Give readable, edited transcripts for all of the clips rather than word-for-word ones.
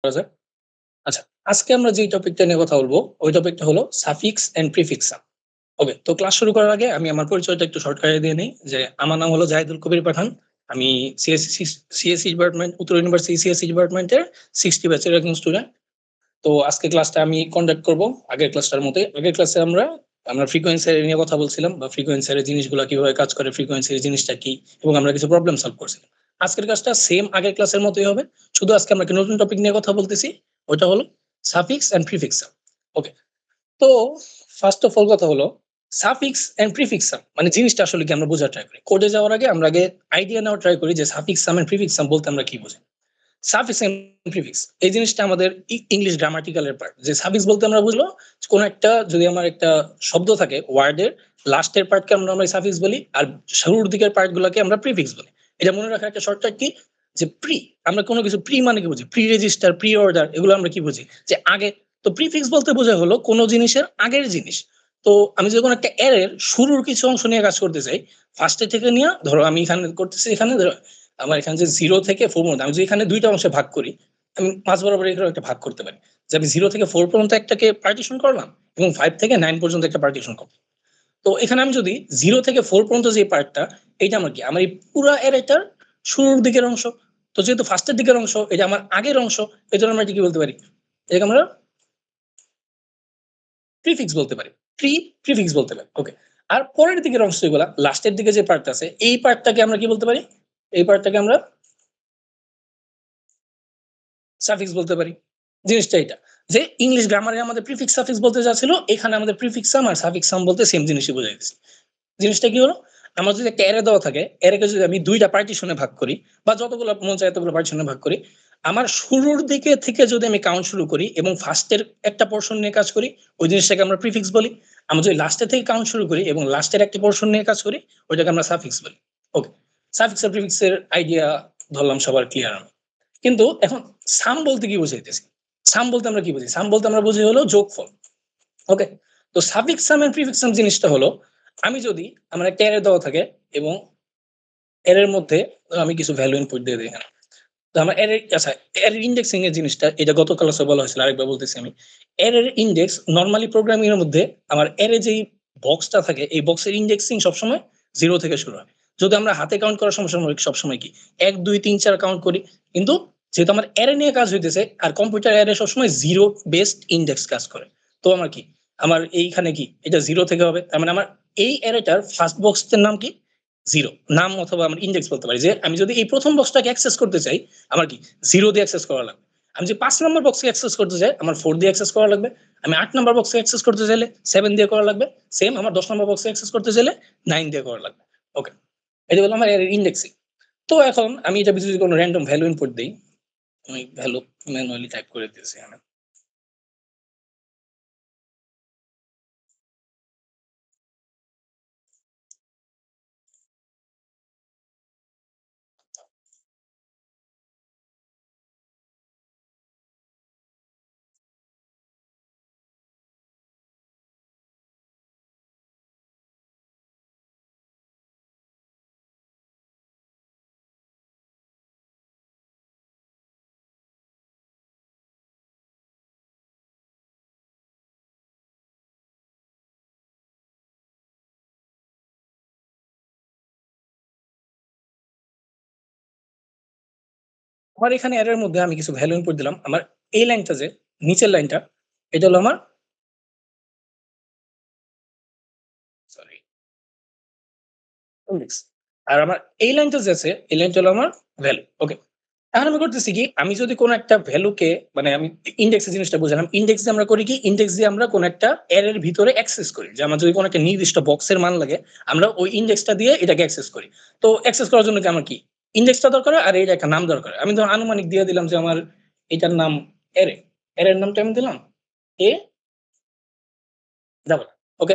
করা যাক। আচ্ছা, আজকে আমরা যে টপিকটা নিয়ে কথা বলব, ওই টপিকটা হলো সাফিক্স অ্যান্ড প্রিফিক্স সাম। ওকে, তো ক্লাস শুরু করার আগে আমি আমার পরিচয়টা একটু শর্টকাটে দিয়ে নেই যে, আমার নাম হলো জাহিদুল কবির পাঠান। আমি সিএসসি ডিপার্টমেন্ট, উত্তর ইউনিভার্সিটি সিএসসি ডিপার্টমেন্টের 60 ব্যাচের একজন স্টুডেন্ট। তো আজকে ক্লাসটা আমি কন্ডাক্ট করব আগের ক্লাসটার মতোই। আগের ক্লাসে আমরা ফ্রিকোয়েন্সি এর নিয়ে কথা বলছিলাম বা ফ্রিকোয়েন্সি এর জিনিসগুলা কিভাবে কাজ করে, ফ্রিকোয়েন্সি এর জিনিসটা কি, এবং আমরা কিছু প্রবলেম সলভ করছিলাম। আজকের ক্লাসটা সেম আগের ক্লাসের মতোই হবে। শুধু আজকে আমরা একটা নতুন টপিক নিয়ে কথা বলতেছি। ওটা হলো সাফিক্স অ্যান্ড প্রিফিক্স সাম। ওকে। তো ফার্স্ট অফ অল কথা হলো সাফিক্স অ্যান্ড প্রিফিক্স সাম মানে জিনিসটা আসলে কি আমরা বোঝার ট্রাই করি। কোডে যাওয়ার আগে আমরা আগে আইডিয়া নেওয়ার ট্রাই করি যে সাফিক্স সাম এন্ড প্রিফিক্স সাম বলতে আমরা কি বুঝি। সাফিক্স এন্ড প্রিফিক্স এই জিনিসটা আমাদের ইংলিশ গ্রামাটিক্যালের পার্ট। যে সাফিক্স বলতে আমরা বুঝলো কোন একটা, যদি আমার একটা শব্দ থাকে ওয়ার্ডের লাস্টের পার্টকে আমরা সাফিক্স বলি, আর শুরুর দিকের পার্ট গুলোকে আমরা প্রিফিক্স বলি। এটা মনে রাখার একটা শর্টকাট কি, যে প্রি, আমরা কোনো কিছু প্রি মানে কি বুঝি, প্রি রেজিস্টার, প্রি অর্ডার, এগুলো আমরা কি বুঝি যে আগে। তো প্রিফিক্স বলতে বোঝা হলো কোনো জিনিসের আগের জিনিস। তো আমি যদি কোনো একটা এর শুরুর কিছু অংশ নিয়ে কাজ করতে চাই, ফার্স্টে থেকে নিয়ে ধরো আমি এখানে করতেছি, এখানে ধরো আমার এখানে যে 0 থেকে 4 পর্যন্ত, আমি যদি এখানে ২ টা অংশে ভাগ করি, আমি মাঝ বরাবর এখানে একটা ভাগ করতে পারি। যে আমি 0 থেকে 4 পর্যন্ত একটাকে পার্টিশন করলাম এবং 5 থেকে 9 পর্যন্ত একটা পার্টিশন করলাম। তো এখানে আমি যদি 0 থেকে 4 পর্যন্ত যে পার্টটা, এইটা আমার কি? আমার এই পুরা এটার শুরুর দিকের অংশ। তো যেহেতু ফার্স্টের দিকের অংশ, এটা আমার আগের অংশ, এজন্য আমরা এটা কি বলতে পারি? এটাকে আমরা প্রিফিক্স বলতে পারি। প্রিফিক্স বলতে পারি। ওকে। আর পরের দিকের অংশ যেগুলা, লাস্টের দিকে যে পার্টটা আছে, এই পার্টটাকে আমরা কি বলতে পারি? এই পার্টটাকে আমরা সাফিক্স বলতে পারি। জিনিসটা এটা। যে ইংলিশ গ্রামারে আমাদের প্রিফিক্স সাফিক্স বলতে যা ছিল, এখানে আমাদের প্রিফিক্স সাম আর সাফিক্স সাম বলতে সেম জিনিসই বুঝাইতেছে। জিনিসটা কি হলো? আমার যদি একটা অ্যারে দেওয়া থাকে, অ্যারেকে যদি আমি ২ টা পার্টিশনে ভাগ করি বা যতগুলো মন চায় এতগুলো পার্টিশনে ভাগ করি, আমার শুরুর দিকে থেকে যদি আমি কাউন্ট শুরু করি এবং ফার্স্টের একটা পোরশন নিয়ে কাজ করি, ওই জিনিসটাকে আমরা প্রিফিক্স বলি। আমরা যদি লাস্টের থেকে কাউন্ট শুরু করি এবং লাস্টের একটা পোরশন নিয়ে কাজ করি, ওইটাকে আমরা সাফিক্স বলি। ওকে। সাফিক্স আর প্রিফিক্স এর আইডিয়া ধরলাম সবার ক্লিয়ার আমি। কিন্তু এখন সাম বলতে কি বুঝাইতেছি? সাম বলতে আমরা কি বুঝি? সাম বলতে আমরা বুঝি হলো যোগফল। ওকে? তো সাফিক্স সাম এন্ড প্রিফিক্স সাম জিনিসটা হলো, আমি যদি আমার একটা অ্যারে দেওয়া থাকে এবং অ্যারের মধ্যে আমি কিছু ভ্যালু ইনপুট দিয়ে দেই এখানে। তো আমার অ্যারে, আচ্ছা, অ্যারের ইনডেক্সিং এর জিনিসটা এটা গত ক্লাসে বলা হয়েছিল, আরেকবার বলতেছি আমি। অ্যারের ইনডেক্স নরমালি প্রোগ্রামিং এর মধ্যে আমার অ্যারে যেই বক্সটা থাকে, এই বক্সের ইনডেক্সিং সবসময় 0 থেকে শুরু হয়। যদি আমরা হাতে কাউন্ট করার সবসময় কি ১, ২, ৩, ৪ কাউন্ট করি। কিন্তু যেহেতু আমার অ্যারে নিয়ে কাজ হইতেছে আর কম্পিউটার অ্যারে সবসময় 0 বেসড ইনডেক্স কাজ করে। তো আমার কি? আমার এইখানে কি এটা 0 থেকে হবে। তার মানে আমার এই অ্যারেটার ফার্স্ট বক্সটার নাম কি? 0 নাম, অথবা আমরা ইনডেক্স বলতে পারি যে আমি যদি এই প্রথম বক্সটাকে অ্যাক্সেস করতে চাই, আমার কি 0 দিয়ে অ্যাক্সেস করা লাগবে। আমি যে ৫ নম্বর বক্সকে অ্যাক্সেস করতে চাই, আমার 4 দিয়ে অ্যাক্সেস করা লাগবে। আমি ৮ নম্বর বক্সে অ্যাক্সেস করতে চাইলে 7 দিয়ে করা লাগবে। সেম আমার ১০ নম্বর বক্সে অ্যাক্সেস করতে চাইলে 9 দিয়ে করা লাগবে। ওকে। এটা হলো আমার ইনডেক্সিং। তো এখন আমি এটা যদি কোনো র‍্যান্ডম ভ্যালু ইনপুট দেই, আমি ভ্যালু ম্যানুয়ালি টাইপ করে দিতেছি আমি। আমার এখানে এরর মধ্যে আমি কিছু ভ্যালু ইনপুট দিলাম। আমার এই লাইনটা যে নিচের লাইনটা, এটা হলো আমার, সরি, ইনডেক্স। আর আমার এই লাইনটা যে আছে, এই লাইনটা হলো আমার ভ্যালু। ওকে। এখন আমি করতেছি কি, আমি যদি কোনো একটা ভ্যালুকে, মানে আমি ইনডেক্স এর জিনিসটা বুঝালাম। ইনডেক্স দিয়ে আমরা করি কি, ইনডেক্স দিয়ে আমরা কোনো একটা অ্যারের ভিতরে অ্যাক্সেস করি। যে আমার যদি কোনো একটা নির্দিষ্ট বক্সের মান লাগে, আমরা ওই ইনডেক্সটা দিয়ে এটাকে অ্যাক্সেস করি। তো অ্যাক্সেস করার জন্য কি আমার কি ইনডেক্সটা দরকার হয় আর এর একটা নাম দরকার হয়। আমি ধরুন আনুমানিক দিয়ে দিলাম যে আমার এটার নাম অ্যারে। অ্যারের নামটা আমি দিলাম এ ডাবল। ওকে।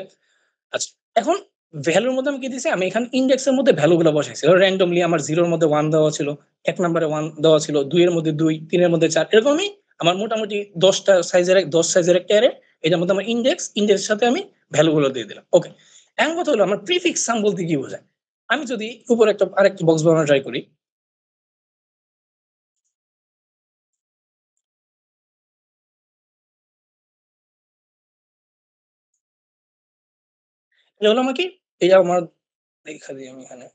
আচ্ছা, এখন ভ্যালুর মধ্যে আমি কি দিছি? আমি এখানে ইনডেক্স এর মধ্যে ভ্যালু গুলো বসাইছি। র‍্যান্ডমলি আমার 0 এর মধ্যে 1 দেওয়া ছিল, ১ নম্বরে 1 দেওয়া ছিল, ২ এর মধ্যে ২, ৩ এর মধ্যে ৪, এরকম আমি আমার মোটামুটি ১০ টা সাইজের ১০ সাইজের একটা অ্যারে। এটার মধ্যে আমার ইনডেক্স এর সাথে আমি ভ্যালু গুলো দিয়ে দিলাম। ওকে। এখন কথা হলো আমার প্রিফিক্স সাম বলতে কি বোঝায়? আমি যদি উপরে আরেকটা বক্স বানানোর ট্রাই করি। এটা হলো আমার কি? এটা আমার লেখা দিই আমি এখানে।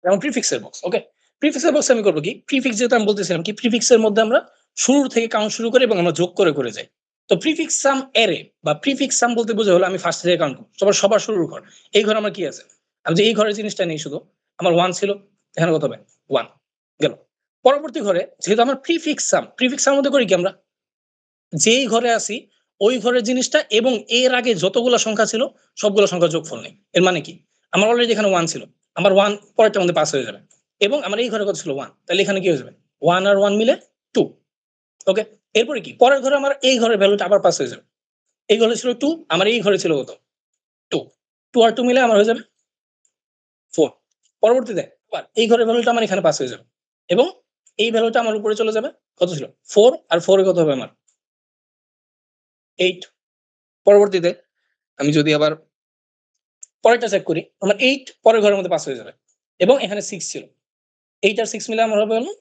যেমন প্রিফিক্স এর বক্স। ওকে? প্রিফিক্স এর বক্সে আমি করব কি? প্রিফিক্স যেহেতু আমি বলতেছিলাম কি প্রিফিক্স এর মধ্যে আমরা শুরুর থেকে কাউন্ট শুরু করি এবং আমরা যোগ করে যাই। তো প্রিফিক্স সাম অ্যারে বা প্রিফিক্স সাম বলতে বোঝা হলো আমি ফার্স্ট থেকে কাউন্ট করব। সবার শুরুর ঘর। এই ঘরে আমার কি আছে? আমি যে এই ঘরের জিনিসটা নেই শুধু। আমার 1 ছিল। এখানে কত হবে? 1 গেল। পরবর্তী ঘরে যেহেতু আমার প্রিফিক্স সাম মধ্যে করি কি আমরা? যেই ঘরে আছি ওই ঘরের জিনিসটা এবং এর আগে যতগুলা সংখ্যা ছিল সবগুলা সংখ্যার যোগফল নেই। এর মানে কি? আমার অলরেডি এখানে 1 ছিল। আমার 1 পরেরটার মধ্যে পাস হয়ে যাবে। এবং আমার এই ঘরে কত ছিল? 1 তাহলে এখানে কি হয়ে যাবে? 1 আর 1 মিলে 2 ওকে? এরপরে কি? পরের ঘরে আমার এই ঘরের ভ্যালুটা আবার পাস হয়ে যাবে। এই ঘরে ছিল 2 আমার এই ঘরে ছিল কত? 2 2 আর 2 মিলে আমার হয়ে যাবে 4 পরবর্তীতে আবার এই ঘরের ভ্যালুটা আমার এখানে পাস হয়ে যাবে। এবং এই ভ্যালুটা আমার উপরে চলে যাবে। কত ছিল? 4 আর 4 এ কত হবে আমার? 8 পরবর্তীতে আমি যদি আবার পরেরটা চেক করি। আমার 8 পরের ঘরের মধ্যে পাস হয়ে যাবে। এবং এখানে 6 ছিল। 8 আর 6 মিলে আমার হবে হলো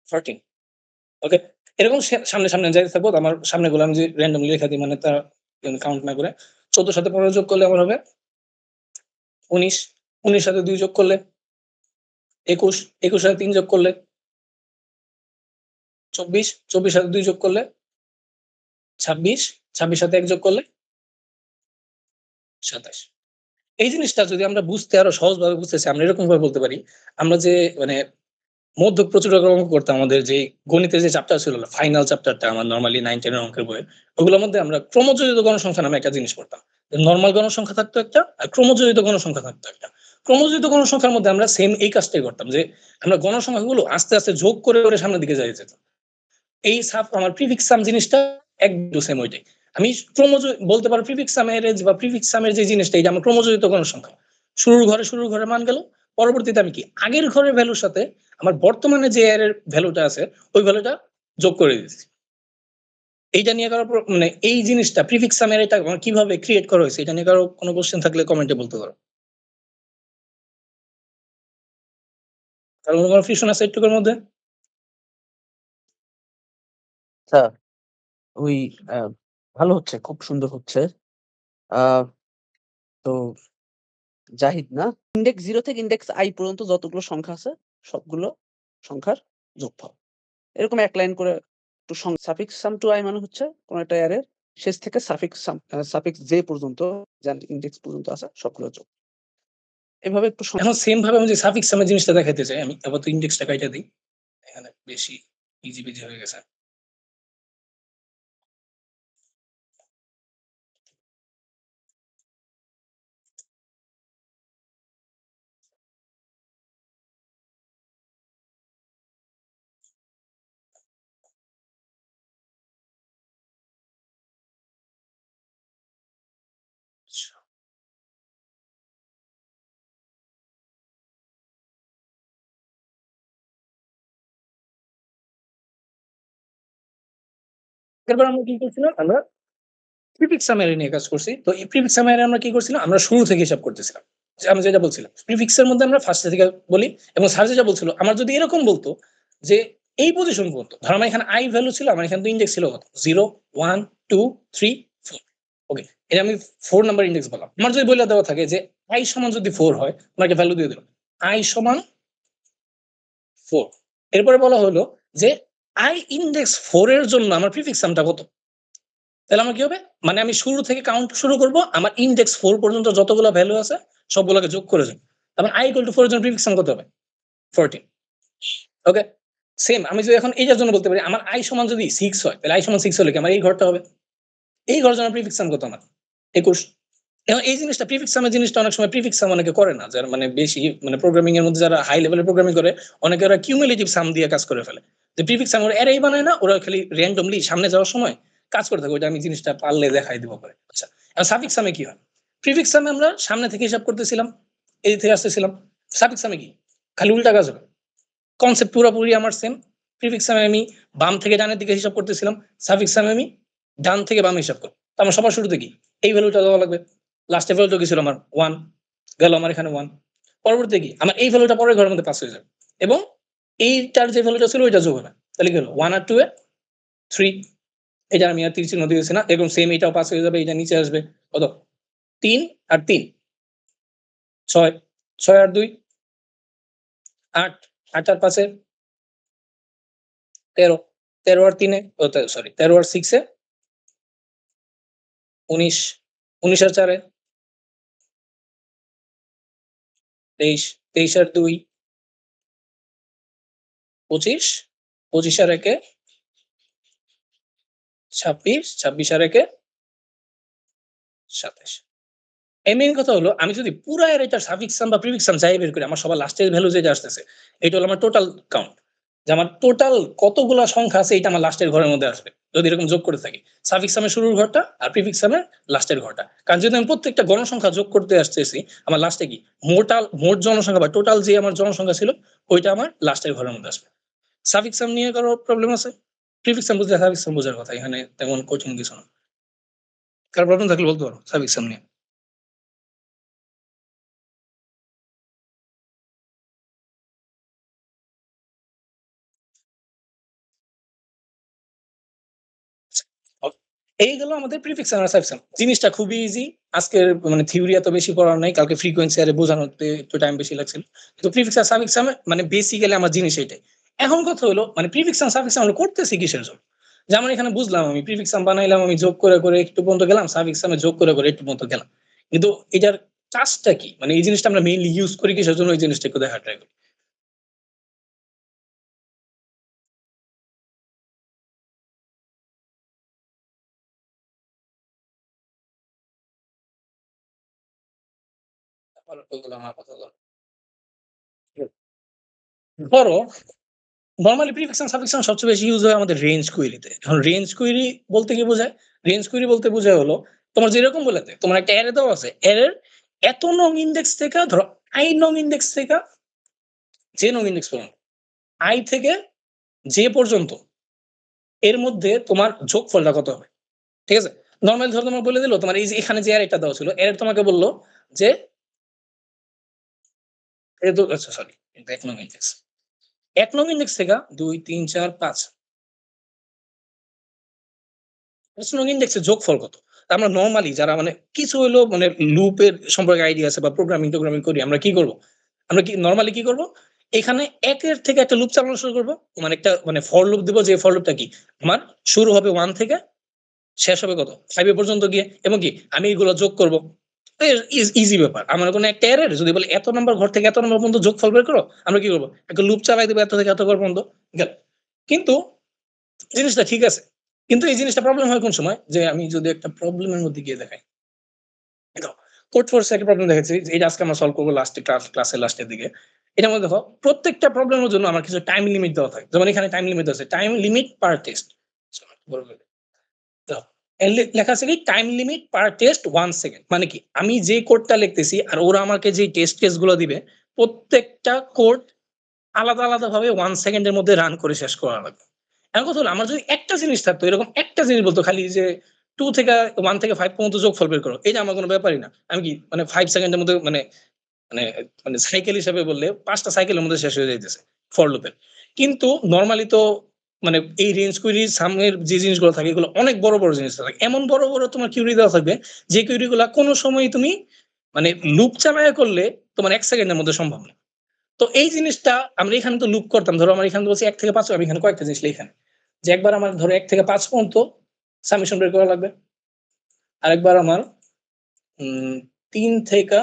14 ওকে? এরকম সামনে যাইতে থাকবো। তো আমার সামনেগুলো আমি যে randomly লেখা দিই মানে তা কাউন্ট না করে 14 সাথে 15 যোগ করলে আমার হবে 19 19 সাথে 2 যোগ করলে 21 21 সাথে 3 যোগ করলে 24 24 সাথে 2 যোগ করলে 26 26 সাথে 1 যোগ করলে 27 এই জিনিসটা যদি আমরা বুঝতে আরো সহজভাবে বুঝতে চাই আমরা এরকম ভাবে বলতে পারি। আমরা যে মানে মধ্য প্রচুরকর অঙ্ক করতাম আমাদের যে গণিতের যে চ্যাপ্টার ছিল ফাইনাল চ্যাপ্টারটা আমার নরমালি 9 10 এর অঙ্কের বইয়ে। ওগুলোর মধ্যে আমরা ক্রমযোজিত গণসংখ্যা নামে একটা জিনিস পড়তাম। নরমাল গণসংখ্যা থাকতো একটা আর ক্রমযোজিত গণসংখ্যা থাকতো একটা। ক্রমযোজিত গণসংখ্যার মধ্যে আমরা সেম এই কাজটাই করতাম যে আমরা গণসংখ্যাগুলো আস্তে যোগ করে সামনের দিকে যাইতে যেতাম। এই আমার প্রিফিক্স সাম জিনিসটা একদম সেম ওইটাই। আমি বলতে পারো প্রিফিক্স সাম এর বা প্রিফিক্স সামের যে জিনিসটা এটা আমার ক্রমযোজিত গণসংখ্যা। শুরুর ঘরে মান গেল। পরবর্তীতে আমি কি আগের ঘরের ভ্যালুর সাথে আমার বর্তমানে যে এর ভ্যালুটা আছে ওই ভ্যালুটা যোগ করে দিচ্ছি। এইটা নিয়ে কারো মানে এই জিনিসটা প্রিফিক্স সাম এর এটা কিভাবে ক্রিয়েট করা হয়েছে এটা নিয়ে কারো কোনো কোশ্চেন থাকলে কমেন্টে বলতে পারো। কারো কোনো কনফিউশন আছে এইটুকুর মধ্যে? আচ্ছা, ওই আ ভালো হচ্ছে, খুব সুন্দর হচ্ছে। আ তো জাহিদ না? ইনডেক্স 0 থেকে ইনডেক্স i পর্যন্ত যতগুলো সংখ্যা আছে, সবগুলো সংখ্যার যোগফল। এরকম এক লাইন করে একটু সাফিক্স সাম টু i মানে হচ্ছে কোন একটা অ্যারের শেষ থেকে সাফিক্স j পর্যন্ত যার ইনডেক্স পর্যন্ত আছে সবগুলোর যোগ। এভাবে একটু এখন সেম ভাবে আমি যে সাফিক্স সামের জিনিসটা দেখাইতে চাই আমি আপাতত ইনডেক্সটা কাইটা দেই। এখানে বেশি ইজি বিজি হয়ে গেছে। আচ্ছা। এরপর আমরা কি করছিলাম? আমরা প্রিফিক্স সামারি নিয়ে কাজ করছি। তো এই প্রিফিক্স সামারি আমরা কি করছিলাম? আমরা শুরু থেকে হিসাব করতেছিলাম। যে আমি যেটা বলছিলাম। প্রিফিক্স এর মধ্যে আমরা ফার্স্ট থেকে বলি এবং স্যার যেটা বলছিল, আমার যদি এরকম বলতো যে এই পজিশন পর্যন্ত ধরো আমার এখানে i ভ্যালু ছিল, আমার এখানে তো ইনডেক্স ছিল কত? 0, 1, 2, 3, 4 ওকে। এটা আমি 4 নাম্বার ইনডেক্স বললাম। আমার যদি বইলা দেওয়া থাকে যে i সমান যদি 4 হয়, আমাকে ভ্যালু দিয়ে দিল। i সমান 4 এরপরে বলা হলো যে i ইনডেক্স 4 এর জন্য আমার প্রিফিক্স সামটা কত? তাহলে আমার কি হবে? মানে আমি শুরু থেকে কাউন্ট শুরু করব। আমার ইনডেক্স 4 পর্যন্ত যতগুলো ভ্যালু আছে সবগুলোকে যোগ করে যাবো। তারপর i = 4 এর জন্য প্রিফিক্স সাম কত হবে? 14 ওকে। সেম আমি যদি এখন এইটার জন্য বলতে পারি আমার i সমান যদি 6 হয়, তাহলে i সমান 6 হলে কি আমার এই ঘরটা হবে? এই ঘরের জন্য প্রিফিক্স সাম কত আমার? 21 এখন এই জিনিসটা প্রিফিক্স সামের জিনিসটা অনেক সময় প্রিফিক্স সাম অনেকে করে না। যারা মানে বেশি মানে প্রোগ্রামিং এর মধ্যে যারা হাই লেভেলের প্রোগ্রামিং করে অনেকে ওরা কিউমুলেটিভ সাম দিয়ে কাজ করে ফেলে। যে প্রিফিক্স সাম ওরা অ্যারেই বানায় না, ওরা খালি র‍্যান্ডমলি সামনে যাওয়ার সময় কাজ করে থাকে। ওইটা আমি জিনিসটা পারলে দেখাই দিব পরে। আচ্ছা। এখন সাফিক্স সামে কি হয়? প্রিফিক্স সামে আমরা সামনে থেকে হিসাব করতেছিলাম, এই থেকে আসতেছিলাম। সাফিক্স সামে কি? খালি উল্টা কাজ হবে। কনসেপ্ট পুরোপুরি আমার সেম। প্রিফিক্স সামে আমি বাম থেকে ডানের দিকে হিসাব করতেছিলাম। সাফিক্স সামে আমি ডান থেকে বামে হিসাব করব। তো আমার সবার শুরুতে কি? এই ভ্যালুটা দেওয়া লাগবে। লাস্টে ভ্যালুটা কি ছিল আমার? 1 গেল আমার এখানে 1 পরবর্তীতে কি? আমার এই ভ্যালুটা পরের ঘরের মধ্যে পাস হয়ে যাবে এবং এইটার যে ভ্যালুটা ছিল ওইটা যোগ হবে। তাহলে কি হলো? 1 আর 2 এ 3 এটা আমি আর তীর চিহ্ন দিয়েছি না, এরকম সেম এটাও 5 হয়ে যাবে, এটা নিচে আসবে কত 3 আর 3 6 6 আর 2 8 8 আর 5 13 13 আর 3 সরি 13 আর 6 19 19 আর 4 23 23 আর 2 25 25 আর 1 26 26 আর 1 27। এই মেইন কথা হলো আমি যদি পুরা এটার সাফিক্স সাম বা প্রিফিক্স সাম যাই বের করি, আমার সবার লাস্টের ভ্যালু যেটা আসতেছে এটা হলো আমার টোটাল কাউন্ট। যে আমার টোটাল কতগুলা সংখ্যা আছে এটা আমার লাস্টের ঘরের মধ্যে আসবে। যদি এরকম যোগ করে থাকি। সাফিক্স সামের শুরুর ঘরটা আর প্রিফিক্স সামের লাস্টের ঘরটা। কারণ যদি আমি প্রত্যেকটা গণসংখ্যা যোগ করতে আসতেছি, আমার লাস্টে কি মোট জনসংখ্যা বা টোটাল যে আমার জনসংখ্যা ছিল ওইটা আমার লাস্টের ঘরের মধ্যে আসবে। সাফিক্স সাম নিয়ে কারো প্রবলেম আছে? প্রিফিক্স সাম বুঝলে সাফিক্স সাম বোঝার কথা। এখানে তেমন কঠিন কিছু না। কারো প্রবলেম থাকলে বলতে পারো সাফিক্স সাম নিয়ে। এই গেল আমাদের প্রিফিক্স আর সাবসাম। জিনিসটা খুবই ইজি। আজকের মানে থিওরি এত বেশি পড়ার নাই। কালকে ফ্রিকোয়েন্সি আরে বোঝানোতে একটু টাইম বেশি লাগছিল। কিন্তু প্রিফিক্স আর সাফিক্স মানে বেসিক্যালি আমার জিনিস এটাই। এখন কথা হলো মানে প্রিফিক্স আর সাফিক্স আমরা করতেছি কিসের জন্য? যেমন এখানে বুঝলাম আমি প্রিফিক্স বানাইলাম, আমি যোগ করে একটু পর্যন্ত গেলাম, সাফিক্স যোগ করে একটু পর্যন্ত গেলাম। কিন্তু এটার কাজটা কি? মানে এই জিনিসটা আমরা মেইনলি ইউজ করি কিসের জন্য, এই জিনিসটা একটু দেখার ট্রাই করি। ওগুলো আমার কথা হলো। ধরো নরমালি প্রিফিক্স এন্ড সাফিক্স সবচেয়ে বেশি ইউজ হয় আমাদের রেঞ্জ কুয়েরিতে। এখন রেঞ্জ কুয়েরি বলতে কি বোঝায়? রেঞ্জ কুয়েরি বলতে বোঝায় হলো তোমার যেরকম বলেছে তোমার একটা অ্যারে দেওয়া আছে। অ্যারের এত নং ইনডেক্স থেকে ধরো i নং ইনডেক্স থেকে যে নং ইনডেক্স পর্যন্ত i থেকে যে পর্যন্ত এর মধ্যে তোমার যোগফলটা কত হবে? ঠিক আছে? নরমালি ধরো তোমার বলে দিল তোমার এই যে এখানে যে অ্যারেটা দেওয়া ছিল, অ্যারে তোমাকে বলল যে এই তো আচ্ছা সরি, এটা ১ নং ইনডেক্স। ১ নং ইনডেক্স থেকে ২, ৩, ৪, ৫ প্রশ্ন ইন্ডেক্সের যোগফল কত? আমরা নরমালি যারা মানে কিছু হইলেও মানে লুপের সম্পর্কে আইডিয়া আছে বা প্রোগ্রামিং করি আমরা কি করব? আমরা কি নরমালি কি করব? এখানে ১ এর থেকে একটা লুপ চালানো শুরু করব। মানে একটা মানে ফর লুপ দিব, যে ফর লুপটা কি? আমার শুরু হবে 1 থেকে শেষ হবে কত? 5 এ পর্যন্ত গিয়ে, এবং কি আমি এগুলো যোগ করব। ইজি ব্যাপার। আমার কোনো একটা এরর যদি বলে এত নাম্বার ঘর থেকে এত নাম্বার পর্যন্ত যোগফল বের করো, আমরা কি করব? একটা লুপ চালাই দিব এত থেকে এত ঘর পর্যন্ত গেল। কিন্তু জিনিসটা ঠিক আছে। কিন্তু এই জিনিসটা প্রবলেম হয় কোন সময়? যে আমি যদি একটা প্রবলেমের মধ্যে গিয়ে দেখাই। দেখো, কোড ফোর্সে একটা প্রবলেম দেখাচ্ছি যে এটা আজকে আমরা সলভ করব লাস্টে ক্লাসের লাস্টের দিকে। এটার মধ্যে দেখো প্রত্যেকটা প্রবলেমের জন্য আমার কিছু টাইম লিমিট দেওয়া থাকে। যেমন এখানে টাইম লিমিট আছে। টাইম লিমিট পার টেস্ট। দেখো, লেখা আছে কি টাইম লিমিট পার টেস্ট 1 সেকেন্ড। মানে কি? আমি যে কোডটা লিখতেছি আর ওরা আমাকে যে টেস্ট কেস গুলো দিবে, প্রত্যেকটা কোড আলাদা ভাবে 1 সেকেন্ডের মধ্যে রান করে শেষ করা লাগবে। এখন কথা হলো আমার যদি একটা জিনিস থাকতো, এরকম একটা জিনিস বলতো খালি যে 2 থেকে 1 থেকে 5 পর্যন্ত যোগফল বের করো। এটা আমার কোন ব্যাপারই না। আমি কি মানে 5 সেকেন্ডের মধ্যে মানে মানে মানে সাইকেল হিসেবে বললে ৫ টা সাইকেলের মধ্যে শেষ হয়ে যাইতেছে ফর লুপের। কিন্তু নরমালি তো মানে এই রেঞ্জ কুইরি সামের যে জিনিসগুলো থাকে এগুলো অনেক বড় জিনিস থাকে। এমন বড় তোমার কিউরি দেওয়া থাকবে যে কিউরি গুলা কোন সময়ই তুমি মানে লুপ চালায়া করলে তোমার ১ সেকেন্ডের মধ্যে সম্ভব না। তো এই জিনিসটা আমরা এখানে তো লুপ করতাম। ধরো আমার এখানে বলছি ১ থেকে ৫, আমি এখানে কয়েকটা জিনিস লিখি। যে একবার আমার ধরো ১ থেকে ৫ পর্যন্ত সামেশন বের করা লাগবে। আরেকবার আমার ৩ থেকে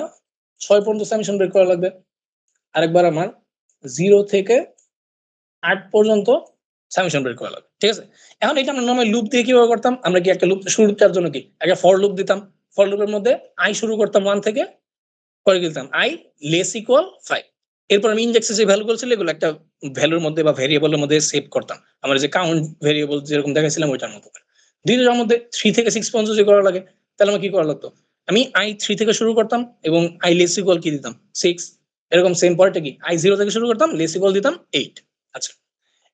৬ পর্যন্ত সামেশন বের করা লাগবে। আরেকবার আমার ০ থেকে ৮ পর্যন্ত সামেশন বের করা লাগবে। ঠিক আছে? এখন এটা আমরা নরমালি লুপ দিয়ে কিভাবে করতাম? আমরা কি একটা লুপ শুরুটার জন্য কি একটা ফর লুপ দিতাম। ফর লুপের মধ্যে i শুরু করতাম 1 থেকে, পরে কি দিতাম i লেস ইকুয়াল ৫। এরপর আমি ইনডেক্সে যে ভ্যালু গুলো ছিল এগুলো একটা ভ্যালুর মধ্যে বা ভেরিয়েবলের মধ্যে সেভ করতাম। আমরা যে কাউন্ট ভেরিয়েবল যেরকম দেখাইছিলাম ওইটার মতো করে। দ্বিতীয়টার মধ্যে ৩ থেকে ৬ পর্যন্ত যদি করা লাগে তাহলে আমার কি করা লাগতো? আমি i 3 থেকে শুরু করতাম এবং i লেস ইকুয়াল কি দিতাম? 6। এরকম সেম পরেরটা কি i 0 থেকে শুরু করতাম, লেস ইকুয়াল দিতাম ৮। আচ্ছা।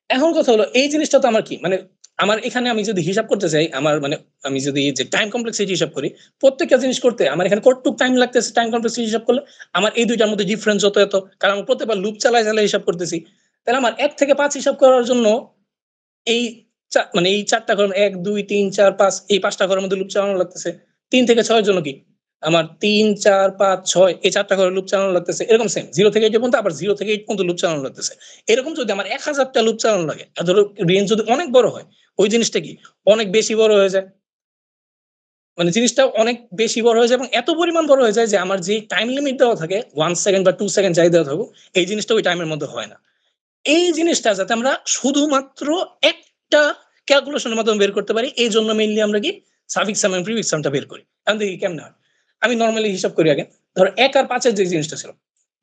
এখন কথা হলো এই জিনিসটা তো আমার কি মানে আমার এখানে আমি যদি হিসাব করতে চাই, আমার মানে আমি যদি যে টাইম কমপ্লেক্সিটি হিসাব করি, প্রত্যেকটা জিনিস করতে আমার এখানে কতটুক টাইম লাগতেছে টাইম কমপ্লেক্সিটি হিসাব করলে, আমার এই ২ টার মধ্যে ডিফারেন্স এত। কারণ আমি প্রত্যেকবার লুপ চালায় হিসাব করতেছি। তাহলে আমার ১ থেকে ৫ হিসাব করার জন্য এই মানে এই ৪ টা ঘর ১, ২, ৩, ৪, ৫ এই ৫ টা ঘরের মধ্যে লুপ চালানো লাগতেছে। ৩ থেকে ৬ এর জন্য কি? আমার ৩, ৪, ৫, ৬ এই ৪ টা ঘরে লুপ চালানো লাগতেছে। এরকম সেম 0 থেকে 8 পর্যন্ত আবার 0 থেকে 8 পর্যন্ত লুপ চালানো লাগতেছে। এরকম যদি আমার ১০০০ টা লুপ চালানো লাগে, আর ধরো রেঞ্জ যদি অনেক বড় হয়, ওই জিনিসটা কি? অনেক বেশি বড় হয়ে যায়। মানে জিনিসটা অনেক বেশি বড় হয়ে যায় এবং এত পরিমাণ বড় হয়ে যায় যে আমার যে টাইম লিমিট দেওয়া থাকে 1 সেকেন্ড বা 2 সেকেন্ড যাই দেওয়া থাকুক, এই জিনিসটা ওই টাইমের মধ্যে হয় না। এই জিনিসটা যাতে আমরা শুধুমাত্র একটা ক্যালকুলেশনের মাধ্যমে বের করতে পারি, এইজন্য মেইনলি আমরা কি সাফিক্স সাম এবং প্রিফিক্স সামটা বের করি। এখন দেখি কেমনে হয়। আমি নরমালি হিসাব করি আগে। ধরো ১ আর ৫ এর যে জিনিসটা ছিল।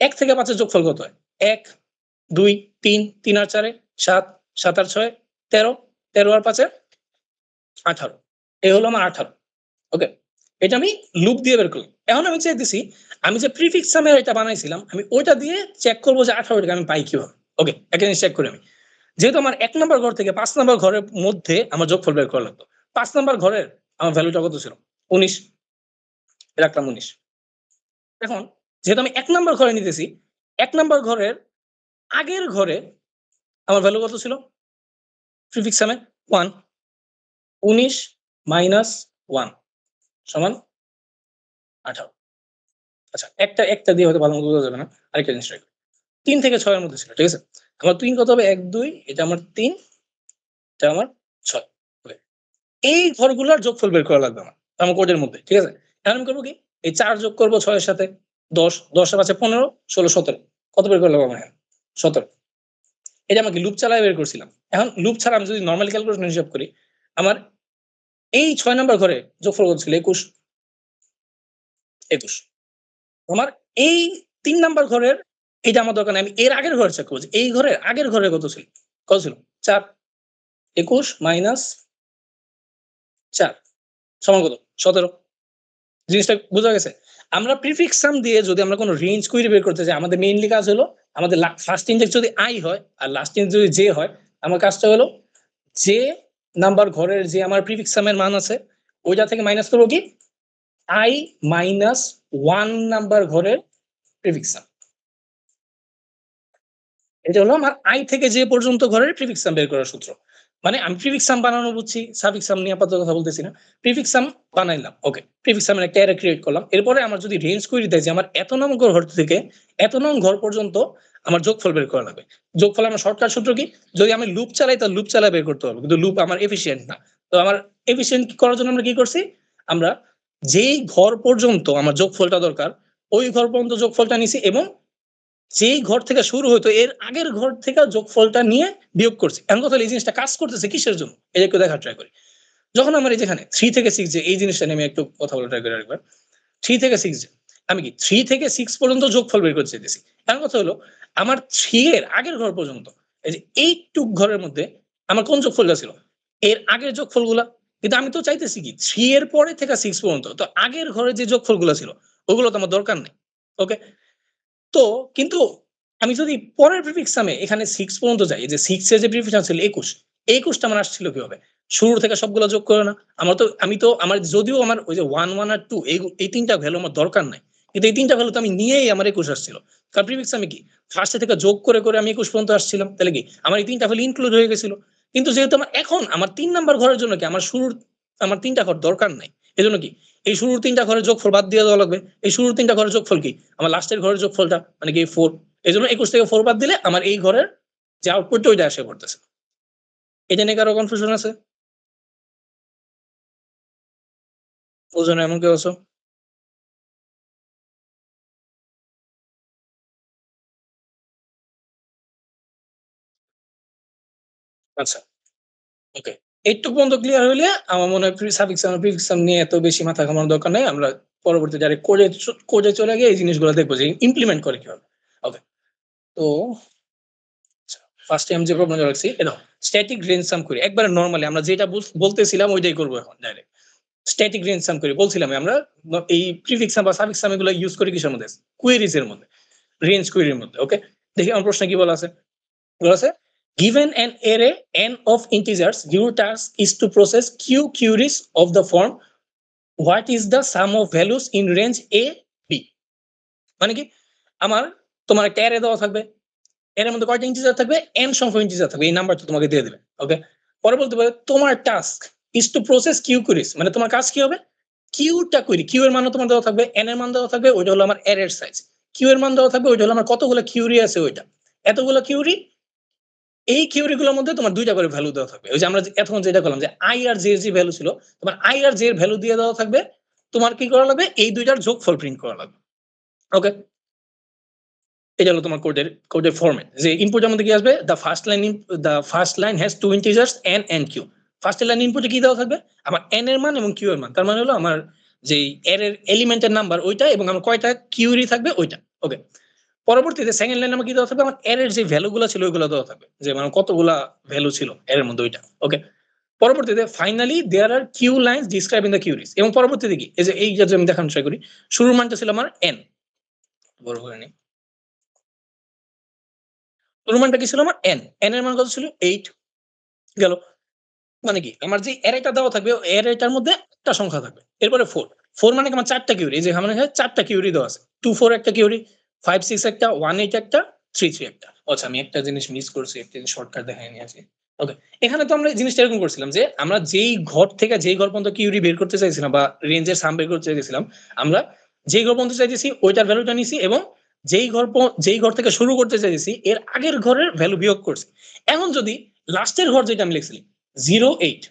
১ থেকে ৫ এর যোগফল কত হয়? ১, ২, ৩, ৩ আর ৪ এ ৭, ৭ আর ৬ ১৩, ১৩ আর ৫ এ ১৮ এই হলো আমার ১৮। ওকে? এটা আমি লুপ দিয়ে বের করলাম। এখন আমি চাইতেছি আমি যে প্রিফিক্স সামের এটা বানাইছিলাম, আমি ওইটা দিয়ে চেক করব যে ১৮ টাকে আমি পাই কিভাবে? ওকে, একটা জিনিস চেক করি আমি। যেহেতু আমার ১ নাম্বার ঘর থেকে ৫ নাম্বার ঘরের মধ্যে আমার যোগফল বের করা লাগতো। ৫ নাম্বার ঘরের আমার ভ্যালুটা কত ছিল? ১৯ রাখলাম ১৯। এখন যেহেতু আমি ১ নাম্বার ঘরে নিতেছি, ১ নাম্বার ঘরের আগের ঘরে আমার ভ্যালু কত ছিল? প্রিফিক্স সামে ১ ১৯ মাইনাস ১ সমান ১৮। আচ্ছা একটা দিয়ে হয়তো ভালো মতো বোঝা যাবে না। আরেকটা জিনিস ট্রাই করি। ৩ থেকে ৬ এর মধ্যে ছিল। ঠিক আছে? আমার ৩ কত হবে? ১, ২ এটা আমার ৩ এটা আমার ৬। ওকে। এই ঘরগুলার যোগফল বের করা লাগবে আমার কোডের মধ্যে। ঠিক আছে? এখন আমি করব কি? এই ৪ যোগ করব ৬ এর সাথে ১০, ১০ এর পাঁচে ১৫, ১৬, ১৭ কত বের করা লাগবে আমার এখানে? ১৭ এটা আমাকে লুপ চালায় বের করছিলাম। এখন লুপ ছাড়া আমি যদি নরমাল ক্যালকুলেশন হিসাব করি, আমার এই ৬ নাম্বার ঘরে যোগফল কত ছিল? ২১, ২১ আমার এই ৩ নাম্বার ঘরের এটা আমার দরকার নাই। আমি এর আগের ঘরে চেক করব যে এই ঘরের আগের ঘরে কত ছিল? কত ছিল? ৪ ২১ মাইনাস ৪ সমান কত? ১৭ জিনিসটা বোঝা গেছে? আমরা প্রিফিক্স সাম দিয়ে যদি আমরা কোন রেঞ্জ কুইরি বের করতে চাই, আমাদের মেইনলি কাজ হলো আমাদের ফার্স্ট ইনডেক্স যদি i হয় আর লাস্ট ইনডেক্স যদি j হয়, আমার কাজটা হলো j নাম্বার ঘরের যে আমার প্রিফিক্স সাম এর মান আছে, ওইটা থেকে মাইনাস করব কি? i মাইনাস 1 নাম্বার ঘরের প্রিফিক্স সাম। এটা হলো আমার i থেকে j পর্যন্ত ঘরের প্রিফিক্স সাম বের করার সূত্র। মানে আমি প্রিফিক্স সাম বানানো বুঝছি, সাফিক্স সাম নিয়ে আপাতত কথা বলতেছি না। প্রিফিক্স সাম বানাইলাম। ওকে। প্রিফিক্স সামের একটা অ্যারে ক্রিয়েট করলাম। এরপরে আমার যদি রেঞ্জ কুইরি দেয় যে আমার এত নং ঘর থেকে এত নং ঘর পর্যন্ত আমার যোগফল বের করা লাগবে। যোগফল আমার শর্টকাট সূত্র কি? যদি আমি লুপ চালাই তাহলে লুপ চালায় বের করতে পারবো। কিন্তু লুপ আমার এফিশিয়েন্ট না। তো আমার এফিশিয়েন্ট করার জন্য আমরা কি করছি? আমরা যেই ঘর পর্যন্ত আমার যোগফলটা দরকার, ওই ঘর পর্যন্ত যোগফলটা নিছি এবং যেই ঘর থেকে শুরু হইতো এর আগের ঘর থেকে যোগফলটা নিয়ে বিয়োগ করছি। এখন কথা হলো এই জিনিসটা কাজ করতেছে কিসের জন্য? এটা একটু দেখার ট্রাই করি। যখন আমার এই যেখানে 3 থেকে 6 যে এই জিনিসটা নিয়ে আমি একটু কথা বলার ট্রাই করি আরেকবার। 3 থেকে 6 যে আমি কি 3 থেকে 6 পর্যন্ত যোগফল বের করতে চাইতেছি। এখন কথা হলো আমার 3 এর আগের ঘর পর্যন্ত এই যে এইটুক ঘরের মধ্যে আমার কোন যোগফলটা ছিল? এর আগের যোগফলগুলা। কিন্তু আমি তো চাইতেছি কি 3 এর পরে থেকে 6 পর্যন্ত। তো আগের ঘরে যে যোগফলগুলা ছিল ওগুলো তো আমার দরকার নেই। ওকে? তো কিন্তু আমি যদি পরের প্রিফিক্স সামে এখানে ৬ পর্যন্ত যাই, এই যে ৬ এর যে প্রিফিক্স ছিল ২১, ২১ টা আমার আসছিল কিভাবে? শুরু থেকে সবগুলো যোগ করে না। আমি তো আমার যদিও আমার ওই যে ১, ১ আর ২ এই ৩ টা ভ্যালু আমার দরকার নাই। কিন্তু এই ৩ টা ভ্যালু তো আমি নিয়েই আমার ২১ আসছিল। কারণ প্রিফিক্স আমি কি ফার্স্ট থেকে যোগ করে আমি ২১ পর্যন্ত আসছিলাম। তাহলে কি আমার এই ৩ টা ভ্যালু ইনক্লুড হয়ে গেছিল। কিন্তু যেহেতু আমার ৩ নাম্বার ঘরের জন্য কি আমার ৩ টা ঘর দরকার নাই। এজন্য কি এই শুরুর ৩ টা ঘরের যোগফল বাদ দিয়ে দেওয়া লাগবে। এই শুরুর ৩ টা ঘরের যোগফল কি? আমার লাস্টের ঘরের যোগফলটা মানে কি ৪। এজন্য ২১ থেকে ৪ বাদ দিলে আমার এই ঘরের যে আউটপুটটা ওইটা এসে পড়তেছে। এটা নিয়ে কারো কনফিউশন আছে? বুঝো না এমন কেউ আছো? আচ্ছা, ওকে। এইটুকু পর্যন্ত ক্লিয়ার হইলে আমার মনে হয় সাফিক্স আর প্রিফিক্স নিয়ে এত বেশি মাথা ঘামানোর দরকার নাই। আমরা পরবর্তী ডাইরেক্ট কোডে চলে গিয়ে এই জিনিসগুলো দেখব যে ইমপ্লিমেন্ট করে কিভাবে। ওকে। তো আচ্ছা, ফার্স্ট এ আমি যে প্রবলেমটা রাখছি এটা দেখো স্ট্যাটিক রেঞ্জ সাম করি। একবারে নরমালি আমরা যেটা বলতেছিলাম ওইটাই করব এখন ডাইরেক্ট। স্ট্যাটিক রেঞ্জ সাম করি। বলছিলাম আমরা এই প্রিফিক্স সাম বা সাফিক্স সাম এগুলো ইউজ করি কিসের মধ্যে? কুয়েরিজ এর মধ্যে। রেঞ্জ কুয়েরির মধ্যে। ওকে? দেখি আমার প্রশ্নে কি বলা আছে? বলা আছে given an array n of integers your task is to process q queries of the form what is the sum of values in range a b মানে কি আমার তোমার একটা অ্যারে দেওয়া থাকবে এর মধ্যে কয়টা ইন্টিজার থাকবে n সংখ্যক ইন্টিজার থাকবে এই নাম্বারটা তোমাকে দিয়ে দিবে ওকে পরে বলতে পারে তোমার task is to process q queries, মানে তোমার কাজ কি হবে, কিউটা কুইরি, কিউ এর মানও তোমার দেওয়া থাকবে, এন এর মান দেওয়া থাকবে, ওইটা হলো আমার অ্যারের সাইজ, কিউ এর মান দেওয়া থাকবে, ওইটা হলো আমার কতগুলো কিউরি আছে ওইটা, এতগুলো কিউরি, এই কিউরি গুলোর মধ্যে তোমার দুইটা করে ভ্যালু দেওয়া থাকবে। ওই যে আমরা এতক্ষণ যেটা করলাম যে আই আর জে এর যে ভ্যালু ছিল, তোমার আই আর জে এর ভ্যালু দিয়ে দেওয়া থাকবে, তোমার কি করা লাগবে, এই দুইটার যোগফল প্রিন্ট করা লাগবে। ওকে, এটা হলো তোমার কোডের ফরম্যাট, যে ইনপুটের মধ্যে কি আসবে, the first line has two integers n and q. First line ইনপুটে কি দেওয়া থাকবে, আমার এন এর মান এবং কিউ এর মান, তার মানে হলো আমার যে এর এলিমেন্টের নাম্বার ওইটা এবং আমার কয়টা কিউরি থাকবে ওইটা। ওকে, পরবর্তীতে সেকেন্ড লাইন আমার কি দেওয়া থাকবে, আমার এর যে ভ্যালু গুলো ছিল ওইগুলো দেওয়া থাকবে, যে মানে কতগুলা ভ্যালু ছিল এর মধ্যে ওইটা। ওকে, পরবর্তীতে finally there are q lines describing the queries, এবং পরবর্তীতে কি, এই যে এই যে আমি দেখানোর ট্রাই করি, শুরুর মানটা ছিল আমার এন, বড় করে নিই, শুরুর মানটা কি ছিল আমার এন, এন এর মান কত ছিল 8 গেল, মানে কি আমার যে অ্যারেটা দেওয়া থাকবে অ্যারেটার মধ্যে একটা সংখ্যা থাকবে, এরপরে 4, 4 মানে কি আমার চারটা কিউরি, এই যে আমার এখানে চারটা কিউরি দেওয়া আছে, 2 4 একটা কিউরি, 5 6 একটা, 1 8 একটা, 3 3 একটা। আচ্ছা আমি একটা জিনিস মিস করছি, একটা শর্টকাট দেখাই নিয়ে আসি। ওকে, এখানে তো আমরা জিনিসটা এরকম করছিলাম যে আমরা যেই ঘর থেকে যেই ঘর পর্যন্ত কিউরি বের করতে চাইছিলাম বা রেঞ্জের সাম বের করতে চাইছিলাম, আমরা যেই ঘর পর্যন্ত চাইতেছি ওইটার ভ্যালুটা নিছি, এবং যেই ঘর থেকে শুরু করতে চাইতেছি এর আগের ঘরের ভ্যালু বিয়োগ করছি। এখন যদি লাস্টের ঘর যেটা আমি লিখছিলাম 08,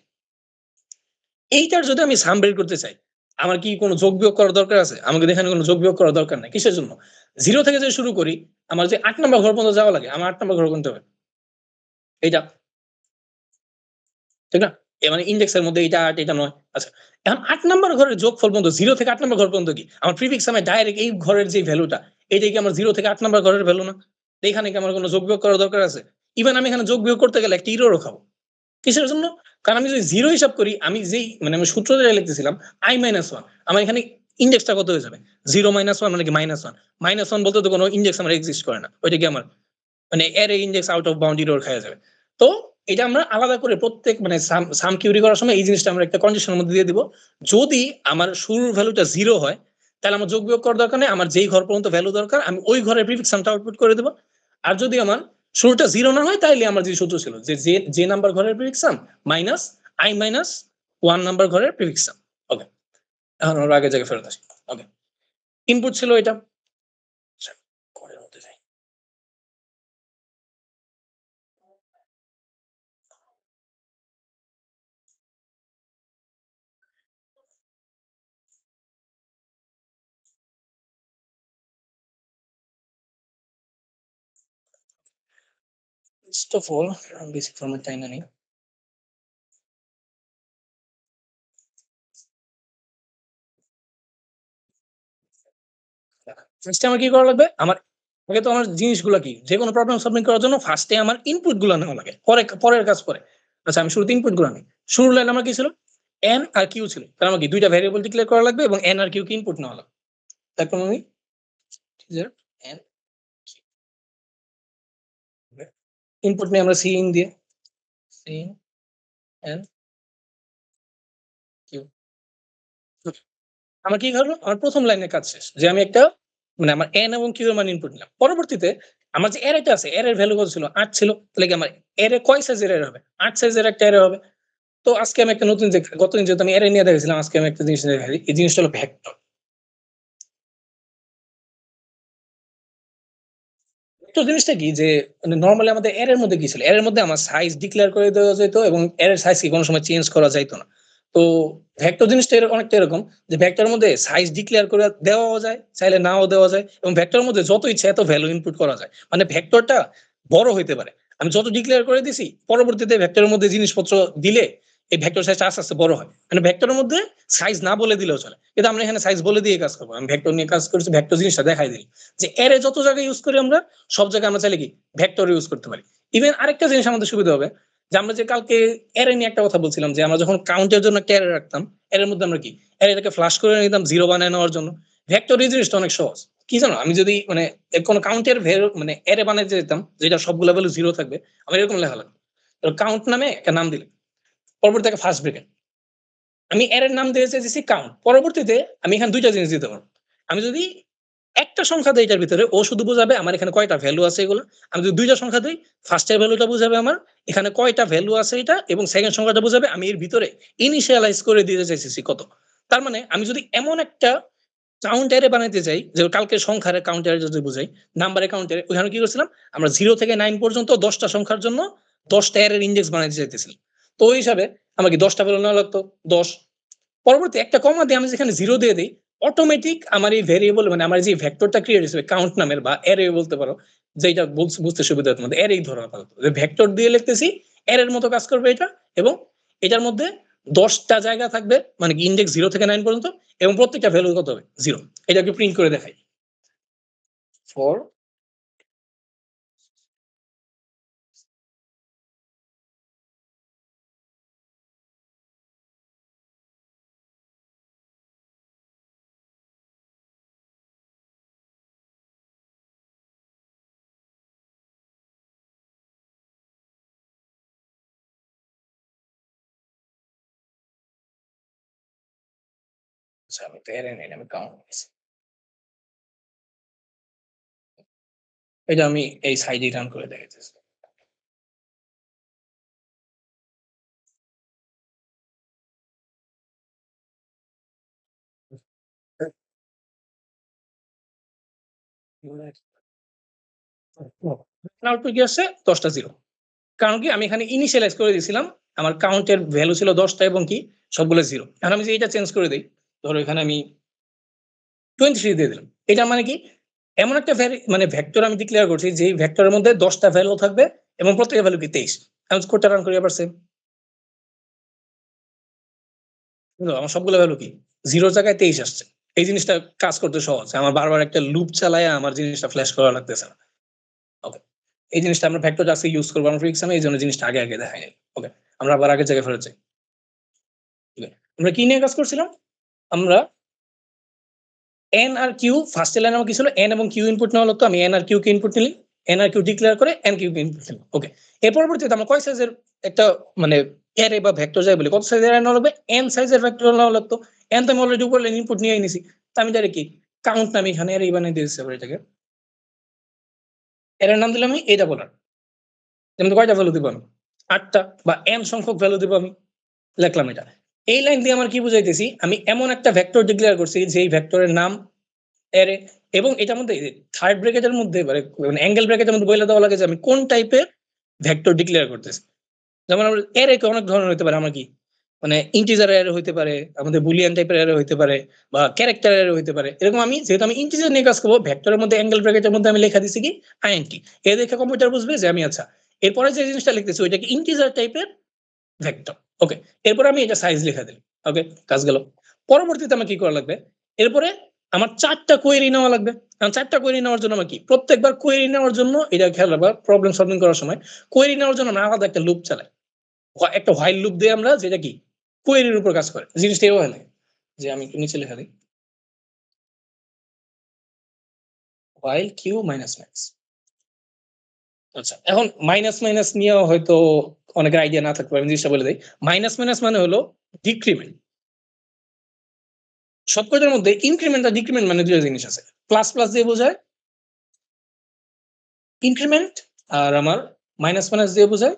এইটার যদি আমি সাম বের করতে চাই, আমার কি কোনো যোগ বিয়োগ করার দরকার আছে? আমাকে এখানে কোনো যোগ বিয়োগ করার দরকার নাই। কিসের জন্য? 0 থেকে যদি শুরু করি, আমার যে ৮ নাম্বার ঘর পর্যন্ত যাওয়া লাগে, আমার ৮ নাম্বার ঘর গুনতে হবে। এইটা, ঠিক না? মানে ইনডেক্স এর মধ্যে এইটা ৮, এটা ৯। আচ্ছা, এখন ৮ নাম্বার ঘরের যোগফল পর্যন্ত 0 থেকে ৮ নাম্বার ঘর পর্যন্ত কি? আমার প্রিফিক্স সামে ডাইরেক্ট এই ঘরের যে ভ্যালুটা, এটাই কি আমার 0 থেকে ৮ নাম্বার ঘরের ভ্যালু না? তো এখানে কি আমার কোনো যোগ বিয়োগ করার দরকার আছে? ইভেন আমি এখানে যোগ বিয়োগ করতে গেলে একটা এররও খাবো। কিসের জন্য? কারণ আমি যদি 0 হিসাব করি, আমি যেই মানে আমি সূত্র যেটা লিখতেছিলাম i - 1, আমার এখানে ইনডেক্সটা কত হয়ে যাবে? 0 - 1 মানে কি -1। -1 বলতে তো কোনো ইনডেক্স আমার এক্সিস্ট করে না। ওইটা কি আমার মানে array index out of bound error খাইয়া যাবে। তো এটা আমরা আলাদা করে প্রত্যেক মানে সাম কিউরি করার সময় এই জিনিসটা আমরা একটা কন্ডিশনের মধ্যে দিয়ে দিব। যদি আমার শুরুর ভ্যালুটা 0 হয়, তাহলে আমার যোগ বিয়োগ করার দরকার নেই। আমার যেই ঘর পর্যন্ত ভ্যালু দরকার আমি ওই ঘরের প্রিফিক্স সামটা আউটপুট করে দেব। আর যদি আমার শুরুটা 0 না হয়, তাইলে আমার যে সূত্র ছিল যে নাম্বার ঘরের prefix some minus i minus 1 number ঘরের প্রিফিক্স সাম। ওকে, এখন আমরা আগের জায়গায় ফেরত আসি। ওকে, ইনপুট ছিল এটা। আচ্ছা, ঘরের মধ্যে যাই। First of all basic format টাইনা নেই। ফার্স্টে আমার কি করা লাগবে? আমার আগে তো আমার জিনিসগুলা কি? যেকোনো প্রবলেম সলভিং করার জন্য ফার্স্টে আমার ইনপুট গুলা নেওয়া লাগে। পরের কাজ পরে। আচ্ছা আমি শুরুতে ইনপুট গুলা নেই। শুরুর লাইন আমার কি ছিল? n আর q ছিল। তার মানে কি ২ টা ভেরিয়েবল ডিক্লেয়ার করা লাগবে এবং n আর q কে ইনপুট নেওয়া লাগবে। তারপর আমি যে n ইনপুট নেই আমরা cin দিয়ে cin n q। আমার কি হলো? আমার ১ম লাইনের কাজ শেষ। যে আমি একটা মানে আমার n এবং q এর মান ইনপুট নিলাম। পরবর্তীতে আমার যে অ্যারেটা আছে, অ্যারের ভ্যালু কত ছিল? ৮ ছিল। তাহলে কি আমার অ্যারে কয় সাইজের অ্যারে হবে? ৮ সাইজের একটা অ্যারে হবে। তো আজকে আমি একটা নতুন যে গতদিন যেহেতু আমি অ্যারে নিয়ে দেখেছিলাম, আজকে আমি একটা জিনিস দেখাই। এই জিনিসটা হলো ভেক্টর। ভেক্টর জিনিসটা কি যে মানে নরমালি আমাদের অ্যারের মধ্যে কি ছিল? অ্যারের মধ্যে আমার সাইজ ডিক্লেয়ার করে দেওয়া যেত এবং অ্যারের সাইজ কি কোন সময় চেঞ্জ করা যাইত না। তো ভেক্টর জিনিসটা অনেকটা এরকম যে ভেক্টরের মধ্যে সাইজ ডিক্লেয়ার করে দেওয়াও যায়, চাইলে নাও দেওয়া যায় এবং ভেক্টরের মধ্যে যত ইচ্ছা এত ভ্যালু ইনপুট করা যায়। মানে ভেক্টরটা বড় হইতে পারে। আমি যত ডিক্লেয়ার করে দিছি, পরবর্তীতে ভেক্টরের মধ্যে জিনিসপত্র দিলে এই ভেক্টর সাইজটা আস্তে, আস্তে বড় হয়। মানে ভেক্টরের মধ্যে সাইজ না বলে দিলেও চলে। কিন্তু আমরা এখানে সাইজ বলে দিয়ে কাজ করব। আমি ভেক্টর নিয়ে কাজ করেছি, ভেক্টর জিনিসটা দেখাই দিই। যে অ্যারে যত জায়গায় ইউজ করি আমরা, সব জায়গায় আমরা চাইলে কি ভেক্টর ইউজ করতে পারি। ইভেন আরেকটা জিনিস আমাদের সুবিধা হবে যে আমরা যে কালকে অ্যারে নিয়ে একটা কথা বলছিলাম যে আমরা যখন কাউন্টের জন্য একটা অ্যারে রাখতাম, অ্যারের মধ্যে আমরা কি অ্যারেটাকে ফ্লাশ করে নিতাম 0 বানায় নেওয়ার জন্য। ভেক্টর এই জিনিসটা অনেক সহজ। কি জানো? আমি যদি মানে কোন কাউন্টের মানে অ্যারে বানাইতে যেতাম যেটা সবগুলা ভ্যালু 0 থাকবে, আমার এরকম লেখা লাগবে। তো কাউন্ট নামে একটা নাম দিলাম। পরবর্তীতে একটা ফার্স্ট ব্র্যাকেট। আমি অ্যারের নাম দিয়েছি কাউন্ট। পরবর্তীতে আমি এখানে ২ টা জিনিস দিতে পারব। আমি যদি একটা সংখ্যা দেই এটার ভিতরে, ও শুধু বুঝাবে আমার এখানে কয়টা ভ্যালু আছে এগুলো। আমি যদি ২ টা সংখ্যা দেই, ফার্স্ট এর ভ্যালুটা বুঝাবে আমার এখানে কয়টা ভ্যালু আছে এটা, এবং সেকেন্ড সংখ্যাটা বুঝাবে আমি এর ভিতরে ইনিশিয়ালাইজ করে দিতে চাইতেছি কত। তার মানে আমি যদি এমন একটা কাউন্ট অ্যারে বানাইতে চাই, যে কালকের সংখ্যার কাউন্ট অ্যারে যদি বুঝাই, নাম্বারের কাউন্ট অ্যারে, ওখানে কি করছিলাম? আমরা 0 থেকে 9 পর্যন্ত ১০ টা সংখ্যার জন্য ১০ টা অ্যারের ইনডেক্স বানাইতে চাইতেছিলাম। তো ওই হিসাবে আমাকে ১০ টা ভ্যালু নেওয়া লাগতো, ১০। পরবর্তী একটা কমা দিয়ে আমি যেখানে 0 দিয়ে দেই, অটোমেটিক আমার এই ভেরিয়েবল মানে আমার যে ভেক্টরটা ক্রিয়েট হইছে কাউন্ট নামের বা অ্যারে বলতে পারো, যেটা বুঝতে সুবিধা হয় তোমাদের, অ্যারেই ধরো আপাতত। যে ভেক্টর দিয়ে লিখতেছি, অ্যারের মতো কাজ করবে এটা, এবং এটার মধ্যে ১০ টা জায়গা থাকবে, মানে কি ইনডেক্স 0 থেকে 9 পর্যন্ত, এবং প্রত্যেকটা ভ্যালু কত হবে? 0। এটাকে প্রিন্ট করে দেখাই। ফর আচ্ছা, আমি তো অ্যারে নেই, আমি কাউন্ট নিছি। এটা আমি এই সাইডেই রান করে দেখাইতেছি। আউটপুট কি আসছে? ১০ টা 0। কারণ কি আমি এখানে ইনিশিয়ালাইজ করে দিয়েছিলাম। আমার কাউন্টের ভ্যালু ছিল ১০ টা এবং কি সবগুলো 0। এখন আমি যদি এটা চেঞ্জ করে দেই, ধরো এখানে আমি 23 দিয়ে দিলাম। এটা মানে কি? এমন একটা মানে ভেক্টর আমি ডিক্লেয়ার করছি, যেই ভেক্টরের মধ্যে ১০ টা ভ্যালু থাকবে এবং প্রত্যেকটা ভ্যালু কি 23। আমি কোডটা রান করি আবার সেম। কিন্তু আমার সবগুলো ভ্যালু কি? 0 র জায়গায় 23 আসছে। এই জিনিসটা কাজ করতে সহজ। আমার বারবার একটা লুপ চালায়া আমার জিনিসটা ফ্ল্যাশ করা লাগতেছে না। ওকে। এই জিনিসটা আমরা ভেক্টর আজকে ইউজ করব আমরা ফ্রিকশনে, এইজন্য জিনিসটা আগে দেখাই নাই। ওকে। আমরা আবার আগের জায়গায় ফেরত যাই। ওকে। আমরা কি নিয়ে কাজ করছিলাম? আমরা n আর q, ফার্স্ট এর লাইনে আমার কি ছিল? n এবং q ইনপুট নেওয়া লাগতো। আমি n আর q কে ইনপুট নিলি। n আর q ডিক্লেয়ার করে n q কে ইনপুট নিলাম। ওকে। এর পরবর্তীতে আমরা কয় সাইজের একটা মানে অ্যারে বা ভেক্টর যাই বলি, কত সাইজের অ্যারে নেওয়া লাগবে? n সাইজের ভেক্টর নেওয়া লাগতো। n তো আমি অলরেডি উপর লাইন ইনপুট নিয়েই নিছি। তো আমি ডাইরেক্ট কি কাউন্ট নামে এখানে অ্যারে বানিয়ে দিয়েছি আবার এটাকে। অ্যারের নাম দিলাম আমি এটা বলার। এর মধ্যে কয়টা ভ্যালু দিব আমি? ৮ টা বা n সংখ্যক ভ্যালু দিব আমি। লিখলাম এটা। এই লাইন দিয়ে আমার কি বুঝাইতেছি? আমি এমন একটা ভেক্টর ডিক্লেয়ার করছি যেই ভেক্টরের নাম অ্যারে, এবং এটার মধ্যে থার্ড ব্র্যাকেটের মধ্যে মানে অ্যাঙ্গেল ব্র্যাকেটের মধ্যে বলে দেওয়া লাগে যে আমি কোন টাইপের ভেক্টর ডিক্লেয়ার করতেছি। যেমন আমরা অ্যারে অনেক ধরনের হতে পারে, আমার কি মানে ইন্টিজার অ্যারে হইতে পারে, আমাদের বুলিয়ান টাইপের অ্যারে হইতে পারে, বা ক্যারেক্টার অ্যারে হইতে পারে। এরকম আমি যেহেতু আমি ইন্টিজার নিয়ে কাজ করব, ভেক্টরের মধ্যে অ্যাঙ্গেল ব্র্যাকেটের মধ্যে আমি লেখা দিছি কি আইএনটি। এ দেখে কম্পিউটার বুঝবে যে আমি আচ্ছা এরপরে যে জিনিসটা লিখতেছি ওইটা কি ইন্টিজার টাইপের ভেক্টর। ওকে। এরপর আমি এটা সাইজ লিখে দিলাম। ওকে, কাজ গেল। পরবর্তীতে আমার কি করা লাগবে? এরপরে আমার ৪ টা কোয়েরি নেওয়া লাগবে। কারণ ৪ টা কোয়েরি নেওয়ার জন্য আমার কি প্রত্যেকবার কোয়েরি নেওয়ার জন্য এটা খেয়াল রাখবা, প্রবলেম সলভিং করার সময় কোয়েরি নেওয়ার জন্য আমরা আলাদা একটা লুপ চালাই। একটা হোয়াইল লুপ দিয়ে আমরা, যেটা কি কোয়েরির উপর কাজ করে। জিনিসটা এভাবে হয় না যে আমি একটু নিচে লেখা দিই, হোয়াইল কিউ মাইনাস ম্যাক্স। আচ্ছা, এখন মাইনাস মাইনাস নিয়েও হয়তো অনেকের আইডিয়া না থাকতে পারে, আমি জিনিসটা বলে দেই। মাইনাস মাইনাস মানে হলো ডিক্রিমেন্ট। সবকটার মধ্যে ইনক্রিমেন্ট আর ডিক্রিমেন্ট মানে দুটো জিনিস আছে। প্লাস প্লাস দিয়ে বোঝায় ইনক্রিমেন্ট, আর আমার মাইনাস মাইনাস দিয়ে বোঝায়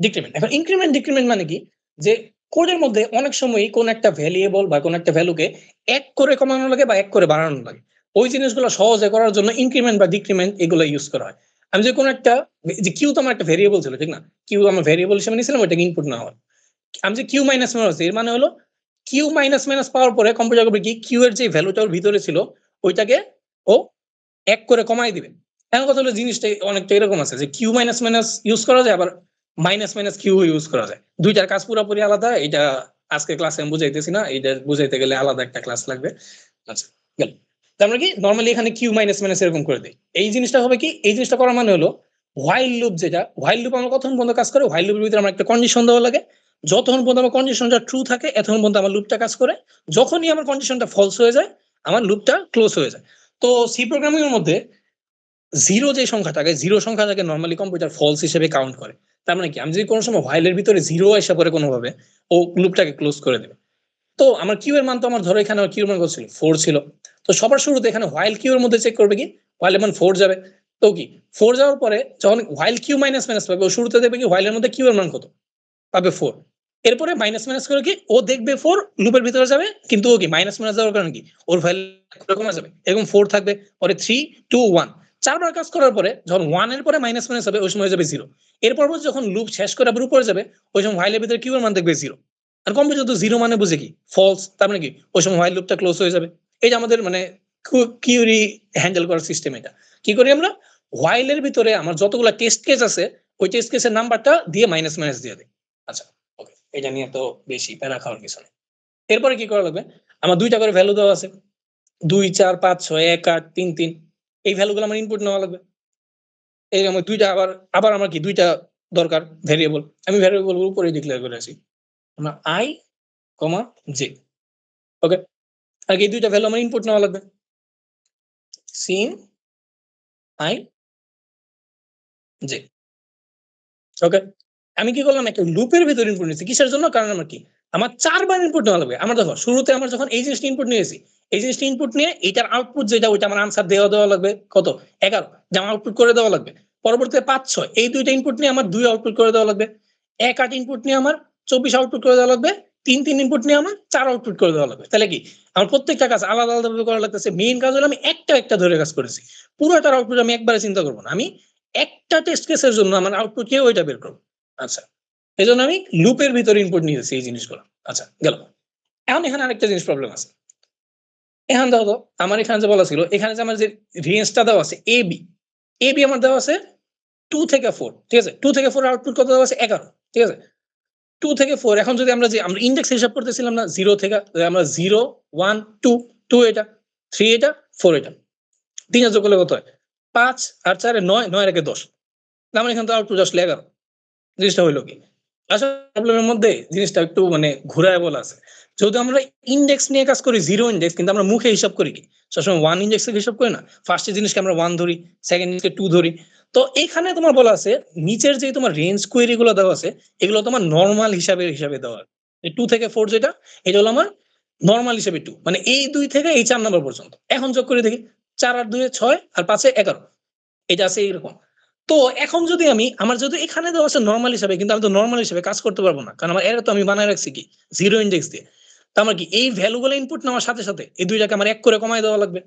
ডিক্রিমেন্ট। এখন ইনক্রিমেন্ট ডিক্রিমেন্ট মানে কি? যে কোডের মধ্যে অনেক সময়ই কোন একটা ভ্যারিয়েবল বা কোন একটা ভ্যালুকে ১ করে কমানো লাগে বা ১ করে বাড়ানো লাগে। ওই জিনিসগুলো সহজে করার জন্য ইনক্রিমেন্ট বা ডিক্রিমেন্ট এগুলো ইউজ করা হয়। আমি যে কোন একটা যে কিউ তো আমার একটা ভ্যারিয়েবল ছিল, ঠিক না? কিউ আমার ভ্যারিয়েবল হিসেবে নিয়েছিলাম, ওইটাকে ইনপুট নেওয়া হয়। আমি যে কিউ মাইনাস মাইনাস, এর মানে হলো কিউ মাইনাস মাইনাস পাওয়ার পরে কম্পিউটার করবে কি কিউ এর যে ভ্যালুটা ওর ভিতরে ছিল ওইটাকে ও ১ করে কমায় দিবে। এখন কথা হলো জিনিসটা অনেকটা এরকম আছে যে কিউ মাইনাস মাইনাস ইউজ করা যায়, আবার মাইনাস মাইনাস কিউ ইউজ করা যায়। ২ টার কাজ পুরোপুরি আলাদা। এটা আজকে ক্লাসে আমি বুঝাইতেছি না। এটা বুঝাইতে গেলে আলাদা একটা ক্লাস লাগবে। আচ্ছা, গেল। তো আমরা কি নরমালি এখানে কিউ মাইনাস মাইনাস এরকম করে দেই। এই জিনিসটা হবে কি? এই জিনিসটা করার মানে হলো হোয়াইল লুপ, যেটা হোয়াইল লুপ আমরা কতক্ষণ পর্যন্ত কাজ করে? হোয়াইল লুপের ভিতরে আমার একটা কন্ডিশন দেওয়া লাগে। যতক্ষণ পর্যন্ত আমার কন্ডিশনটা ট্রু থাকে এতক্ষণ পর্যন্ত আমার লুপটা কাজ করে। যখনই আমার কন্ডিশনটা ফলস হয়ে যায় আমার লুপটা ক্লোজ হয়ে যায়। তো সি প্রোগ্রামিং এর মধ্যে 0 যে সংখ্যাটাকে 0 সংখ্যাটাকে নরমালি কম্পিউটার ফলস হিসেবে কাউন্ট করে। তার মানে কি? আমি যদি কোন সময় হোয়াইল এর ভিতরে 0 আইসা পড়ে কোনভাবে, ও লুপটাকে ক্লোজ করে দেবে। তো আমার কিউ এর মান তো আমার ধরো এখানে আমার কিউ এর মান কত ছিল? 4 ছিল। তো তো সবার শুরুতে এখানে while কিউ এর মধ্যে চেক করবে কি while এর মান 4 যাবে। তো কি 4 যাওয়ার পরে যখন while কিউ মাইনাস মাইনাস পাবে ও শুরুতে দেখবে কি while এর মধ্যে কিউ এর মান কত পাবে 4। এরপরে মাইনাস মাইনাস করে কি ও দেখবে 4 লুপের ভিতরে যাবে কিন্তু ও কি মাইনাস মাইনাস যাওয়ার কারণে কি ওর ভ্যালু কমে যাবে। এরকম 4 থাকবে পরে 3 2 1 চারবার কাজ করার পরে যখন 1 এর পরে মাইনাস মাইনাস হবে ওই সময় হয়ে যাবে 0। এরপর যখন লুপ শেষ করে আবার উপরে যাবে ওই সময় while এর ভিতরে কিউ এর মান দেখবে 0। আর কম্পিউটার তো 0 মানে বুঝে কি ফলস, তার মানে কি ওই সময় while লুপটা ক্লোজ হয়ে যাবে। এই যে আমাদের মানে কিউরি হ্যান্ডেল করার সিস্টেম এটা। কি করি আমরা while এর ভিতরে আমার যতগুলা টেস্ট কেস আছে ওই টেস্ট কেসের নাম্বারটা দিয়ে মাইনাস মাইনাস দিয়ে দেই। আচ্ছা ওকে, এটা নিয়ে তো বেশি প্যারা খাওয়ার কিছু নেই। এরপরে কি করা লাগবে, আমার ২ টা করে ভ্যালু দেওয়া আছে ২ ৪ ৫ ৬ ১ ৮ ৩ ৩ এই ভ্যালুগুলো আমার ইনপুট নেওয়া লাগবে। এই আমার ২ টা আবার আমার কি ২ টা দরকার ভেরিয়েবল। আমি ভেরিয়েবল গুলো উপরেই ডিক্লেয়ার করে আছি। আমরা i, j ওকে। আর এই ২ টা ভ্যালু আমার ইনপুট নেওয়া লাগবে। সিন i, j ওকে। আমি কি করলাম একটা লুপের ভিতরে ইনপুট নিয়েছি। কিসের জন্য? কারণ আমার কি আমার ৪ বার ইনপুট নেওয়া লাগবে। আমার দেখো শুরুতে আমার যখন এই জিনিসটা ইনপুট নিয়েছি, এই জিনিসটা ইনপুট নিয়ে এটার আউটপুট যেটা ওইটা আমার আনসার দেওয়া লাগবে কত ১১ যে আমার আউটপুট করে দেওয়া লাগবে। পরবর্তীতে ৫ ৬ এই ২ টা ইনপুট নিয়ে আমার ২ আউটপুট করে দেওয়া লাগবে। ১ ৮ ইনপুট নিয়ে আমার ২৪ আউটপুট করে দেওয়া লাগবে। ৩ ৩ ইনপুট নিয়ে আমার ৪ আউটপুট করে দেওয়া লাগবে। তাহলে কি আমার প্রত্যেকটা কাজ আলাদা আলাদাভাবে করা লাগতেছে। মেইন কাজ হলো আমি একটা ধরে কাজ করেছি। পুরোটার আউটপুট আমি একবারে চিন্তা করব না। আমি একটা টেস্ট কেসের জন্য আমার আউটপুট কি ওইটা বের করব। আচ্ছা। এজন্য আমি লুপের ভিতরে ইনপুট নিয়েছি এই জিনিসগুলো। আচ্ছা গেল। এখন এখানে আরেকটা জিনিস প্রবলেম আছে। এখন দেখো তো আমার এখানে যে বলা ছিল এখানে যে আমার যে রেঞ্জটা দেওয়া আছে AB, AB আমার দেওয়া আছে 2 থেকে 4 ঠিক আছে? 2 থেকে 4 এর আউটপুট কত দেওয়া আছে 11 ঠিক আছে? 2 থেকে 4 এখন যদি আমরা যে আমরা ইনডেক্স হিসাব করতেছিলাম না 0 থেকে আমরা 0 1 2 2 এটা 3 এটা 4 এটা ৩ যোগ করলে কত হয় ৫ আর ৪ এ ৯ ৯ এর একে ১০ আমার এখানে তো আউটপুট আসলে 11 জিনিসটা হইলো কি? আসলে প্রবলেমের মধ্যে জিনিসটা একটু মানে ঘুরায় বলা আছে। যেহেতু আমরা ইনডেক্স নিয়ে কাজ করি 0 ইনডেক্স কিন্তু আমরা মুখে হিসাব করি কি? সবসময় 1 ইনডেক্স থেকে হিসাব করি না। ফার্স্ট এর জিনিসকে আমরা 1 ধরি, সেকেন্ড জিনিসকে 2 ধরি। তো এইখানে তোমার বলা আছে নিচের যে তোমার রেঞ্জ কোয়েরি গুলো দেওয়া আছে এগুলো তোমার নরমাল হিসাবে দেওয়া। এই 2 থেকে 4 যেটা এটা হলো আমার নরমাল হিসেবে 2 মানে এই ২ থেকে এই ৪ নাম্বার পর্যন্ত। এখন যোগ করে দেখি ৪ আর ২ এ ৬ আর ৫ এ ১১ এটা আছে এইরকম। তো এখন যদি আমার যদি এখানে দেওয়া আছে নরমাল হিসাবে কিন্তু আমি তো নরমাল হিসাবে কাজ করতে পারব না। কারণ আমার এরর তো আমি বানায় রাখছি কি 0 ইনডেক্স দিয়ে। তো আমার কি এই ভ্যালু গুলো ইনপুট নেওয়ার সাথে এই ২ টাকে আমার ১ করে কমায় দেওয়া লাগবে।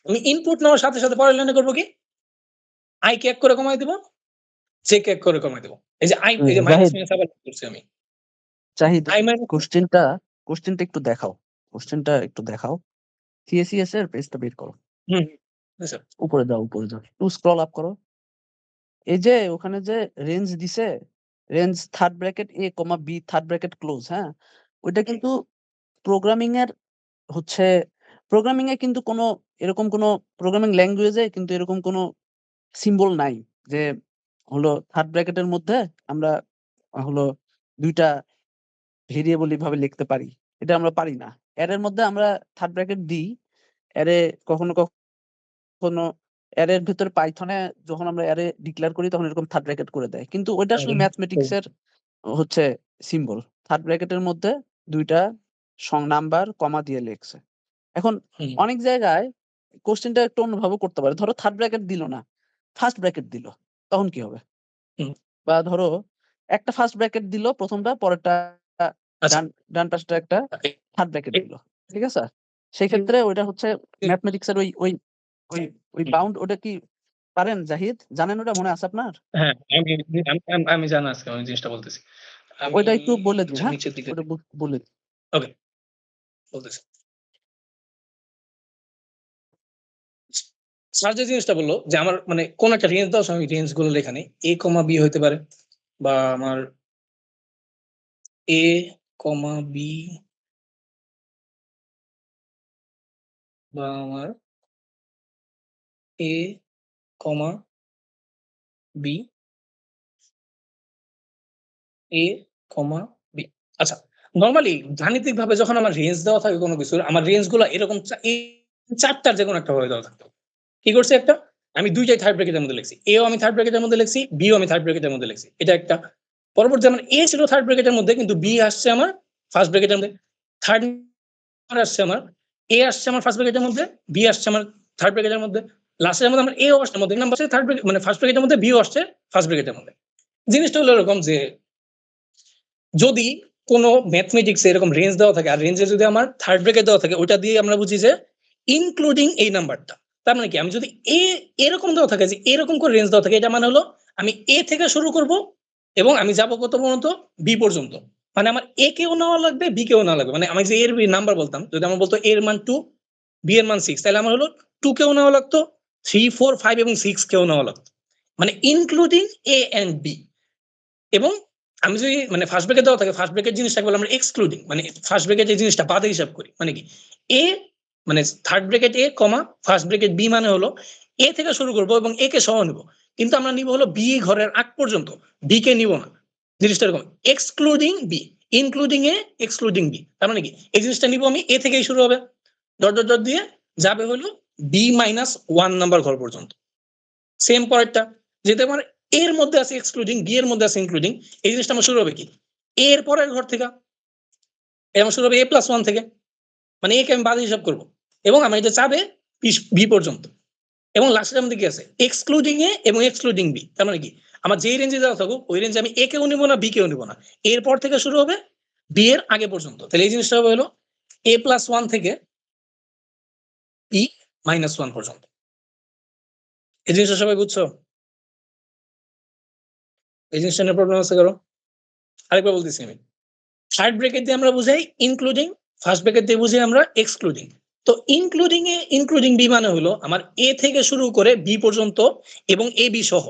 আমি ইনপুট নেওয়ার সাথে পরের লাইনে করব কি? i কে ১ করে কমায় দিব, j কে ১ করে কমায় দিব। এই যে এই যে মাইনাস জাহিদ, মাইনাস আবার করছি আমি। জাহিদ i মাইনাস কোশ্চেনটা একটু দেখাও। কোশ্চেনটা একটু দেখাও। CSES এর পেজটা বের করো। হুম, আচ্ছা। উপরে যাও, উপরে যাও। একটু স্ক্রল আপ করো। এই যে ওখানে যে রেঞ্জ দিছে, range third bracket A, B third bracket close, হ্যাঁ? ওইটা কিন্তু প্রোগ্রামিং এর হচ্ছে প্রোগ্রামিং এ কিন্তু কোনো এরকম কোনো প্রোগ্রামিং ল্যাঙ্গুয়েজে কিন্তু এরকম কোনো সিম্বল নাই যে হলো থার্ড ব্র্যাকেটের মধ্যে আমরা হলো ২ টা ভেরিয়েবল এভাবে লিখতে পারি। এটা আমরা পারি না। অ্যারের মধ্যে আমরা থার্ড ব্র্যাকেট দিই। অ্যারে কখনো অ্যারের ভেতরে পাইথনে যখন আমরা অ্যারে ডিক্লেয়ার করি তখন এরকম থার্ড ব্র্যাকেট করে দেয়। কিন্তু ওইটা আসলে ম্যাথমেটিক্স এর হচ্ছে সিম্বল। থার্ড ব্র্যাকেটের মধ্যে ২ টা নাম্বার কমা দিয়ে লিখছে। এখন হুম, অনেক জায়গায় কোয়েশ্চেনটা একটু অন্যভাবে করতে পারে। ধরো থার্ড ব্র্যাকেট দিল না, ফার্স্ট ব্র্যাকেট দিল। তখন কি হবে? হুম, বা ধরো একটা ফার্স্ট ব্র্যাকেট দিল ১ম টা, পরেরটা আচ্ছা। ডান পাশটা একটা থার্ড ব্র্যাকেট দিল। ঠিক আছে? সেই ক্ষেত্রে ওইটা হচ্ছে ম্যাথমেটিক্স এর ওই হুম, বাউন্ড ওটা কি পারেন জাহিদ? জানেন ওটা মনে আছে আপনার? হ্যাঁ, আমি জানা আজকে আমি জিনিসটা বলতেছি। আমি ওইটা একটু বলে দিন, একটু হ্যাঁ? নিচের দিকে ওটা বলে দিন। ওকে বলতেছি। স্যার যে জিনিসটা বলল যে আমার মানে কোন একটা রেঞ্জ দেওয়া আছে আমি রেঞ্জ গুলো লেখা নেই। A, B হইতে পারে বা আমার A, B বা আমার A, B, A, B আচ্ছা নরমালি গাণিতিকভাবে যখন আমার রেঞ্জ দেওয়া থাকে কোন কিছুর আমার রেঞ্জ গুলা এরকম এই ৪ টার যেকোনো একটা হয়ে দেওয়া থাকতো। কি করছি একটা আমি ২ টাই থার্ড ব্র্যাকেটের মধ্যে লিখছি। A ও আমি থার্ড ব্র্যাকেটের মধ্যে লিখছি, B ও আমি থার্ড ব্র্যাকেটের মধ্যে লিখছি। এটা একটা। পরবর্তী আমার A ছিল থার্ড ব্র্যাকেটের মধ্যে কিন্তু B আসছে আমার ফার্স্ট ব্র্যাকেটের মধ্যে। থার্ড আর আসছে আমার এ আসছে আমার ফার্স্ট ব্র্যাকেটের মধ্যে, বি আসছে আমার থার্ড ব্র্যাকেটের মধ্যে, লাস্টের মধ্যে আমার এ ও আসছে মধ্যে, নাম্বার আসছে থার্ড ব্র্যাকেট মানে ফার্স্ট ব্র্যাকেটের মধ্যে, বি ও আসছে ফার্স্ট ব্র্যাকেটের মধ্যে। জিনিসটা হলো এরকম যে যদি কোনো ম্যাথমেটিক্স এরকম রেঞ্জ দেওয়া থাকে আর রেঞ্জে যদি আমার থার্ড ব্র্যাকেট দেওয়া থাকে ওটা দিয়ে আমরা বুঝি যে ইনক্লুডিং এই নাম্বারটা। তার মানে কি আমি যদি এ এরকম দেওয়া থাকে যে এরকম করে রেঞ্জ দেওয়া থাকে এটা মানে হলো আমি এ থেকে শুরু করব এবং আমি যাব কত পর্যন্ত বি পর্যন্ত। মানে আমার এ কেও নেওয়া লাগবে বি কেও নেওয়া লাগবে। মানে আমি যে এর নাম্বার বলতাম যদি আমার বলতো এর মান 2 বি এর মান 6 তাহলে আমার হলো 2 কেও নেওয়া লাগতো 3 4 5 এবং 6 কেও নেওয়া লাগতো। মানে ইনক্লুডিং এ এন্ড বি। এবং আমি যদি মানে ফার্স্ট ব্র্যাকেট দেওয়া থাকে ফার্স্ট ব্র্যাকেট জিনিসটাকে বলে আমরা এক্সক্লুডিং মানে ফার্স্ট ব্র্যাকেট এই জিনিসটা বাদে হিসাব করি। মানে কি এ মানে থার্ড ব্র্যাকেট এ কমা ফার্স্ট ব্র্যাকেট বি মানে হলো এ থেকে শুরু করব এবং এ কে সহ নিব। কিন্তু আমরা নিব হলো বি ঘরের আগ পর্যন্ত, বি কে নিব না। জিনিসটা এরকম excluding B, including A excluding B. তার মানে কি এই জিনিসটা নিব আমি এ থেকেই শুরু হবে ডট ডট ডট দিয়ে যাবে হলো বি মাইনাস 1 নাম্বার ঘর পর্যন্ত। সেম পরেরটা যেটা আমার এর মধ্যে আছে এক্সক্লুডিং বি এর মধ্যে আছে ইনক্লুডিং, এই জিনিসটা আমার শুরু হবে কি এর পরের ঘর থেকে, এবং শুরু হবে এ প্লাস ওয়ান থেকে। মানে একে আমি বাদে হিসাব করবো এবং আমার এটা চাবে বি পর্যন্ত। এবং লাস্টের মধ্যে কি আছে এক্সক্লুডিং এ এবং এক্সক্লুডিং বি। তার মানে কি আমার যেই রেঞ্জে যাওয়া থাকুক ওই রেঞ্জে আমি এ কেও নিব না বি কেও নিব না, এরপর থেকে শুরু হবে বি এর আগে পর্যন্ত। তাহলে এই জিনিসটা হবে হলো এ প্লাস ওয়ান থেকে ই মাইনাস ওয়ান পর্যন্ত। এই জিনিসটা সবাই বুঝছো? এই জিনিসটা নিয়ে প্রবলেম আছে কারো? আরেকবার বলতেছি আমি থার্ড ব্র্যাকেট দিয়ে আমরা বুঝাই ইনক্লুডিং, ফার্স্ট ব্র্যাকেট দিয়ে বুঝাই আমরা এক্সক্লুডিং। তো ইনক্লুডিং এ ইনক্লুডিং বি মানে হলো আমার এ থেকে শুরু করে বি পর্যন্ত এবং এ বি সহ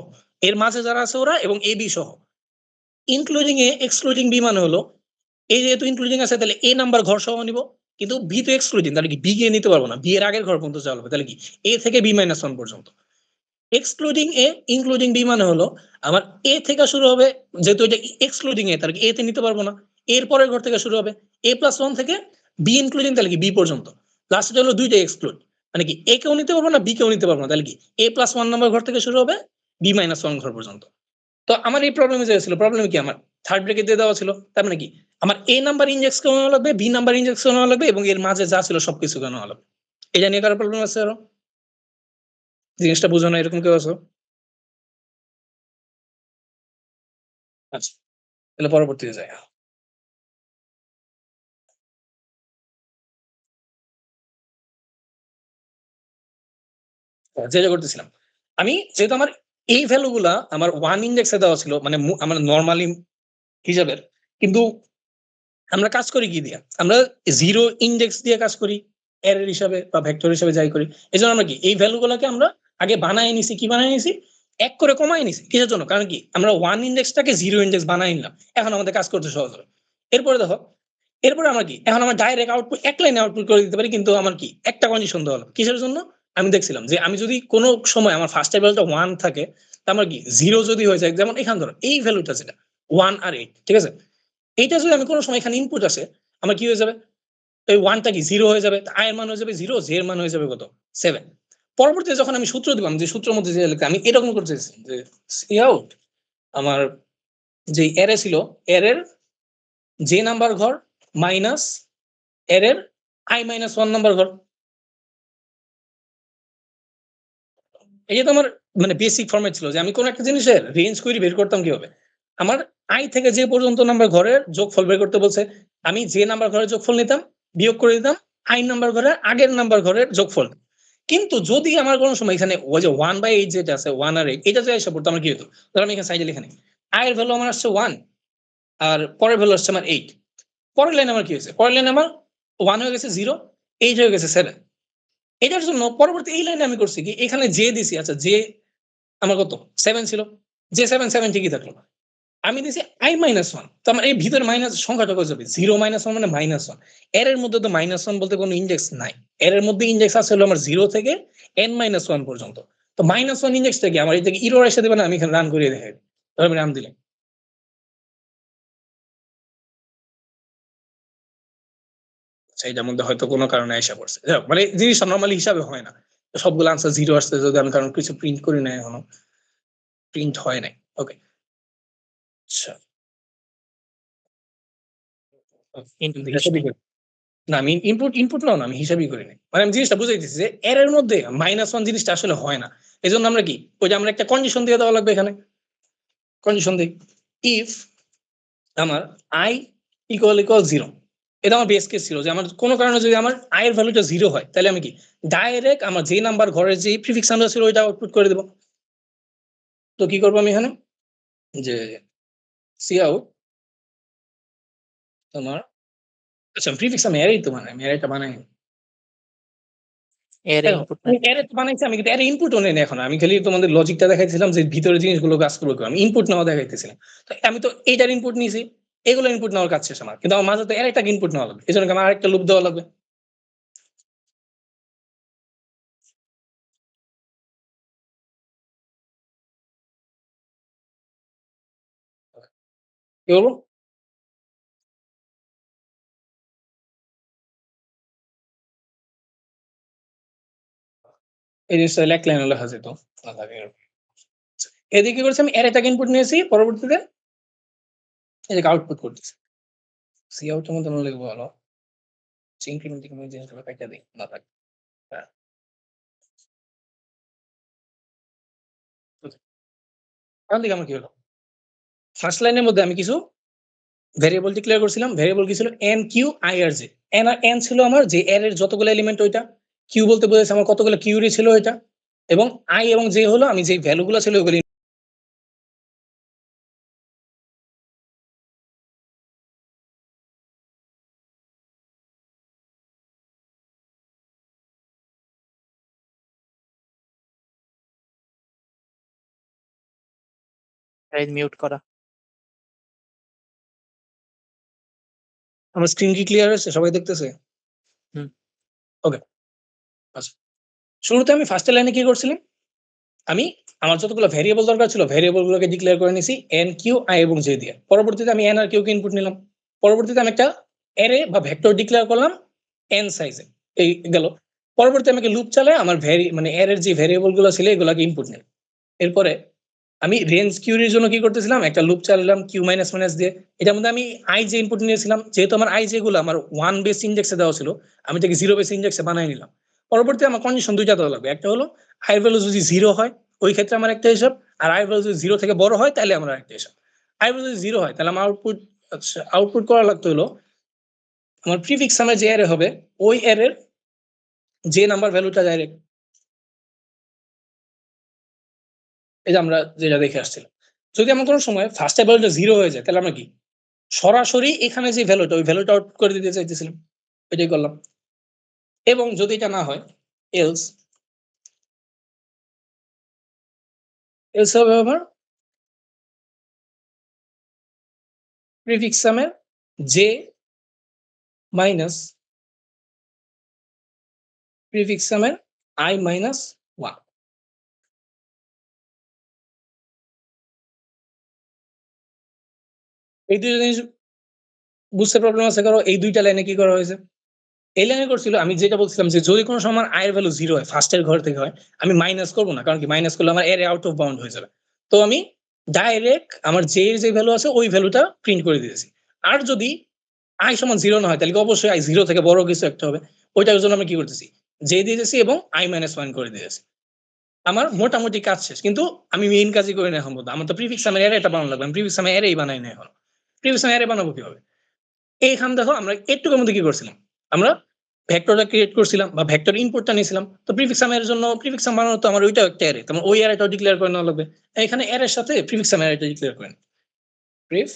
এর মাঝে যারা আছে ওরা এবং এ বি সহ। ইনক্লুডিং এ এক্সক্লুডিং বি মানে হলো এই যেহেতু ইনক্লুডিং আছে তাহলে এ নাম্বার ঘর সহ নিব, কিন্তু বি তো এক্সক্লুডিং তাহলে কি বি কে নিতে পারবো না, বি এর আগের ঘর পর্যন্ত যাওয়া হবে। তাহলে কি এ থেকে বি মাইনাস ওয়ান পর্যন্ত। এক্সক্লুডিং এ ইনক্লুডিং বি মানে হলো আমার এ থেকে শুরু হবে, যেহেতু এটা এক্সক্লুডিং এ তাহলে এ তে নিতে পারবো না, এর পরের ঘর থেকে শুরু হবে এ প্লাস ওয়ান থেকে বি ইনক্লুডিং তাহলে কি বি পর্যন্ত। লাস্টে হলো দুইটা এক্সক্লুড মানে কি এ কেও নিতে পারবো না বি কেও নিতে পারবো না, তাহলে কি এ প্লাস ওয়ান নাম্বার ঘর থেকে শুরু হবে বি মাইনাস ওয়ান ঘর পর্যন্ত। তো আমার এই প্রবলেমে যে ছিল প্রবলেম কি আমার থার্ড ব্রেকে দিয়ে দেওয়া ছিল, তার মানে কি আমার এ নাম্বার ইনজেক্স কেউ নেওয়া লাগবে বি নাম্বার ইনজেক্স কেউ নেওয়া লাগবে এবং এর মাঝে যা ছিল সবকিছু কেউ নেওয়া লাগবে। এটা নিয়ে কারো প্রবলেম আছে আরো? জিনিসটা বুঝো না এরকম কেউ আছো? আচ্ছা তাহলে পরবর্তীতে যাই। যেটা করতেছিলাম আমি যেহেতু আমার এই ভ্যালু গুলা আমার ওয়ান ইন্ডেক্সে দেওয়া ছিল মানে আমার নর্মালি হিসাবের, কিন্তু আমরা কাজ করি কি দিয়ে আমরা জিরো ইন্ডেক্স দিয়ে কাজ করি এর হিসাবে বা ভেক্টর হিসাবে যাই করি। এই জন্য আমরা কি এই ভ্যালু গুলাকে আমরা আগে বানাই নিছি, কি বানাই নিছি এক করে কমাই নিছি কিসের জন্য, কারণ কি আমরা ওয়ান ইন্ডেক্সটাকে জিরো ইন্ডেক্স বানাই নিলাম, এখন আমাদের কাজ করতে সহজ হবে। এরপরে দেখো এরপরে আমরা কি এখন আমার ডাইরেক্ট আউটপুট এক লাইনে আউটপুট করে দিতে পারি, কিন্তু আমার কি একটা কন্ডিশন দেওয়া হলো কিসের জন্য আমি দেখছিলাম যে আমি যদি কোনো সময় আমার ফার্স্ট ভ্যালুটা ওয়ান থাকে তা আমার কি জিরো যদি হয়ে যায়, যেমন এখান ধরো এই ভ্যালুটা যেটা ওয়ান আর এইট, ঠিক আছে এইটা যদি আমি কোনো সময় এখানে ইনপুট আসে আমার কি হয়ে যাবে এই ওয়ানটা কি জিরো হয়ে যাবে, আয়ের মান হয়ে যাবে জিরো, জে এর মান হয়ে যাবে কত সেভেন। পরবর্তীতে যখন আমি সূত্র দিলাম যে সূত্রের মধ্যে যে লিখতে আমি এরকম করতে চাইছি যে সি আউট আমার যে এরে ছিল এর জে নাম্বার ঘর মাইনাস এর আই মাইনাস ওয়ান নাম্বার ঘর। এই যে তোমার মানে বেসিক ফরম্যাট ছিল যে আমি কোন একটা জিনিসের রেঞ্জ করে বের করতাম কিভাবে আমার আই থেকে যে পর্যন্ত নাম্বার ঘরের যোগফল বের করতে বলছে, আমি যে নাম্বার ঘরের যোগফল নিতাম বিয়োগ করে দিতাম আই নাম্বার ঘরের আগের নাম্বার ঘরের যোগফল। কিন্তু যদি আমার কোনো সময় এখানে ওই যে ওয়ান বাই এইট যেটা আছে ওয়ান আর এইট এটা যে এসে পড়তো আমার কি হতো, ধরো আমি এখানে সাইডে লিখে নিই আয়ের ভ্যালু আমার আসছে ওয়ান আর পরের ভ্যালু আসছে আমার এইট, পরের লাইন আমার কি হয়েছে পরের লাইন আমার ওয়ান হয়ে গেছে জিরো, এইট হয়ে গেছে সেভেন। এটার জন্য পরবর্তী এই লাইনে আমি করছি কি এখানে জে দিছি, আচ্ছা জে আমার কত সেভেন ছিল, জে সেভেন সেভেন ঠিকই থাকলো, আমি দিছি আই মাইনাস ওয়ান, তো আমার এই ভিতরে মাইনাস সংখ্যাটা কত যাবে জিরো মাইনাস ওয়ান মানে মাইনাস ওয়ান। এর মধ্যে তো মাইনাস ওয়ান বলতে কোনো ইন্ডেক্স নাই, এর মধ্যে ইন্ডেক্স আছে হলো আমার জিরো থেকে এন মাইনাস ওয়ান পর্যন্ত। তো মাইনাস ওয়ান ইন্ডেক্সটা কি আমার এই থেকে ইরোর এসে দেবে না, আমি এখানে রান করিয়ে দেখাই দিই আমি রান দিলাম। সেইটার মধ্যে হয়তো কোনো কারণে এসে পড়ছে মানে জিনিসটা নর্মালি হিসাবে হয় না, সবগুলো আনসার জিরো আসছে যদি আমি কারণ কিছু প্রিন্ট করি না এখনো প্রিন্ট হয় নাই। ওকে আচ্ছা না আমি ইনপুট নাও না, আমি হিসাবই করি নাই। মানে আমি জিনিসটা বুঝাইতেছি যে এর মধ্যে -1 জিনিসটা আসলে হয় না। এজন্য আমরা কি ওই যে আমরা একটা কন্ডিশন দিয়ে দেওয়া লাগবে এখানে। কন্ডিশন দেই। ইফ আমার i = 0, এটা আমার বেস কেস ছিল যে আমার কোন কারণে যদি আমার i এর ভ্যালুটা 0 হয় তাহলে আমি কি ডাইরেক্ট আমার যে নাম্বার ঘরের যে প্রিফিক্স নাম্বার ছিল ওইটা আউটপুট করে দেব। তো কি করব আমি এখানে যে কাউট তোমার আচ্ছা প্রিফিক্স আমি অ্যারেই তো বানাই, আমি অ্যারেটা বানাই নাই। এর দেখো ইনপুট না। আমি অ্যারে তো বানাইছি, আমি কিন্তু অ্যারে ইনপুটও নেই না এখন। আমি খালি তোমাদের লজিকটা দেখাইতেছিলাম যে ভিতরের জিনিসগুলো কাজ করবে কিভাবে। আমি ইনপুট নেওয়া দেখাইতেছিলাম। তো আমি তো এইটার ইনপুট নিয়েছি। এগুলোর ইনপুট নেওয়ার কাজ শেষ আমার। কিন্তু আমার মাঝে তো অ্যারেটাকে ইনপুট নেওয়া লাগবে। এজন্য কি আমার আরেকটা লুপ দেওয়া লাগবে। কি বলবো? এই জিনিসটা এক লাইনে লেখা যেত। না থাকে এরকম। এদিকে কি করেছি আমি অ্যারেটাকে ইনপুট নিয়েছি, পরবর্তীতে এই যে আউটপুট করতেছি। কাউট এর মধ্যে লিখবো হলো ইনক্রিমেন্ট টিক্রিমেন্ট জিনিসগুলো কাইটা দেই। না থাক। হ্যাঁ। এখন থেকে আমার কি হলো? ফার্স্ট লাইনের মধ্যে আমি কিছু ভেরিয়েবল ডিক্লেয়ার করছিলাম। ভেরিয়েবল কি ছিল? n, q, i R j। n R n ছিল আমার যে অ্যারের যতগুলো এলিমেন্ট ওইটা। q বলতে বোঝাইছে আমার কতগুলো কিউরি ছিল ওইটা। এবং i এবং j হলো আমি যে ভ্যালু গুলো ছিল ওগুলি রাইট মিউট করা। আমার স্ক্রিন কি ক্লিয়ার হয়েছে? সবাই দেখতেছে? হুম। ওকে। আচ্ছা। শুরুতে আমি ফার্স্ট লাইনে কি করছিলাম? আমি আমার যতগুলো ভেরিয়েবল দরকার ছিল ভেরিয়েবল গুলোকে ডিক্লেয়ার করে নিছি n, q, i এবং j দিয়ে। পরবর্তীতে আমি n আর q কে ইনপুট নিলাম। পরবর্তীতে আমি একটা অ্যারে বা ভেক্টর ডিক্লেয়ার করলাম n সাইজে। এই গেল। পরবর্তীতে আমি লুপ চালায় আমার মানে অ্যারের যে ভেরিয়েবল গুলো ছিল এগুলাকে ইনপুট নিলাম। এরপরে আমি রেঞ্জ কিউরির জন্য কি করতেছিলাম? একটা লুপ চালালাম q মাইনাস মাইনাস দিয়ে। এটার মধ্যে আমি i j ইনপুট নিয়েছিলাম। যেহেতু আমার i j গুলো আমার 1 বেস ইনডেক্সে দেওয়া ছিল, আমি এটাকে 0 বেস ইনডেক্সে বানায় নিলাম। পরবর্তীতে আমার কন্ডিশন ২ টা দেওয়া লাগবে। একটা হলো i এর ভ্যালু যদি 0 হয়, ওই ক্ষেত্রে আমার একটা হিসাব। আর i এর ভ্যালু যদি 0 থেকে বড় হয় তাহলে আমার আরেকটা হিসাব। i এর ভ্যালু যদি 0 হয় তাহলে আমার আউটপুট করা লাগতো হলো আমার প্রিফিক্স সামের যে অ্যারে হবে ওই অ্যারের যে নাম্বার ভ্যালুটা ডাইরেক্ট এই যে আমরা যেটা দেখে আসছিলাম। যদি আমার কোনো সময় ফার্স্ট এর ভ্যালুটা 0 হয়ে যায় তাহলে আমরা কি সরাসরি এখানে যে ভ্যালুটা ওই ভ্যালুটা আউটপুট করে দিতে চাইতেছিলাম। এটাই করলাম। এবং যদি এটা না হয় এলস এলস হবে আমার প্রিফিক্স সামের যে মাইনাস প্রিফিক্স সামের i মাইনাস 1। এই দুটো জিনিস বুঝতে প্রবলেম আছে কারো? এই ২ টা লাইনে কি করা হয়েছে? এই লাইনে করছিল আমি যেটা বলছিলাম যে যদি কোনো সময় আমার i এর ভ্যালু 0 হয়, ফার্স্ট এর ঘর থেকে হয়, আমি মাইনাস করব না। কারণ কি মাইনাস করলে আমার অ্যারে আউট অফ বাউন্ড হয়ে যাবে। তো আমি ডাইরেক্ট আমার j এর যে ভ্যালু আছে ওই ভ্যালুটা প্রিন্ট করে দিয়েছি। আর যদি i সমান 0 না হয় তাহলে কি অবশ্যই i 0 থেকে বড় কিছু একটা হবে। ওইটার জন্য আমি কি করতেছি? j দিয়ে দিয়েছি এবং i মাইনাস 1 করে দিয়েছি। আমার মোটামুটি কাজ শেষ। কিন্তু আমি মেইন কাজই করি না এখন পর্যন্ত। আমার তো প্রিফিক্স সামের অ্যারেটা বানানো লাগবে। আমি প্রিফিক্স সামের অ্যারেই বানাই নাই এখনো। প্রিফিক্স সামের অ্যারে বানাবো কিভাবে? এইখানে দেখো আমরা একটুকুর মধ্যে কি করছিলাম? আমরা ভেক্টরটা ক্রিয়েট করছিলাম বা ভেক্টর ইনপুটটা নিয়েছিলাম। তো প্রিফিক্স সাম এর জন্য প্রিফিক্স সাম বানানো তো আমার ওইটাও একটা অ্যারে। তো ওই অ্যারেটাও ডিক্লেয়ার করে নেওয়া লাগবে। এখানে অ্যারের সাথে প্রিফিক্স সাম অ্যারেটা ডিক্লেয়ার করেন। প্রিফ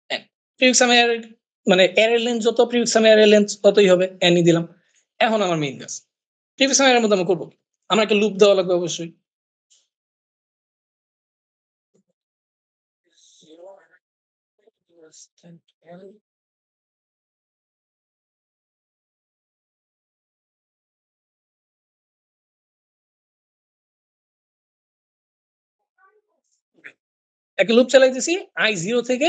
এন। প্রিফিক্স সাম এর মানে অ্যারে লেন্থ যত প্রিফিক্স সাম অ্যারে লেন্থ ততই হবে। এনই দিলাম। এখন আমার মেইন কাজ। প্রিফিক্স সাম অ্যারের মধ্যে আমরা করব কি? আমার একটা লুপ দেওয়া লাগবে অবশ্যই। একটা লুপ চালাইতেছি i 0 থেকে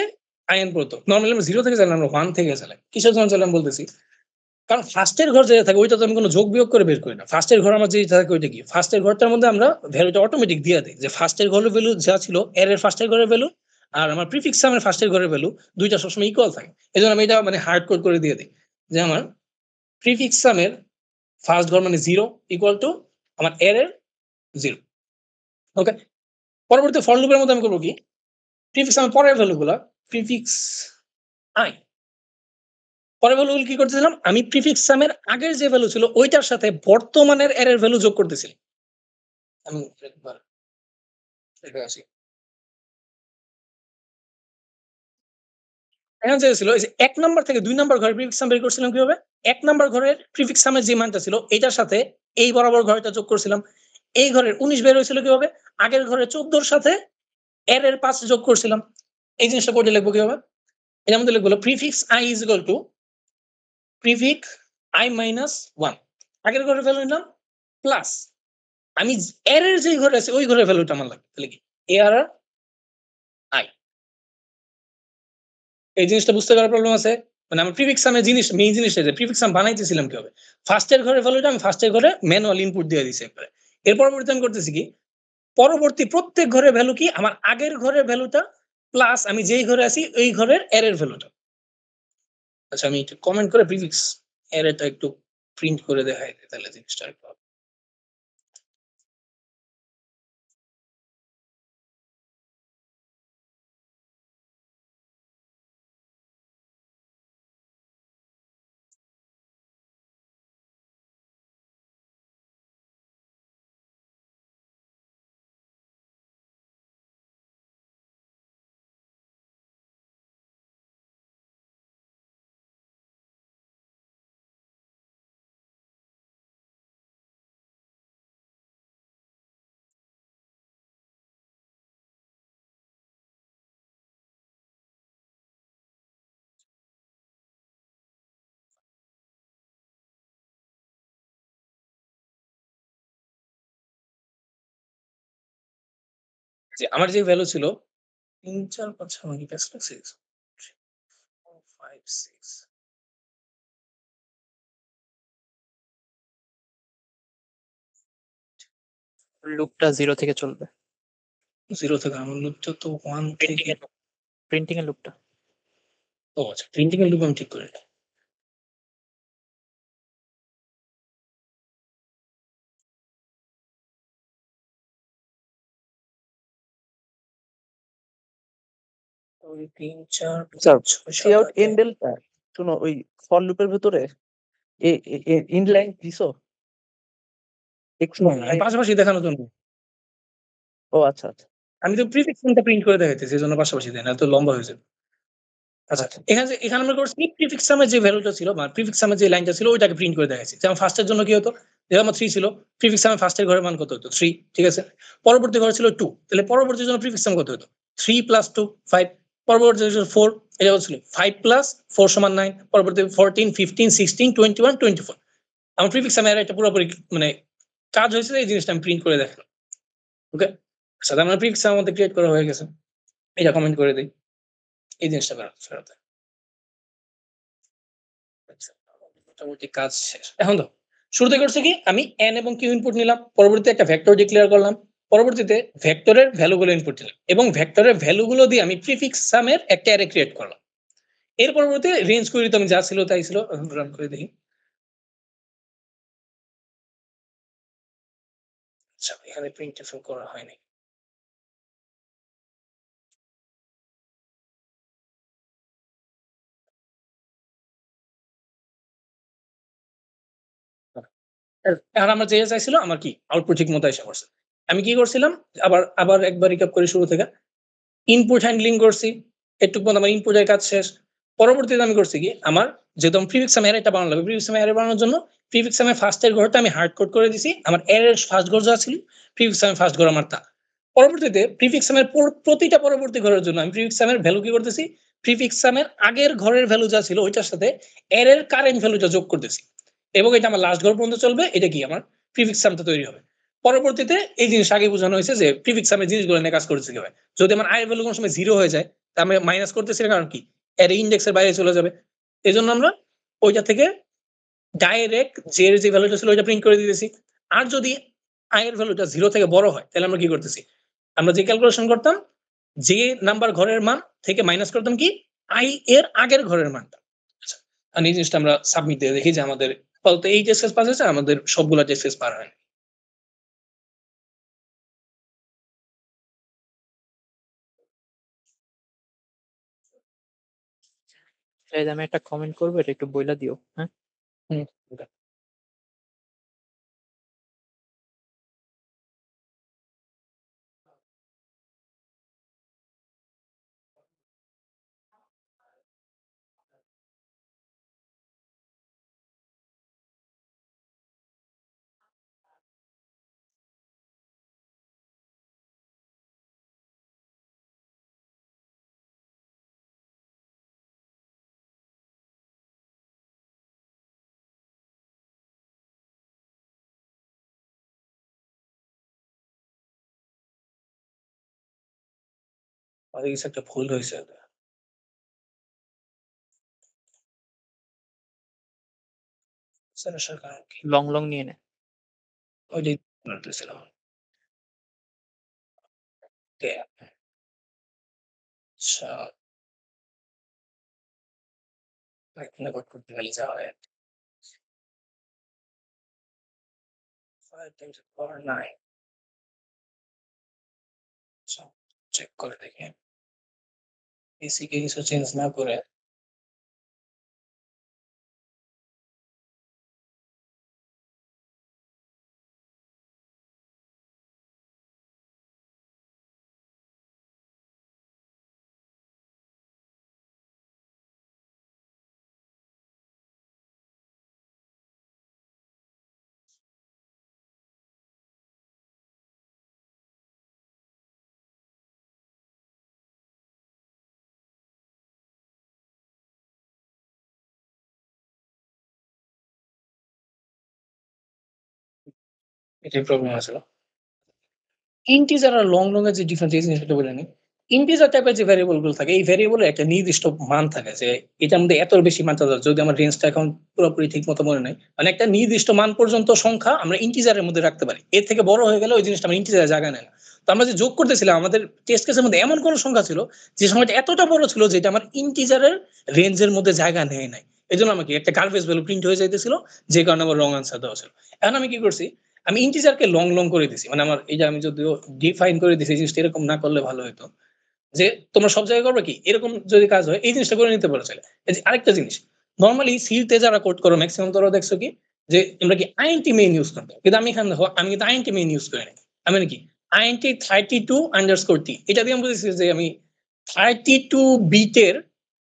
in পর্যন্ত। নরমালি আমরা 0 থেকে চালাই না, আমরা 1 থেকে চালাই। কিসের জন্য চালাই আমি বলতেছি। কারণ ফার্স্ট এর ঘর যেটা থাকে ওইটা তো আমি কোনো যোগ বিয়োগ করে বের করি না। ফার্স্ট এর ঘর আমার যেটা থাকে ওইটা কি? ফার্স্ট এর ঘরটার মধ্যে আমরা ভ্যালুটা অটোমেটিক দিয়ে দেই। যে ফার্স্ট এর ঘরের ভ্যালু যা ছিল এর ফার্স্ট এর ঘরের ভ্যালু আর আমার প্রিফিক্স সামের ফার্স্ট এর ঘরের ভ্যালু ২ টা সবসময় ইকুয়াল থাকে। এজন্য আমি এটা মানে হার্ড কোড করে দিয়ে দেই। যে আমার প্রিফিক্স সামের ফার্স্ট ঘর মানে 0 ইকুয়াল টু আমার এর 0। ওকে, পরবর্তী ফর লুপের মধ্যে আমি করবো কি, প্রিফিক্স সামের পরের ভ্যালুগুলা প্রিফিক্স আই, পরের ভ্যালুগুলো কি করতেছিলাম, আমি প্রিফিক্স সামের আগের যে ভ্যালু ছিল ওইটার সাথে বর্তমানের এর ভ্যালু যোগ করতেছিলাম। আমি একবার দেখে আসি। এখন যেটা ছিল এই যে ১ নাম্বার থেকে ২ নাম্বার ঘরে প্রিফিক্স সাম বের করছিলাম কিভাবে? ১ নাম্বার ঘরের প্রিফিক্স সামের যে মানটা ছিল এটার সাথে এই বরাবর ঘরটা যোগ করছিলাম। এই ঘরের ১৯ বের হয়েছিল কিভাবে? আগের ঘরের ১৪ র সাথে এর ৫ যোগ করছিলাম। এই জিনিসটা বোর্ডে লিখবো কিভাবে? এটার মধ্যে লিখব হলো prefix i is equal to prefix i minus 1, আগের ঘরের ভ্যালু নিলাম প্লাস আমি এর যেই ঘরে আছে ওই ঘরের ভ্যালুটা আমার লাগবে। তাহলে কি আর i, এই জিনিসটা বুঝতে পারার প্রবলেম আছে? মানে আমার প্রিফিক্স সামের জিনিস মেইন জিনিসটা যে প্রিফিক্স সাম বানাইতেছিলাম কিভাবে? ফার্স্ট এর ঘরের ভ্যালুটা আমি ফার্স্ট এর ঘরে ম্যানুয়াল ইনপুট দিয়ে দিছি একবারে। এর পরবর্তীতে আমি করতেছি কি? পরবর্তী প্রত্যেক ঘরের ভ্যালু কি? আমার আগের ঘরের ভ্যালুটা প্লাস আমি যেই ঘরে আছি ওই ঘরের এর ভ্যালুটা। আচ্ছা, আমি একটু কমেন্ট করে প্রিফিক্স এরটা একটু প্রিন্ট করে দেখাই দিই তাহলে জিনিসটা আরেকটু হবে। যে আমার যে ভ্যালু ছিল ৩, ৪, ৫, ৬ আমি প্যাচ লাগছে 3, 4, 5, 6 লুপটা 0 থেকে চলবে। 0 থেকে আমার লুপটা তো 1 থেকে প্রিন্টিং এর লুপটা। ও আচ্ছা, প্রিন্টিং এর লুপ আমি ঠিক করে নিই। ওই ৩, ৪, স্যার ৫, ৬, ৭, কাউট ৮, এন্ড ডেল্টা শোনো ওই ফর লুপের ভেতরে ইন লাইন দিছো একটু আমি পাশাপাশি দেখানোর জন্য। ও আচ্ছা আচ্ছা আমি তো প্রিফিক্স টা প্রিন্ট করে দেখাইতেছি এজন্য পাশাপাশি দেই না, এত লম্বা হয়ে যাবে। আচ্ছা, আচ্ছা এখানে আমরা করছি প্রিফিক্স সামের যে ভ্যালুটা ছিল বা প্রিফিক্স সামের যে লাইনটা ছিল ওইটাকে প্রিন্ট করে দেখাইছি। যেমন ফার্স্ট এর জন্য কি হতো? যেমন আমার 3 ছিল, প্রিফিক্স সামের ফার্স্ট এর ঘরের মান কত হতো? 3, ঠিক আছে? পরবর্তী ঘরে ছিল 2, তাহলে পরবর্তীর জন্য প্রিফিক্স সাম কত হতো? 3 + 2 5, পরবর্তী ছিল 4, এটা হচ্ছিল 5 + 4 = 9, পরবর্তী 14 15 16 21 24। আমার প্রিফিক্স সামের একটা পুরোপুরি মানে কাজ হয়েছে, এই জিনিসটা আমি প্রিন্ট করে দেখালাম। ওকে, আচ্ছা, তার মানে প্রিফিক্স সাম আমাদের ক্রিয়েট করা হয়ে গেছে। এটা কমেন্ট করে দেই, এই জিনিসটা ফেরত দেয়। আচ্ছা, মোটামুটি কাজ শেষ। এখন তো শুরুতে করছে কি আমি n এবং q ইনপুট নিলাম, পরবর্তীতে একটা ভেক্টর ডিক্লেয়ার করলাম, পরবর্তীতে ভেক্টরের ভ্যালুগুলো ইনপুট দিলাম এবং ভেক্টরের ভ্যালুগুলো দিয়ে আমি প্রিফিক্স সামের একটা অ্যারে ক্রিয়েট করলাম। এর পরবর্তীতে রেঞ্জ কুইরি তো আমি যা ছিল তাই ছিল, রান করে দেখি। আচ্ছা, এখানে প্রিন্টএফ করা হয়নি। এখন আমরা যেটা চাইছিল আমার কি আউটপুট ঠিক মতো এসে পড়ছে। আমি কি করছিলাম, আবার আবার একবার রিক্যাপ করি শুরু থেকে। ইনপুট হ্যান্ডলিং করছি, এটুক পর্যন্ত আমার ইনপুটের কাজ শেষ। পরবর্তীতে আমি করছি কি আমার যেহেতু আমি প্রিফিক্স সাম অ্যারেটা বানানো লাগবে, প্রিফিক্স সাম অ্যারে বানানোর জন্য প্রিফিক্স সামের ফার্স্ট এর ঘরটা আমি হার্ড কোড করে দিছি। আমার অ্যারের ফার্স্ট ঘর যা ছিল প্রিফিক্স সামের ফার্স্ট ঘর আমার তা। পরবর্তীতে প্রিফিক্স সামের প্রতিটা পরবর্তী ঘরের জন্য আমি প্রিফিক্স সামের ভ্যালু কি করতেছি, প্রিফিক্স সামের আগের ঘরের ভ্যালু যা ছিল ওইটার সাথে অ্যারের কারেন্ট ভ্যালুটা যোগ করতেছি এবং এটা আমার লাস্ট ঘর পর্যন্ত চলবে। এটা কি আমার প্রিফিক্স সামটা তৈরি হবে। পরবর্তীতে এই জিনিস আগে বোঝানো হয়েছে যে প্রিফিক্স সামের জিনিসগুলো নিয়ে কাজ করতেছে কিভাবে। যদি আমার আই ভ্যালু কোনো সময় 0 হয়ে যায় তা আমি মাইনাস করতেছি না, কারণ কি এর ইনডেক্সের বাইরে চলে যাবে। এজন্য আমরা ওইটা থেকে ডাইরেক্ট জে এর যে ভ্যালুটা ছিল ওইটা প্রিন্ট করে দিতেছি। আর যদি আই এর ভ্যালুটা 0 থেকে বড় হয় তাহলে আমরা কি করতেছি, আমরা যে ক্যালকুলেশন করতাম যে নাম্বার ঘরের মান থেকে মাইনাস করতাম কি আই এর আগের ঘরের মানটা। আচ্ছা, আর এই জিনিসটা আমরা সাবমিট দিয়ে দেখি যে আমাদের আপাতত এই টেস্ট কেস পাস হয়েছে, আমাদের সবগুলা টেস্ট কেস পার হয়। এই যে আমি একটা কমেন্ট করবো, এটা একটু বইলা দিও, হ্যাঁ? হুম। আর কিছু একটা ভুল হয়েছে। সমস্যার কারণ কি? লং লং নিয়ে নে। ওইটাই বলতেছিলাম। আচ্ছা, এখানে কট করতে গেলে যা হয়। 5 times the power 9. আচ্ছা, চেক করে দেখি। এসি কে কিছু চেঞ্জ না করে এটাই প্রবলেম আছিল। ইন্টিজার আর লং লং এর যে ডিফারেন্স এই জিনিসটা বলে নিই। ইন্টিজার টাইপের যে ভেরিয়েবল গুলো থাকে, এই ভেরিয়েবল এর একটা নির্দিষ্ট মান থাকে যে এটার মধ্যে এতর বেশি মান চাওয়া যায়। যদি আমার রেঞ্জটা এখন পুরোপুরি ঠিক মতো মনে নাই। মানে একটা নির্দিষ্ট মান পর্যন্ত সংখ্যা আমরা ইন্টিজারের মধ্যে রাখতে পারি। এর থেকে বড় হয়ে গেলে ওই জিনিসটা আমরা ইন্টিজারে জায়গা নেয় না। তো আমরা যে যোগ করতেছিলাম আমাদের টেস্ট কেসের মধ্যে এমন কোন সংখ্যা ছিল যে সময়টা এতটা বড় ছিল যেটা আমার ইন্টিজারের রেঞ্জের মধ্যে জায়গা নেয় নাই। এজন্য আমাকে একটা গার্বেজ ভ্যালু প্রিন্ট হয়ে যাইতেছিল, যে কারণে আমার রং আনসার দেওয়া ছিল। এখন আমি কি করছি? আমি ইন্টিজারকে লং, লং করে দিছি। মানে আমার এই যে আমি যদিও ডিফাইন করে দিছি, এই জিনিসটা এরকম না করলে ভালো হইতো। যে তোমরা সব জায়গায় করবে কি? এরকম যদি কাজ হয় এই জিনিসটা করে নিতে পারো চাইলে। এই যে আরেকটা জিনিস, নরমালি সি তে যারা কোড করো মেক্সিমাম তোমরা দেখছো কি? যে তোমরা কি আইএনটি মেইন ইউজ করতে। কিন্তু আমি এখানে দেখো আমি কিন্তু আইএনটি মেইন ইউজ করি নাই। আমি মানে কি? আইএনটি 32_t এটা দিয়ে আমি বুঝেছি যে আমি 32 বিটের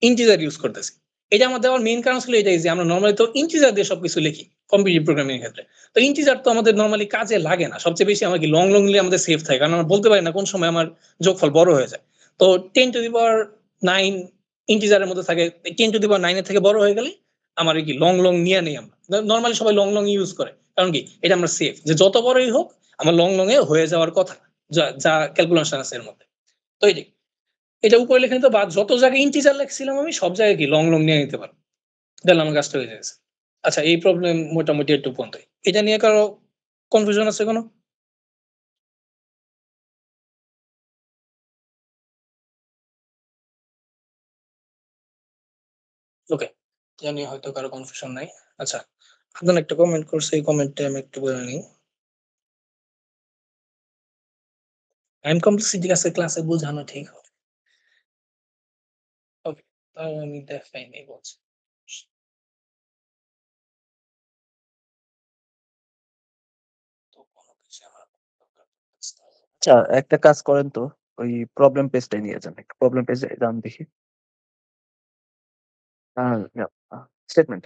ইন্টিজার ইউজ করতেছি। এটা আমার দেওয়ার মেইন কারণ ছিল এটাই যে আমরা নরমালি তো ইন্টিজার দিয়ে সবকিছু লিখি কম্পিটিটিভ প্রোগ্রামিং এর ক্ষেত্রে। তো ইন্টিজার তো আমাদের নরমালি কাজে লাগে না। সবচেয়ে বেশি আমার কি লং, লং নিলে আমাদের সেফ থাকে। কারণ আমরা বলতে পারি না কোন সময় আমার যোগফল বড় হয়ে যায়। তো 10 টু দি পাওয়ার 9 ইন্টিজারের মধ্যে থাকে। 10 টু দি পাওয়ার 9 এর থেকে বড় হয়ে গেলে আমার কি লং, লং নিয়ে নেই আমরা। নরমালি সবাই লং, লং ইউজ করে। কারণ কি? এটা আমরা সেফ। যে যত বড়ই হোক আমার লং, লং এ হয়ে যাওয়ার কথা। যা ক্যালকুলেশন আছে এর মধ্যে। তো এইটাই। এটা উপরে লেখা নিত বা যত জায়গায় ইন্টিজার লিখছিলাম আমি সব জায়গায় কি লং, লং নিয়ে নিতে পারব। তাহলে আমার কাজটা হয়ে গেছে। আচ্ছা, এই প্রবলেম মোটামুটি একটু পর্যন্তই। এটা নিয়ে কারো কনফিউশন আছে কোনো? ওকে। এটা নিয়ে হয়তো কারো কনফিউশন নাই। আচ্ছা। আদনান একটা কমেন্ট করছে, এই কমেন্টটা আমি একটু বলে নিই। টাইম কমপ্লেক্সিটি আজকে ক্লাসে বোঝানো ঠিক হবে। ওকে। তাও আমি দেখাই নেই বলছি। তো কোনো কিছু আমার দরকার পড়তেছে না। আচ্ছা, একটা কাজ করেন তো, ওই প্রবলেম পেজটাই নিয়ে যান। একটা প্রবলেম পেজে যান দেখি। স্টেটমেন্ট,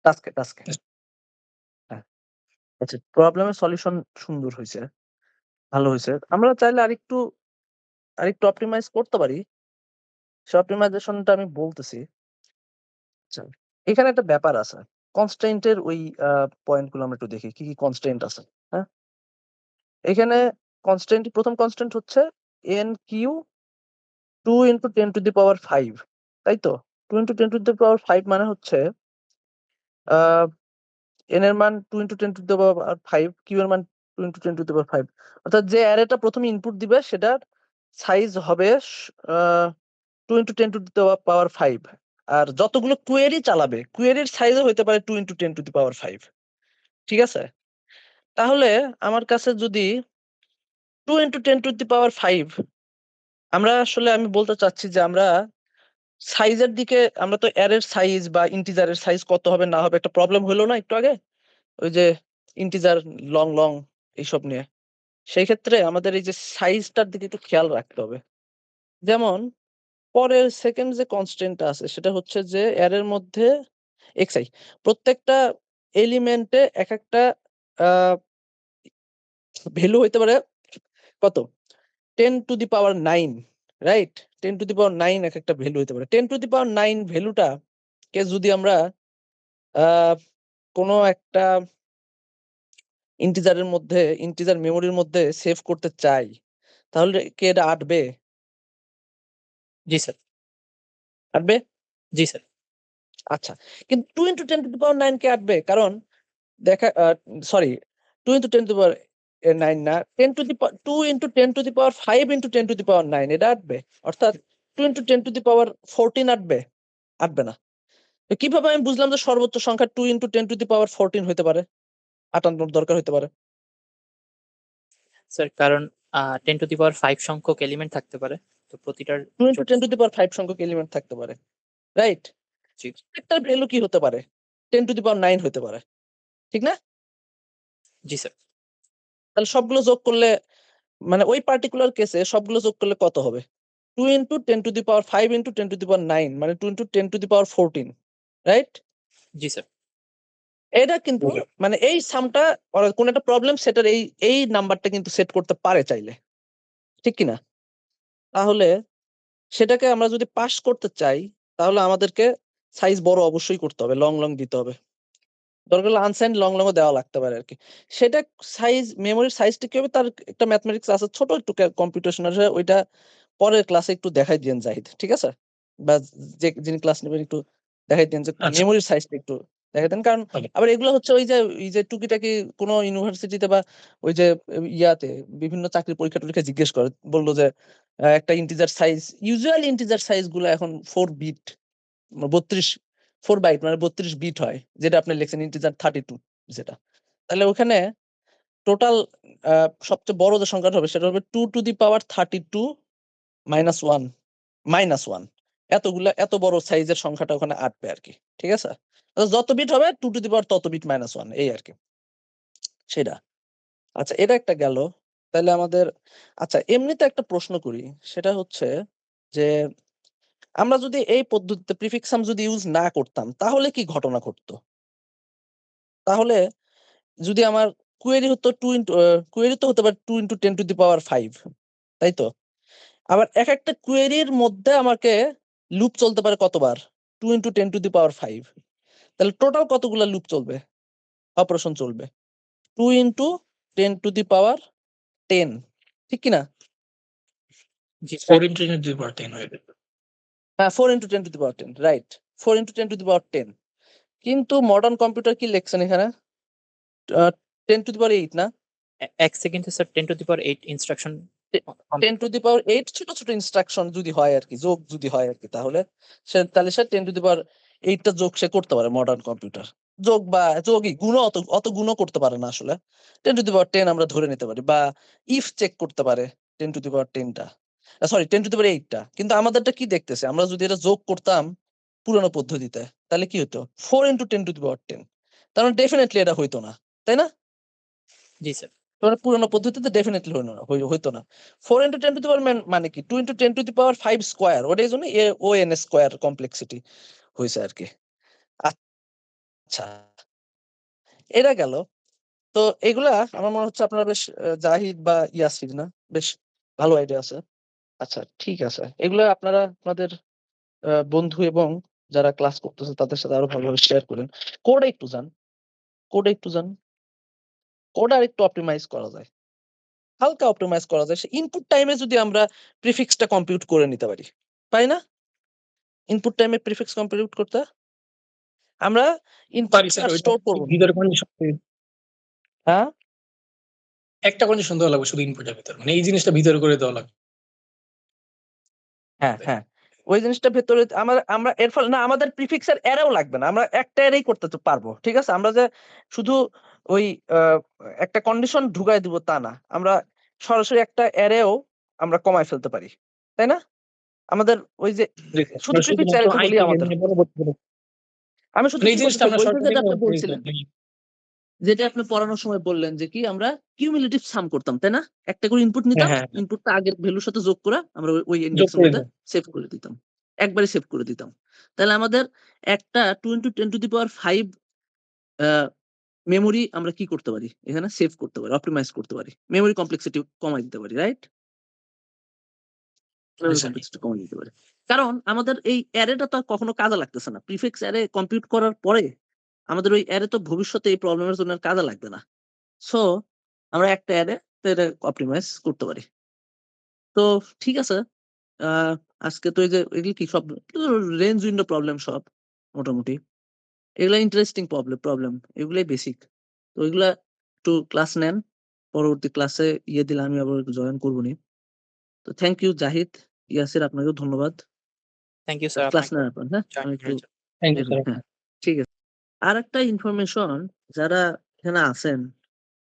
টাস্কে। হ্যাঁ, আচ্ছা, প্রবলেমের সলিউশন সুন্দর হইছে, ভালো হইছে। আমরা চাইলে আরেকটু অপটিমাইজ করতে পারি। সে অপটিমাইজেশনটা আমি বলতেছি। আচ্ছা, এখানে একটা ব্যাপার আছে। কনস্ট্রেইন্ট এর ওই পয়েন্ট গুলো আমরা একটু দেখি। কি, কি কনস্ট্রেইন্ট আছে? হ্যাঁ? এখানে প্রথম কনস্ট্রেইন্ট হচ্ছে NQ 2 into 10 to the power 5, তাই তো? 2 into 10 to the power 5 মানে হচ্ছে আ n এর মান 2 into 10 to the power 5, q এর মান 2 into 10 to the power 5। অর্থাৎ যে অ্যারেটা প্রথমে ইনপুট দিবে সেটার সাইজ হবে আ 2 into 10 to the power 5। আর যতগুলো কোয়েরি চালাবে কোয়েরির সাইজও হতে পারে 2 × 10⁵ ঠিক আছে? তাহলে আমার কাছে যদি 2 × 10⁵ আমরা আসলে আমি বলতে চাচ্ছি যে আমরা সাইজের দিকে আমরা তো অ্যারের সাইজ বা ইন্টিজারের সাইজ কত হবে না হবে একটা প্রবলেম হলো না একটু আগে, ওই যে ইন্টিজার লং লং এইসব নিয়ে। সেই ক্ষেত্রে আমাদের এই যে সাইজটার দিকে একটু খেয়াল রাখতে হবে। যেমন পরের সেকেন্ড যে কনস্ট্যান্টটা আছে সেটা হচ্ছে যে অ্যারের মধ্যে xi প্রত্যেকটা এলিমেন্টে এক একটা ভ্যালু হইতে পারে কত 10⁹, রাইট? 10⁹ এক একটা ভ্যালু হইতে পারে। 10⁹ ভ্যালুটা কে যদি আমরা আহ কোনো একটা ইন্টিজারের মধ্যে ইন্টিজার মেমোরির মধ্যে সেভ করতে চাই তাহলে কি এটা আটবে? জি স্যার। আটবে? জি স্যার। আচ্ছা, কিন্তু 2 × 10⁹ কে আটবে? কারণ দেখা সরি 2 × 10⁹ না 2 × 10⁵ × 10⁹ এটা আটবে? অর্থাৎ 2 × 10⁴ আটবে? আটবে না। তো কিভাবে আমি বুঝলাম যে সর্বোচ্চ সংখ্যা 2 × 10⁴ হইতে পারে? আটানোর দরকার হইতে পারে। স্যার কারণ 10⁵ সংখ্যক এলিমেন্ট থাকতে পারে। তো প্রতিটার 2 × জন্য 10⁵ সংখ্যক এলিমেন্ট থাকতে পারে। রাইট? জি, প্রত্যেকটার ভ্যালু কি হতে পারে? 10⁹ হতে পারে। ঠিক না? জি স্যার। তাহলে সবগুলো যোগ করলে মানে ওই পার্টিকুলার কেসে সবগুলো যোগ করলে কত হবে? 2 × 10⁵ × 10⁹ মানে 2 × 10⁴, রাইট? জি স্যার। এটা কিন্তু মানে এই সামটা কোন একটা প্রবলেম সেটার এই নাম্বারটা কিন্তু সেট করতে পারে চাইলে। ঠিক কি না? তাহলে সেটাকে আমরা যদি পাস করতে চাই তাহলে আমাদেরকে সাইজ বড় অবশ্যই করতে হবে, লং লং দিতে হবে। দরকার হলে আনসাইন্ড লং লং ও দেওয়া লাগতে পারে আরকি। সেটা সাইজ মেমোরির সাইজটা কি হবে তার একটা ম্যাথমেটিক্স আছে ছোট একটু কম্পিউটেশন আছে ওইটা পরের ক্লাসে একটু দেখাই দিয়েন জাহিদ। ঠিক আছে? বা যিনি ক্লাস নেবেন একটু দেখাই দিয়েন যে আচ্ছা, মেমোরির সাইজটা একটু দেখাই দেন। কারণ ওকে। আবার এগুলো হচ্ছে ওই যে টুকিটাকি কোনো ইউনিভার্সিটিতে বা ওই যে ইয়াতে বিভিন্ন চাকরির পরীক্ষা-টরীক্ষায় জিজ্ঞেস করে। বলল যে একটা integer size usually integer size গুলো এখন 4 বিট 32 4 বাইট মানে 32 বিট হয়। যেটা আপনি লিখছেন ইন্টিজার 32 যেটা। তাহলে ওখানে টোটাল আ সবচেয়ে বড় যে সংখ্যাটা হবে সেটা হবে 2⁵ -1 এতগুলা এত বড় সাইজের সংখ্যাটা ওখানে আটবে আরকি। ঠিক আছে? তো যত বিট হবে 2 তত বিট -1 এই আরকি। সেটা। আচ্ছা এটা একটা গেল। তাইলে আমাদের আচ্ছা এমনিতে একটা প্রশ্ন করি। সেটা হচ্ছে যে আমরা যদি এই পদ্ধতিতে প্রিফিক্স সাম যদি ইউজ না করতাম তাহলে কি ঘটনা ঘটতো? তাহলে যদি আমার কোয়েরি হতো 2 ইনটু কোয়েরি তো হতে পারে 2 × 10⁵, তাই তো? আবার একেকটা কোয়েরির মধ্যে আমাকে লুপ চলতে পারে কতবার? 2 × 10⁵ তাহলে টোটাল কতগুলা লুপ চলবে? অপারেশন চলবে? 2 × 10⁻10 ঠিক কি না? জি 4 স্যার। × 10⁻10 হয়ে যাবে। হ্যাঁ 4 × 10⁻10 রাইট। 4 × 10⁻10 কিন্তু মডার্ন কম্পিউটার কি লিখছেন এখানে? আ 10⁸ না? ১ সেকেন্ডে স্যার 10⁸ ইনস্ট্রাকশন টে কমপ্লিট করতে 10⁸ ছোট, ছোট ইনস্ট্রাকশন যদি হয় আরকি, যোগ যদি হয় আরকি তাহলে তাহলে সে 10⁸ টা যোগ সে করতে পারে মডার্ন কম্পিউটার। যোগ বা যোগই গুণও অত গুণও করতে পারে না আসলে। 10⁻10 আমরা ধরে নিতে পারি বা ইফ চেক করতে পারে 10⁻10 টা। সরি 10⁸ টা। কিন্তু আমাদেরটা কি দেখতেছে? আমরা যদি এটা যোগ করতাম পুরনো পদ্ধতিতে তাহলে কি হতো? 4 × 10⁻10 তার মানে ডেফিনিটলি এটা হইতো না। তাই না? জি স্যার। মানে পুরোনো পদ্ধতিতে ডেফিনিটলি হইতো না। 4 × 10⁻, মানে কি 2 × 10⁵ স্কয়ার ওটা এইজন্য ON স্কয়ার কমপ্লেক্সিটি হইছে আরকি। আচ্ছা, এটা গেল। তো এগুলা আমার মনে হচ্ছে আপনারা বেশ জাহিদ বা ইয়াসির না? বেশ ভালো আইডিয়া আছে। আচ্ছা ঠিক আছে। এগুলা আপনারা আপনাদের বন্ধু এবং যারা ক্লাস করতেছে তাদের সাথে আরো ভালোভাবে শেয়ার করেন। কোডে একটু যান, কোডে একটু যান। কোড আরেকটু অপটিমাইজ করা যায়। হালকা অপটিমাইজ করা যায়। সে ইনপুট টাইমে যদি আমরা প্রিফিক্সটা কম্পিউট করে নিতে পারি। পারি না? ইনপুট টাইমে প্রিফিক্স কম্পিউট করতে? আমরা পারি ইনপুটটা স্যার আর ওইটা স্টোর করব না। ভিতরে কন্ডিশন হ্যাঁ? একটা কন্ডিশন দেওয়া লাগবে শুধু ইনপুটের ভিতর। মানে এই জিনিসটা ভিতরে করে দেওয়া লাগবে। হ্যাঁ, হ্যাঁ। ওই জিনিসটা ভেতরে আমরা এর ফলে না আমাদের প্রিফিক্সের অ্যারেও লাগবে না। আমরা একটা অ্যারেই করতে তো পারবো। ঠিক আছে? আমরা যে শুধু ওই একটা কন্ডিশন ঢুকায় দিব তা না। আমরা সরাসরি একটা অ্যারেও আমরা কমায় ফেলতে পারি। তাই না? আমাদের ওই যে জি, শুধু আমরা প্রিফিক্স শুধুমাত্র অ্যারেতে হলেই আইটেম আমাদের মানে পরবর্তীতে আমি শুধু মানে কি এই বলতে জিনিসটা চাই আমরা বইতে সরকারি যেটা আপনি বলছিলেন, যেটা আপনি পড়ানোর সময় বললেন যে কি আমরা কিউমুলেটিভ সাম করতাম, তাই না? একটা করে ইনপুট হ্যাঁ, নিতাম, হ্যাঁ, ইনপুটটা আগের ভ্যালুর সাথে যোগ করে আমরা ওই যোগ ইনডেক্স এর করে মধ্যে দেন। সেভ করে দিতাম। একবারে সেভ করে দিতাম। তাহলে আমাদের একটা 2 × 10⁵ আ মেমোরি আমরা কি করতে পারি? এখানে সেভ করতে পারি, অপ্টিমাইজ করতে পারি। মেমোরি কমপ্লেক্সিটি কমায় দিতে পারি, রাইট? মেমোরি বুঝছেন? কমপ্লেক্সিটি কমায় দিতে পারি। কারণ আমাদের এই অ্যারেটা তো আর কখনো কাজে লাগতেছে না। প্রিফিক্স অ্যারে কম্পিউট করার পরে আমাদের ওই অ্যারে তো ভবিষ্যতে এই প্রবলেমের জন্য আর কাজে লাগবে না। সো আমরা একটা অ্যারে এটা অপ্টিমাইজ করতে পারি। তো ঠিক আছে। আ আজকে তো এই যে এগুলো কি সব রেঞ্জ উইন্ডো প্রবলেম সব মোটামুটি। এগুলা ইন্টারেস্টিং প্রবলেম। এগুলাই বেসিক। তো এগুলা একটু ক্লাস নেন। পরবর্তী ক্লাসে দিলে আমি আবার জয়েন করবনি। তো থ্যাংক ইউ জাহিদ, ইয়াসির আপনাকেও ধন্যবাদ। থ্যাংক ইউ স্যার ক্লাস আপনাকেও নেওয়ার পর, হ্যাঁ? জয়েন আমি একটু করার জন্য। থ্যাংক ইউ বের হই। স্যার। হ্যাঁ, ঠিক আছে। আরেকটা ইনফরমেশন যারা এখানে আছেন,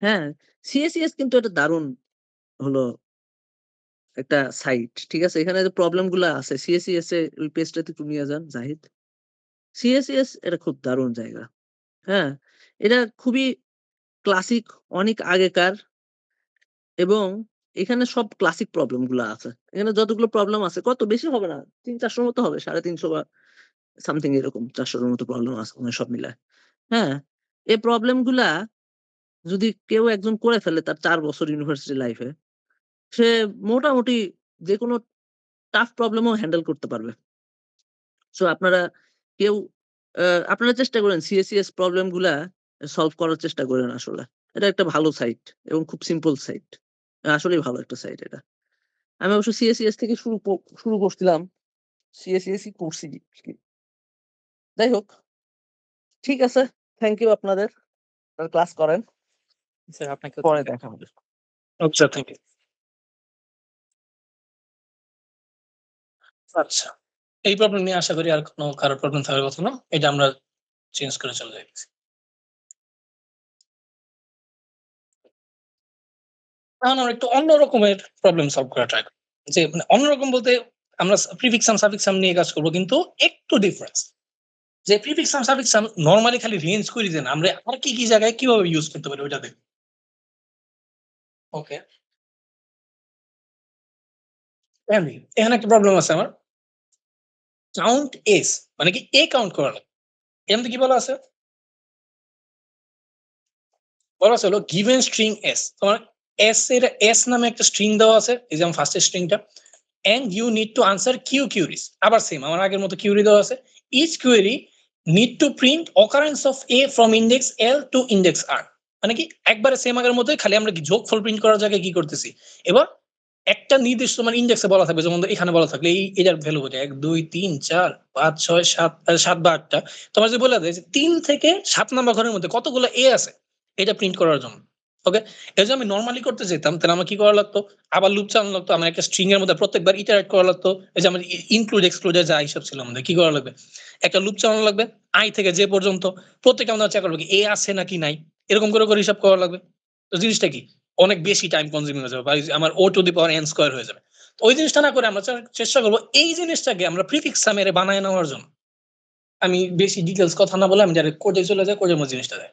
হ্যাঁ? সিএসইএস কিন্তু একটা দারুণ হলো একটা সাইট। ঠিক আছে? এখানে যে প্রবলেম গুলা আছে সিএসইএস এ ওই পেজটাতে একটু নিয়ে যান জাহিদ। সিএসইএস এটা খুব দারুণ জায়গা। হ্যাঁ? এটা খুবই ক্লাসিক, অনেক আগেকার এবং এখানে সব ক্লাসিক প্রবলেম গুলা আছে। এখানে যতগুলো প্রবলেম আছে কত বেশি হবে না। ৩-৪০০ র মতো হবে। ৩৫০ বা সামথিং এরকম ৪০০ এর মতো প্রবলেম আছে মনে হয় সব মিলায়। হ্যাঁ? এই প্রবলেম গুলা যদি কেউ একজন করে ফেলে তার ৪ বছর ইউনিভার্সিটি লাইফে, সে মোটামুটি যেকোনো টাফ প্রবলেমও হ্যান্ডেল করতে পারবে। সো আপনারা কেউ আ আপনারা চেষ্টা করেন সিএসইএস প্রবলেম গুলা সলভ করার চেষ্টা করেন আসলে। এটা একটা ভালো সাইট এবং খুব সিম্পল সাইট। আসলেই ভালো একটা সাইট এটা। আমি অবশ্য সিএসইএস থেকে শুরু করছিলাম। সিএসইএস ই করছি আরকি। যাই হোক, ঠিক আছে। থ্যাংক ইউ আপনাদের। আপনারা ক্লাস করেন। স্যার আপনাকেও পরে থ্যাংক ইউ। দেখা হবে। Okay sir, thank you. আচ্ছা। এই প্রবলেম নিয়ে আশা করি আর কারো প্রবলেম থাকার কথা না। এটা আমরা চেঞ্জ করে চলে যাচ্ছি। এখন আমরা একটু অন্য রকমের প্রবলেম সলভ করা ট্রাই করি। যে মানে অন্যরকম বলতে আমরা প্রিফিক্স সাম সাফিক্স সাম নিয়ে কাজ করব কিন্তু একটু ডিফারেন্স। যে প্রিফিক্স সাম সাফিক্স সাম নরমালি খালি রেঞ্জ করে দেন। আমরা আর কি জায়গায় কিভাবে ইউজ করতে পারি ওইটা দেখব। ওকে। এখানে একটা প্রবলেম আছে আমার। কাউন্ট এস মানে কি এ কাউন্ট করা লাগবে। এর মধ্যে কি বলা আছে? বলা আছে হলো গিভেন স্ট্রিং এস। তোমার এস এর এস নামে একটা স্ট্রিং দেওয়া আছে। এই যে আমার ফার্স্টের স্ট্রিংটা। And you need to answer Q queries. আবার সেম আমার আগের মতো query দেওয়া আছে। Each query need to print occurrence of A from index L to index R. মানে কি একবারে সেম আগের মতোই খালি আমরা কি যোগফল প্রিন্ট করার জায়গায় কি করতেছি? এবার একটা নির্দিষ্ট তোমার ইন্ডেক্সে বলা থাকবে যেমন এখানে বলা থাকলে এটার ভ্যালু কত ১ ২ ৩ ৪ ৫ ৬ ৭ ৭ বা ৮ টা তোমার যদি বলে দেয় যে ৩ থেকে ৭ নাম্বার ঘরের মধ্যে কতগুলো এ আছে এটা প্রিন্ট করার জন্য। ওকে? এটা যদি আমি নরমালি করতে যেতাম তাহলে আমার কি করা লাগতো? আবার লুপ চালানো লাগতো। আমার একটা স্ট্রিং এর মধ্যে প্রত্যেকবার ইটারেট করা লাগতো। এই যে আমার ইনক্লুড এক্সক্লুড এর যা হিসাব ছিল আমাদের কি করা লাগবে? একটা লুপ চালানো লাগবে। i থেকে j পর্যন্ত প্রত্যেকটা আমাদের চেক করবে কি a আছে নাকি নাই। এরকম করে হিসাব করা লাগবে। তো জিনিসটা কি? অনেক বেশি টাইম কনজিউমিং হয়ে যাবে বা আমার o to the power n square হয়ে যাবে। তো ওই জিনিসটা না করে আমরা চেষ্টা করব এই জিনিসটাকে আমরা প্রিফিক্স সাম এ বানায় নেওয়ার জন্য। আমি বেশি ডিটেইলস কথা না বলে আমি ডাইরেক্ট কোডে চলে যাই, কোডের মধ্যে জিনিসটা দেয়।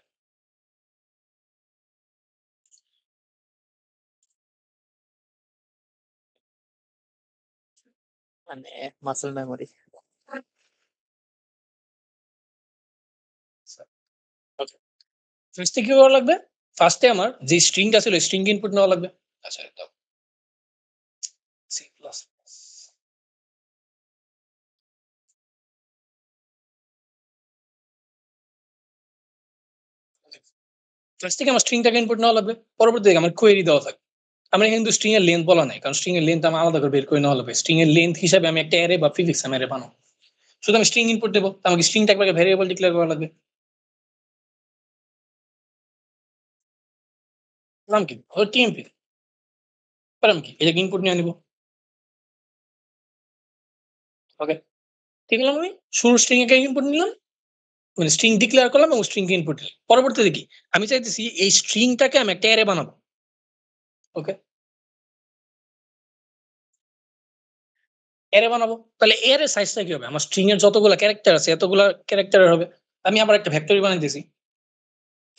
মানে মাসল মেমোরি। ওকে। ফার্স্টে কি করা লাগবে? ফার্স্টে আমার যে স্ট্রিংটা ছিল স্ট্রিং ইনপুট নেওয়া লাগবে। আচ্ছা দাও। C++। ফার্স্ট থেকে আমার স্ট্রিংটাকে ইনপুট নেওয়া লাগবে। পরবর্তীতে আমার কোয়েরি দেওয়া থাকবে। আমরা কিন্তু স্ট্রিং এর লেন্থ বলা নাই। কারণ স্ট্রিং এর লেন্থ আমার আলাদা করে বের করে নেওয়া লাগবে। স্ট্রিং এর লেন্থ হিসাবে আমি একটা অ্যারে বা প্রিফিক্স সাম অ্যারে বানাবো। শুধু আমি স্ট্রিং ইনপুট দেব। আমাকে স্ট্রিংটা একবারে ভেরিয়েবল ডিক্লেয়ার করা লাগবে। নাম কি? ওর টিএমপি। পেলাম কি? এটাকে ইনপুট নিয়ে নিব। ওকে, কি করলাম আমি শুরু স্ট্রিং এ ইনপুট নিলাম, মানে স্ট্রিং ডিক্লেয়ার করলাম এবং স্ট্রিং কে ইনপুট দিলাম। পরবর্তীতে কি আমি চাইতেছি এই স্ট্রিংটাকে আমি একটা অ্যারে বানাবো। ওকে, অ্যারে বানাবো। তাহলে অ্যারে সাইজটা কি হবে? আমার স্ট্রিং এর যতগুলা ক্যারেক্টার আছে এতগুলা ক্যারেক্টারের হবে। আমি আবার একটা ভেক্টরি বানাইতেছি।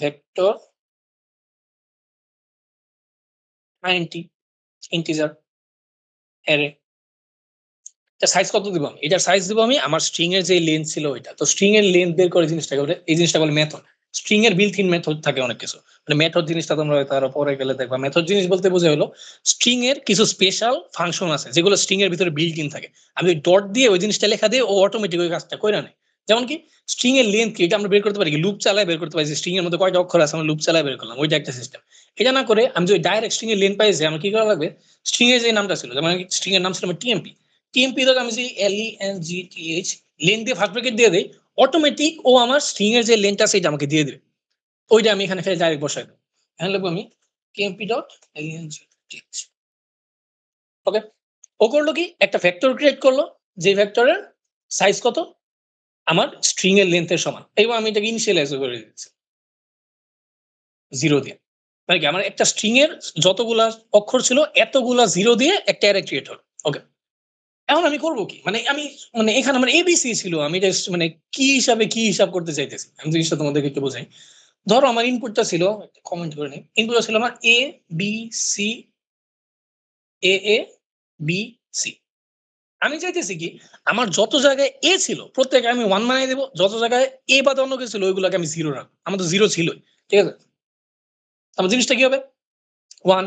Vector int integer array. এটা সাইজ কত দিব আমি? এটার সাইজ দিব আমি আমার স্ট্রিং এর যে লেন্থ ছিল ওইটা। তো স্ট্রিং এর লেন্থ বের করে জিনিসটাকে বলে এই জিনিসটা বলে মেথড। স্ট্রিং এর বিল্ট ইন মেথড থাকে অনেক কিছু। মানে মেথড জিনিসটা তোমরা হয়তো আরো পরে গেলে দেখবা। মেথড জিনিস বলতে বোঝায় হলো স্ট্রিং এর কিছু স্পেশাল ফাংশন আছে যেগুলো স্ট্রিং এর ভিতরে বিল্ট ইন থাকে। আমি ওই ডট দিয়ে ওই জিনিসটা লেখা দিয়ে ও অটোমেটিক ওই কাজটা কইরা নেয়। যেমন কি স্ট্রিং এর লেন্থ কি এটা আমরা বের করতে পারি কি লুপ চালায় বের করতে পারি যে স্ট্রিং এর মধ্যে কয়টা অক্ষর আছে আমরা লুপ চালায় বের করলাম। ওইটা একটা সিস্টেম। এটা না করে আমি যদি ডাইরেক্ট স্ট্রিং এর লেন্থ পাইছি আমার কি করা লাগবে? স্ট্রিং এর যে নামটা ছিল যেমন স্ট্রিং এর নাম ছিল আমার টিএমপি। টিএমপি ধরে আমি যদি LENGTH লেন দিয়ে ফার্স্ট ব্র্যাকেট দিয়ে দেই অটোমেটিক ও আমার স্ট্রিং এর যে লেনটা সেটা আমাকে দিয়ে দেবে। ওইটা আমি এখানে ফেলে ডাইরেক্ট বসাই দেবো। এখানে লিখবো আমি টিএমপি ডট LENGTH। ওকে, ও করলো কি একটা ভেক্টর ক্রিয়েট করলো যে ভেক্টরের সাইজ কত আমার স্ট্রিং এর লেন্থের সমান। এবার আমি এটাকে ইনিশিয়ালাইজ করে দিচ্ছি 0 দিয়ে। মানে কি আমার একটা স্ট্রিং এর যতগুলা অক্ষর ছিল এতগুলা 0 দিয়ে একটা অ্যারে ক্রিয়েট হলো। ওকে, এখন আমি করব কি? মানে আমি মানে এখানে আমার এবিসি ছিল। আমি জাস্ট মানে কি হিসাবে কি হিসাব করতে চাইতেছি। আমি জিনিসটা তোমাদেরকে একটু বোঝাই। ধরো আমার ইনপুটটা ছিল কমেন্ট করে নিই। ইনপুটটা ছিল আমার A B C A B C. আমি চাইতেছি কি আমার যত জায়গায় এ ছিল প্রত্যেকে আমি 1 বানিয়ে দেব। যত জায়গায় এ বাদে অন্য কিছু ছিল ওইগুলোকে আমি 0 রাখবো। আমার তো 0 ছিলই। ঠিক আছে? আমার জিনিসটা কি হবে? 1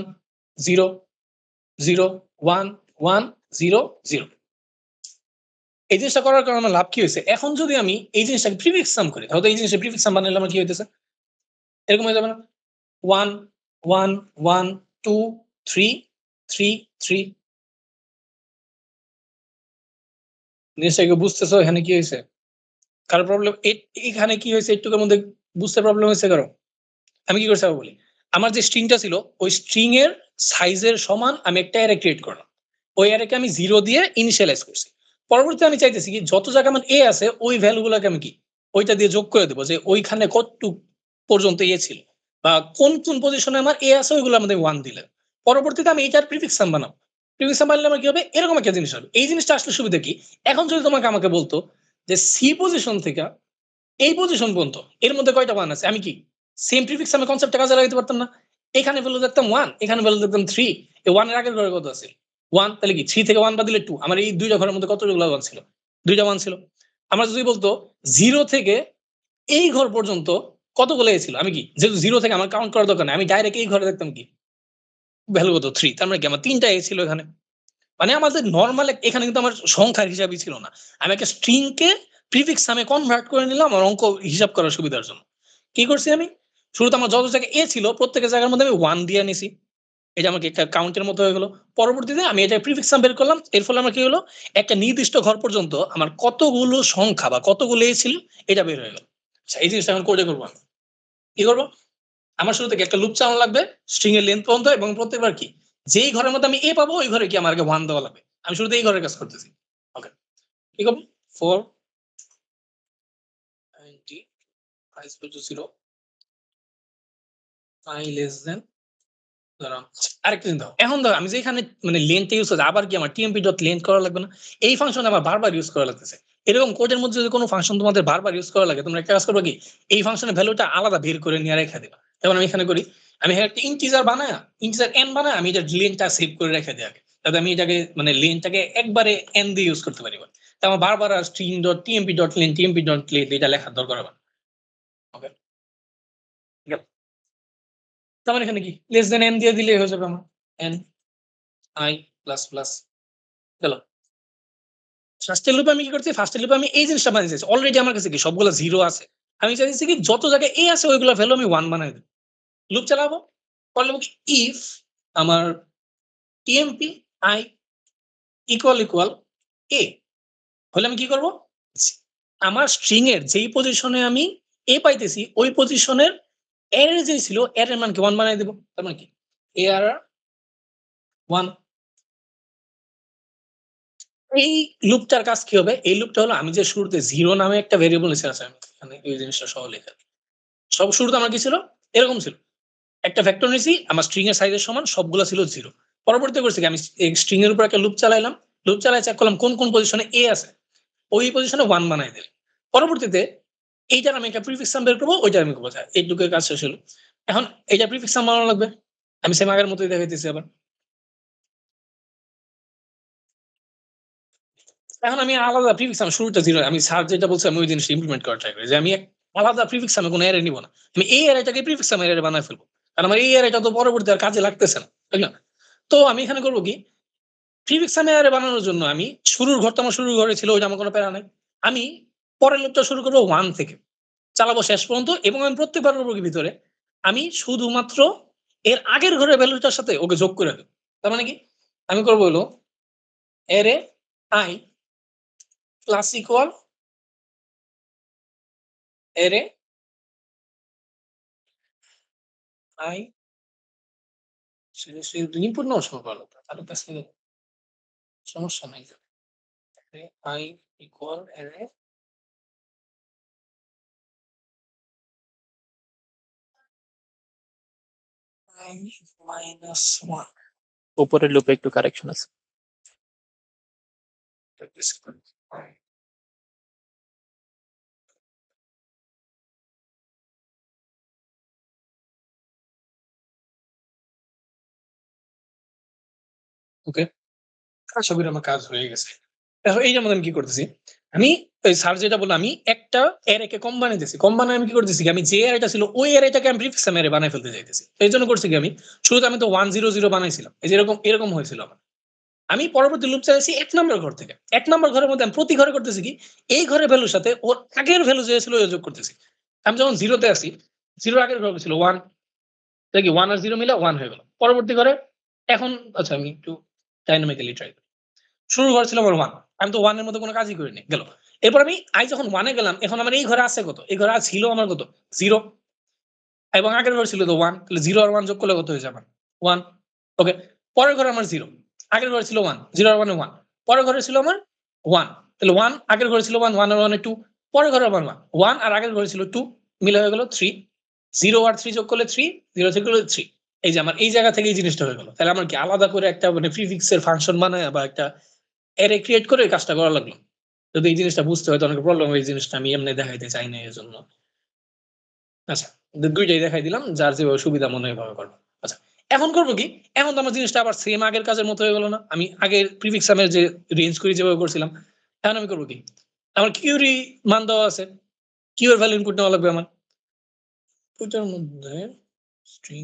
0 0 1 1 0 0। এই জিনিসটা করার কারণে আমার লাভ কি হয়েছে? এখন যদি আমি এই জিনিসটাকে প্রিফিক্স সাম করি তাহলে এই জিনিসটা প্রিফিক্স সাম বানালে আমার কি হইতেছে? এরকম হয়ে যাবে না? 1 1 1 2 3 3 3। জিনিসটা কি বুঝতেছো এখানে কি হয়েছে? কারো প্রবলেম এখানে কি হয়েছে একটুর মধ্যে বুঝতে প্রবলেম হয়েছে কারো? আমি কি করছি আবার বলি। আমার যে স্ট্রিংটা ছিল ওই স্ট্রিং এর সাইজের সমান আমি একটা অ্যারে ক্রিয়েট করলাম। ওই অ্যারেকে আমি 0 দিয়ে ইনিশিয়ালাইজ করছি। পরবর্তীতে আমি চাইতেছি কি যত জায়গায় আমার এ আছে ওই ভ্যালু গুলোকে আমি কি ওইটা দিয়ে যোগ করে দেবো যে ওইখানে কতটুক পর্যন্ত এ ছিল বা কোন কোন পজিশনে আমার এ আছে ওইগুলো আমাদের 1 দিলে পরবর্তীতে আমি এইটার প্রিফিক্স সাম বানাবো। প্রিফিক্স সাম বানালে আমার কি হবে এরকম একটা জিনিস হবে। এই জিনিসটা আসলে সুবিধা কি এখন যদি তোমাকে আমাকে বলতো যে সি পজিশন থেকে এই পজিশন পর্যন্ত এর মধ্যে কয়টা ওয়ান আছে আমি কি সেম প্রিফিক্স আমি কনসেপ্টটা কাজে লাগাতে পারতাম না? এখানে ভ্যালু দেখতাম 1 এখানে ভ্যালু দেখতাম 3। এই 1 এর আগের ঘরে কত আছে 1 তাহলে কি 3 থেকে 1 বাদ দিলে 2 আমার এই দুইটা ঘরের মধ্যে কতগুলো 1 ছিল? দুইটা 1 ছিল। আমরা যদি বলতো 0 থেকে এই ঘর পর্যন্ত কতগুলো এ ছিল আমি কি যেহেতু 0 থেকে আমার কাউন্ট করার দরকার নাই আমি ডাইরেক্ট এই ঘরে দেখতাম কি ভ্যালু কত 3 তার মানে কি আমার তিনটা এ ছিল এখানে। মানে আমাদের নরমাল এখানে কিন্তু আমার সংখ্যার হিসাবই ছিল না। আমি একটা স্ট্রিং কে প্রিফিক্স সামে কনভার্ট করে নিলাম আমার অঙ্ক হিসাব করার সুবিধার জন্য। কি করছি আমি? শুরুতে আমার যত জায়গায় এ ছিল প্রত্যেকের জায়গার মধ্যে আমি 1 দিয়ে নিছি। এটা আমাকে একটা কাউন্টের মতো হয়ে গেল। পরবর্তীতে আমি এটা প্রিফিক্স সাম বের করলাম। এর ফলে আমার কি হলো? একটা নির্দিষ্ট ঘর পর্যন্ত আমার কতগুলো সংখ্যা বা কতগুলো এ ছিল এটা বের হয়ে গেল। আচ্ছা এই জিনিসটা এখন কোডে করব আমি। কি করব? আমার শুরু থেকে একটা লুপ চালানো লাগবে স্ট্রিং এর লেন্থ পর্যন্ত এবং প্রত্যেকবার কি যেই ঘরের মধ্যে আমি এ পাবো ওই ঘরে কি আমার আগে 1 দেওয়া লাগবে। আমি শুরুতে এই ঘরের কাজ করতেছি। ওকে। কি করব? 4 90 i is equal to 0 i less than দাঁড়াও। আরেকটা জিনিস দাও। এখন দাও আমি যে এখানে মানে লেন্থ ইউজ করছি আবার কি আমার টিএমপি ডট লেন্থ করা লাগবে না? এই ফাংশন আমার বারবার ইউজ করা লাগতেছে। এরকম কোডের মধ্যে যদি কোনো ফাংশন তোমাদের বারবার ইউজ করা লাগে তোমরা একটা কাজ করবে কি এই ফাংশনের ভ্যালুটা আলাদা বের করে নিয়ে রেখে দিবা। যেমন আমি এখানে করি আমি এখানে একটা ইন্টিজার বানায়া ইন্টিজার n বানায়া আমি এটার লেন্থটা সেভ করে রেখে দিই আগে। যাতে আমি এটাকে মানে লেন্থটাকে একবারে n দিয়ে ইউজ করতে পারি। তো আমার বারবার আর string dot TMP dot length TMP dot length এটা লেখার দরকার হবে না। ওকে। ঠিক আছে। তার মানে এখানে কি লেস দেন n দিয়ে দিলেই হয়ে যাবে আমার n i প্লাস প্লাস গেল। ফার্স্টের লুপে আমি কি করছি? ফার্স্টের লুপে আমি এই জিনিসটা বানিয়ে দিয়েছি। অলরেডি আমার কাছে কি সবগুলা 0 আছে। আমি চাইতেছি কি যত জায়গায় a আছে ওইগুলা ভ্যালু আমি 1 বানায় দেব। লুপ চালাবো। করলে কি ইফ আমার টিএমপি i ইকুয়াল a হলে আমি কি করব? আমার স্ট্রিং এর যেই পজিশনে আমি a পাইতেছি ওই পজিশনের অ্যারে যে ছিল অ্যারের মানকে 1 বানায় দেব। তার মানে কি a আর 1 এই লুপটার কাজ কি হবে? এই লুপটা হলো আমি যে শুরুতে 0 নামে একটা ভেরিয়েবল নিছি আছে আমি এখানে এই জিনিসটা সহ লেখা। সব শুরুতে আমার কি ছিল? এরকম ছিল। একটা ভেক্টর নিছি আমার স্ট্রিং এর সাইজের সমান সবগুলা ছিল 0। পরবর্তীতে করছি কি আমি এই স্ট্রিং এর উপর একটা লুপ চালাইলাম। লুপ চালায় চেক করলাম কোন পজিশনে a আছে। ওই পজিশনে 1 বানাই দিলাম। পরবর্তীতে এইটার আমি একটা প্রিফিক্স সাম বের করব ওইটা আমি করব। এইটুকুর কাজ শেষ হলো। এখন এইটা প্রিফিক্স সাম বানানো লাগবে। আমি সেম আগের মতই দেখাইতেছি আবার। এখন আমি আলাদা প্রিফিক্স সাম শুরুটা 0 আমি স্যার যেটা বলছে আমি ওই জিনিসটা ইমপ্লিমেন্ট করার ট্রাই করি। যে আমি আলাদা প্রিফিক্স সামে কোনো অ্যারে নিব না। আমি এই অ্যারেটাকে প্রিফিক্স সাম অ্যারে বানায় ফেলব। কারণ আমার এই অ্যারেটা তো পরবর্তীতে আর কাজে লাগতেছে না। ঠিক না? তো আমি এখানে করব কি প্রিফিক্স সাম অ্যারে বানানোর জন্য আমি শুরুর ঘরটা আমার শুরুর ঘরে ছিল ওইটা আমার কোনো প্যারা নাই। আমি পরের লুপটা শুরু করব 1 থেকে। চালাবো শেষ পর্যন্ত এবং আমি প্রত্যেকবার করব কি ভিতরে আমি শুধুমাত্র এর আগের ঘরের ভ্যালুটার সাথে ওকে যোগ করে দেব। তার মানে কি? আমি করব হলো array i plus equal array i সেটা ইনপুট নেওয়ার সময় ভালো তাহলে তো আসলে সমস্যা নাই। Array i equal array i minus 1 উপরের লুপে একটু কারেকশন আছে। ওকে আশা করি আমার কাজ হয়ে গেছে। এখন এই যেমন আমি কি করতেছি আমি ওই স্যার যেটা বললো আমি একটা অ্যারেকে কম বানাইতেছি কম বানায় আমি কি করতেছি আমি যে অ্যারেটা ছিল ওই অ্যারেটাকে আমি প্রিফিক্স অ্যারে বানায় ফেলতে চাইতেছি এই জন্য করছি কি আমি শুরুতে আমি তো 100 বানাইছিলাম এই যে এরকম হয়েছিল আমার আমি পরবর্তী লুপ চাইছি 1 নম্বর ঘর থেকে 1 নম্বর ঘরের মধ্যে আমি প্রতি ঘরে করতেছি কি এই ঘরের ভ্যালুর সাথে ওর আগের ভ্যালু যে ছিল ওই যোগ করতেছি আমি যখন 0 তে আসি 0 আগের ঘর ছিল 1 দেখি 1 আর 0 মিলে 1 হয়ে গেল পরবর্তী ঘরে এখন আচ্ছা আমি একটু ডাইনামিক্যালি ট্রাই করি শুরুর ঘর ছিল আমার 1 আমি তো 1 এর মধ্যে কোনো কাজই করিনি গেল এরপর আমি যখন 1 এ গেলাম এখন আমার এই ঘরে আছে কত এই ঘরে ছিল আমার কত 0 এবং আগের ঘরে ছিল তো 1 তাহলে 0 আর 1 যোগ করলে কত হয়ে যাবে 1 ওকে পরের ঘরে আমার 0 আগের ঘরে ছিল 1 0 আর 1 এ 1 পরের ঘরে ছিল আমার 1 তাহলে 1 আগের ঘরে ছিল 1 1 আর 1 এ 2 পরের ঘরে আমার 1 1 আর আগের ঘরে ছিল 2 মিলে হয়ে গেল 3 0 আর 3 যোগ করলে 3 0 যোগ করলে 3 এই যে আমার এই জায়গা থেকে এই জিনিসটা হয়ে গেল তাহলে আমার কি আলাদা করে একটা মানে প্রিফিক্স এর ফাংশন বানায় বা একটা অ্যারে ক্রিয়েট করে এই কাজটা করা লাগলো যদি এই জিনিসটা বুঝতে হয় তো অনেক প্রবলেম হয় এই জিনিসটা আমি এমনি দেখাইতে চাই না এজন্য আচ্ছা দুইটাই দেখাই দিলাম যার যেভাবে সুবিধা মনে হয় এভাবে করবো আচ্ছা এখন করবো কি এখন তো আমার জিনিসটা আবার সেম আগের কাজের মতো হয়ে গেল না আমি আগের প্রিফিক্স সামের যে রেঞ্জ করি যেভাবে করছিলাম এখন আমি করবো কি আমার কিউরি মান দেওয়া আছে কিউ এর ভ্যালু ইনপুট নেওয়া লাগবে আমার ওইটার মধ্যে স্ট্রিং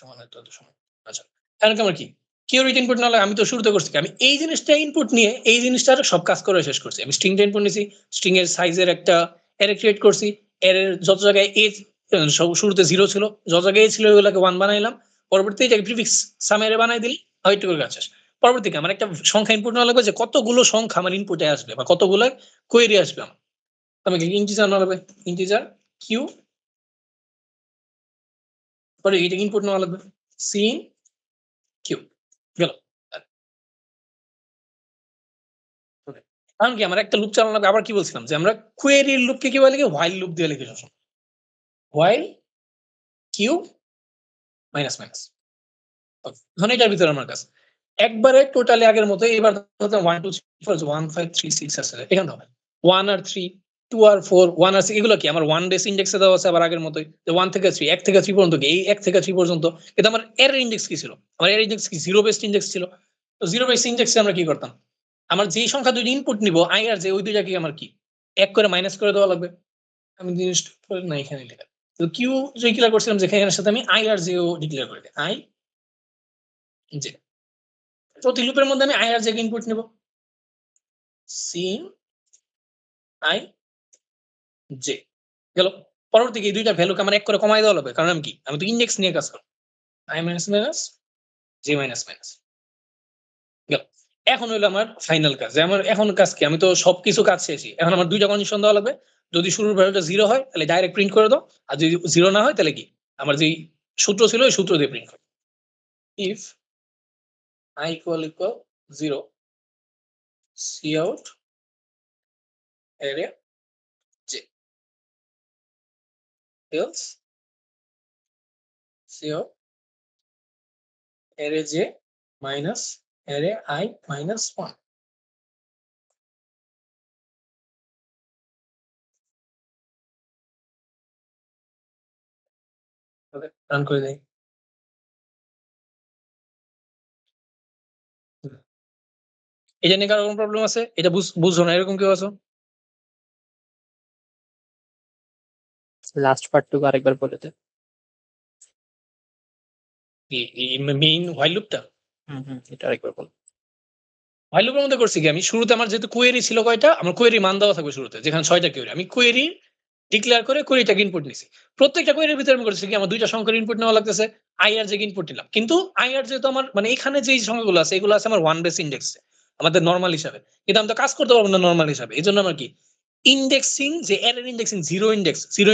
সমান এত সমান আচ্ছা এখন আমার কি কিউ এর ইনপুট না হলে আমি তো শুরুতে করছি কি? আমি এই জিনিসটা ইনপুট নিয়ে এই জিনিসটার সব কাজ করে শেষ করছি আমি স্ট্রিংটা ইনপুট নিছি স্ট্রিং এর সাইজের একটা অ্যারে ক্রিয়েট করছি অ্যারের যত জায়গায় এ সব শুরুতে 0 ছিল যত জায়গায় এ ছিল ওগুলোকে 1 বানাইলাম পরবর্তীতে এটাকে প্রিফিক্স সাম অ্যারে বানাই দিই ওইটুকুর কাজ শেষ পরবর্তীতে আমার একটা সংখ্যা ইনপুট নেওয়া লাগবে যে কতগুলো সংখ্যা আমার ইনপুটে আসবে বা কতগুলো কোয়েরি আসবে আমার আমাকে ইন্টিজার নেওয়া লাগবে ইন্টিজার কিউ পরে এটা ইনপুট নেওয়া লাগবে সিন কিউ গেল কারণ কি আমার একটা লুপ চালানো লাগবে আবার কি বলছিলাম যে আমরা কোয়েরির লুপকে কি বলে হোয়াইল লুপ দিয়ে লিখে সবসময় হোয়াইল কিউ মাইনাস মাইনাস এখন এটার ভিতরে আমার কাছে একবারে টোটালি আগের মতো এবার ধরতে 1 2 3 4 1 5 3 6 আছে এখানে হবে 1 আর 3 2 আর 4 1 আর 6 এগুলো কি আমার 1 ডেস ইন্ডেক্সে দেওয়া আছে আবার আগের মতোই যে 1 থেকে 3 1 থেকে 3 পর্যন্ত কি এই 1 থেকে 3 পর্যন্ত এটা আমার এর ইন্ডেক্স কি ছিল আমার এর ইন্ডেক্স কি জিরো বেসড ইন্ডেক্স ছিল তো জিরো বেসড ইন্ডেক্সে আমরা কি করতাম আমার যেই সংখ্যা দুইটা ইনপুট নিব আই আর জে ওই দুইটাকে আমার কি এক করে মাইনাস করে দেওয়া লাগবে আমি জিনিসটা না এখানে লেখা তো কিউ যে ডিক্লেয়ার করছিলাম যেখানে এর সাথে আমি আই আর জে ও ডিক্লেয়ার করে দিই আই জে প্রতি লুপের মধ্যে আমি আই আর জে কে ইনপুট নেব সিন আই জে গেল পরবর্তী এই দুইটা ভ্যালুকে আমার এক করে কমাই দেওয়া লাগবে কারণ আমি কি আমি তো ইন্ডেক্স নিয়ে কাজ করব I minus minus J minus minus গেল এখন হলো আমার ফাইনাল কাজ যে আমার এখন কাজ কি আমি তো সবকিছু কাজ শেষই এখন আমার দুইটা কন্ডিশন দেওয়া লাগবে যদি শুরুর ভ্যালুটা 0 হয় তাহলে ডাইরেক্ট প্রিন্ট করে দাও আর যদি 0 না হয় তাহলে কি আমার যেই সূত্র ছিল ওই সূত্র দিয়ে প্রিন্ট করো if I equal 0, Cout area J, else Cout area J minus area I minus 1. Okay, run করে দেই। এটা নিয়ে কারো কোনো প্রবলেম আছে? এটা বুঝছো না এরকম কেউ আছো? লাস্ট পার্টটুকু আরেকবার বলে দে। মেইন হোয়াইল লুপটা এটা আরেকবার বল। হোয়াইল লুপের মধ্যে করছি কি আমি শুরুতে আমার যেহেতু কোয়েরি ছিল কয়টা, আমার কোয়েরি মান দেওয়া থাকবে শুরুতে, যেখানে 6টা কোয়েরি আমি কোয়েরি ডিক্লেয়ার করে কোয়েরিটাকে ইনপুট নিছি। প্রত্যেকটা কোয়েরির ভিতরে আমি করেছি কি আমার 2টা সংখ্যার ইনপুট নেওয়া লাগতেছে, আই আর জে ইনপুট নিলাম। কিন্তু আই আর যেহেতু আমার মানে এখানে যেই সংখ্যাগুলো আছে এগুলো আছে আমার ওয়ান বেস ইন্ডেক্সে আমাদের নরমাল হিসাবে, কিন্তু আমি তো কাজ করতে পারবো না নরমাল হিসাবে। এই জন্য আমার কি ইন্ডেক্সিং যে এরর ইন্ডেক্সিং জিরো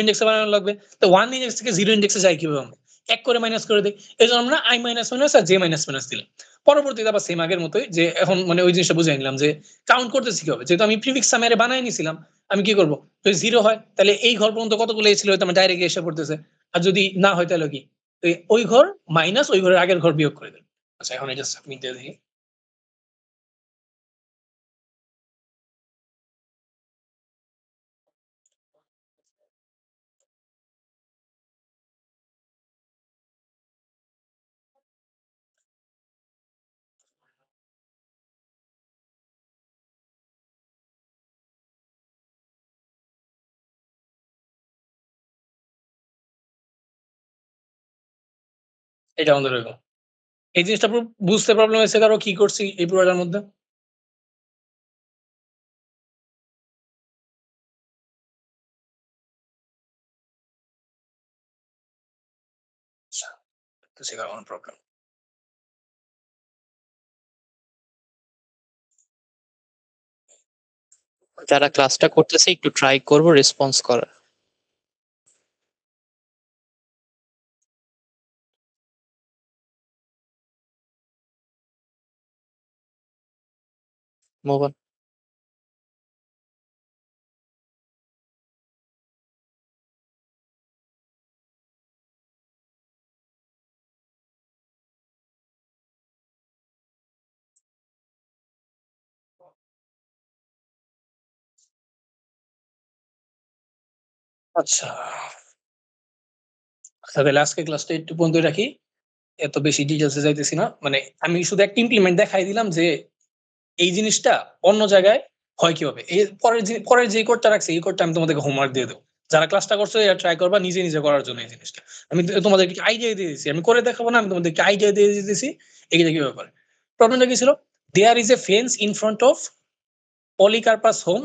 ইন্ডেক্সে বানানো লাগবে। তো ওয়ান ইন্ডেক্স থেকে জিরো ইন্ডেক্সে যাই কিভাবে আমরা এক করে মাইনাস করে দিই। এই জন্য আমরা আই মাইনাস মাইনাস আর জে মাইনাস মাইনাস দিলাম। পরবর্তীতে আবার সেম আগের মতোই যে এখন মানে ওই জিনিসটা বুঝাই নিলাম যে কাউন্ট করতেছি কিভাবে, যেহেতু আমি প্রিফিক্স সামেরে বানাই নিছিলাম। আমি কি করবো, যদি জিরো হয় তাহলে এই ঘর পর্যন্ত কতগুলো ছিল হয়তো আমার ডাইরেক্ট এসে পড়তেছে, আর যদি না হয় তাহলে কি ওই ঘর মাইনাস ওই ঘরের আগের ঘর বিয়োগ করে দেবে। আচ্ছা এখন এটা সাবমিট দিয়ে দেখি। এটা আমাদের হইলো। এই জিনিসটা বুঝতে প্রবলেম হয়েছে কারো কি করছি এই পুরোটার মধ্যে? আচ্ছা, বুঝতেছি কারো কোনো প্রবলেম। যারা ক্লাসটা করতেছে একটু ট্রাই করবো রেসপন্স করার। Move on. আচ্ছা, তাহলে আজকে ক্লাসটা একটু পর্যন্ত রাখি। এত বেশি ডিটেলসে যাইতেছি না। মানে আমি শুধু একটা ইমপ্লিমেন্ট দেখাই দিলাম যে এই জিনিসটা অন্য জায়গায় হয় কিভাবে। এর পরের যে কোডটা রাখছি এই কোডটা আমি তোমাদেরকে হোমওয়ার্ক দিয়ে দেবো। যারা ক্লাসটা করছো এরা ট্রাই করবা নিজে নিজে করার জন্য এই জিনিসটা। আমি তোমাদেরকে আইডিয়া দিয়ে দিয়েছি। আমি করে দেখাবো না, আমি তোমাদেরকে আইডিয়া দিয়ে দিতেছি এইটা কিভাবে করে। প্রবলেমটা কি ছিল? There is a fence in front of Polycarpus home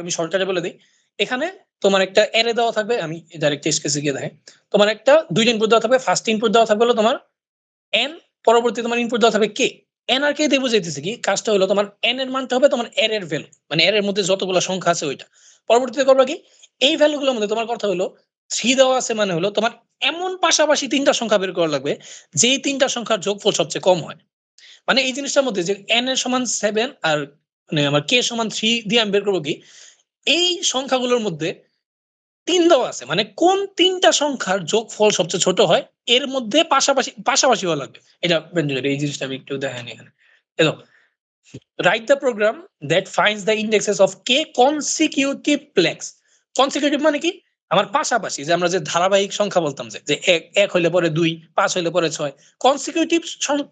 আমি শর্টকাটে বলে দিই। এখানে তোমার একটা অ্যারে দেওয়া থাকবে, আমি ডাইরেক্ট টেস্ট কেসে গিয়ে দেখাই। তোমার একটা দুইটা ইনপুট দেওয়া থাকবে, ফার্স্ট ইনপুট দেওয়া থাকবে হলো তোমার এন, পরবর্তী তোমার ইনপুট দেওয়া থাকবে কে। এন আর কে দিয়ে বুঝাইতেছে কি কাজটা হলো তোমার এন এর মানটা হবে তোমার এর এর ভ্যালু, মানে এর এর মধ্যে যতগুলো সংখ্যা আছে ওইটা। পরবর্তীতে করবা কি এই ভ্যালুগুলোর মধ্যে তোমার কথা হলো 3 দেওয়া আছে, মানে হলো তোমার এমন পাশাপাশি 3টা সংখ্যা বের করা লাগবে যেই 3টা সংখ্যার যোগফল সবচেয়ে কম হয়। মানে এই জিনিসটার মধ্যে যে এন এর সমান 7 আর মানে আমার কে সমান 3 দিয়ে আমি বের করবো কি এই সংখ্যাগুলোর মধ্যে 3 দেওয়া আছে, মানে কোন 3টা সংখ্যার যোগফল সবচেয়ে ছোট হয় এর মধ্যে পাশাপাশি হওয়া লাগবে। এটা এই জিনিসটা আমি একটু দেখাইনি এখানে। এই দেখো, write the program that finds the indexes of k consecutive plex. consecutive মানে কি আমার পাশাপাশি, যে আমরা যে ধারাবাহিক সংখ্যা বলতাম যে এক হইলে পরে 2, 5 হইলে পরে 6।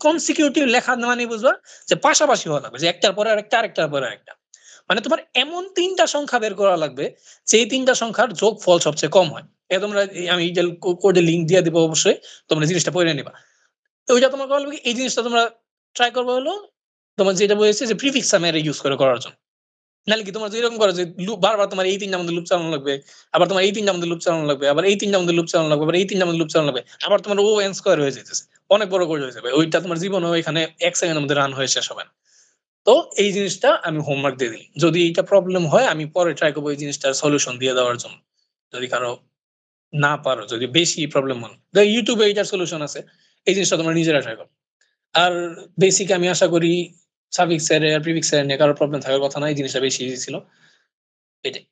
কনসিকিউটিভ লেখা মানে বুঝবা যে পাশাপাশি হওয়া লাগবে, যে একটার পরে আরেকটা আরেকটার পরে আরেকটা। মানে তোমার এমন 3টা সংখ্যা বের করা লাগবে যেই 3টা সংখ্যার যোগফল সবচেয়ে কম হয়। তোমরা আমি কোডে লিংক দিয়ে দিব, অবশ্যই তোমরা জিনিসটা পড়ে নিবা। ওইটা তোমার করা লাগবে কি এই জিনিসটা তোমরা ট্রাই করবে হলো তোমার যেটা বলেছে যে প্রিফিক্স সাম অ্যারে ইউজ করে করার জন্য। নাহলে কি তোমার যেরকম করো যে লুপ বারবার তোমার এই 3টার মধ্যে লুপ চালানো লাগবে, আবার তোমার এই 3টার মধ্যে লুপ চালানো লাগবে, আবার এই 3টার মধ্যে লুপ চালানো লাগবে, আবার এই 3টার মধ্যে লুপ চালানো লাগবে, আবার তোমার ও এন স্কয়ার হয়ে যাইতেছে, অনেক বড় করে হয়ে যাবে ওইটা, তোমার জীবনেও এখানে 1 সেকেন্ডের মধ্যে রান হয়ে শেষ হবে না। তো এই জিনিসটা আমি হোমওয়ার্ক দিয়ে দিই, যদি এইটা প্রবলেম হয় আমি পরে ট্রাই করবো এই জিনিসটার সলিউশন দিয়ে দেওয়ার জন্য। যদি কারো না পারো, যদি বেশি প্রবলেম মনে ইউটিউবে এইটার সলিউশন আছে, এই জিনিসটা তোমরা নিজেরা ট্রাই করো। আর বেসিক আমি আশা করি সাফিক্স এর আর প্রিফিক্স এর নিয়ে কারো প্রবলেম থাকার কথা না, এই জিনিসটা বেশি ইজি ছিল। এটাই।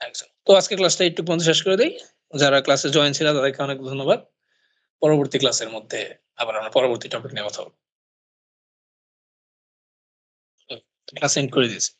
একদম। তো আজকের ক্লাসটা একটু পর্যন্ত শেষ করে দেই। যারা ক্লাসে জয়েন ছিল তাদেরকে অনেক ধন্যবাদ। পরবর্তী ক্লাসের মধ্যে আবার আমরা পরবর্তী টপিক নিয়ে কথা বলব। ক্লাস এন্ড করে দিয়েছি।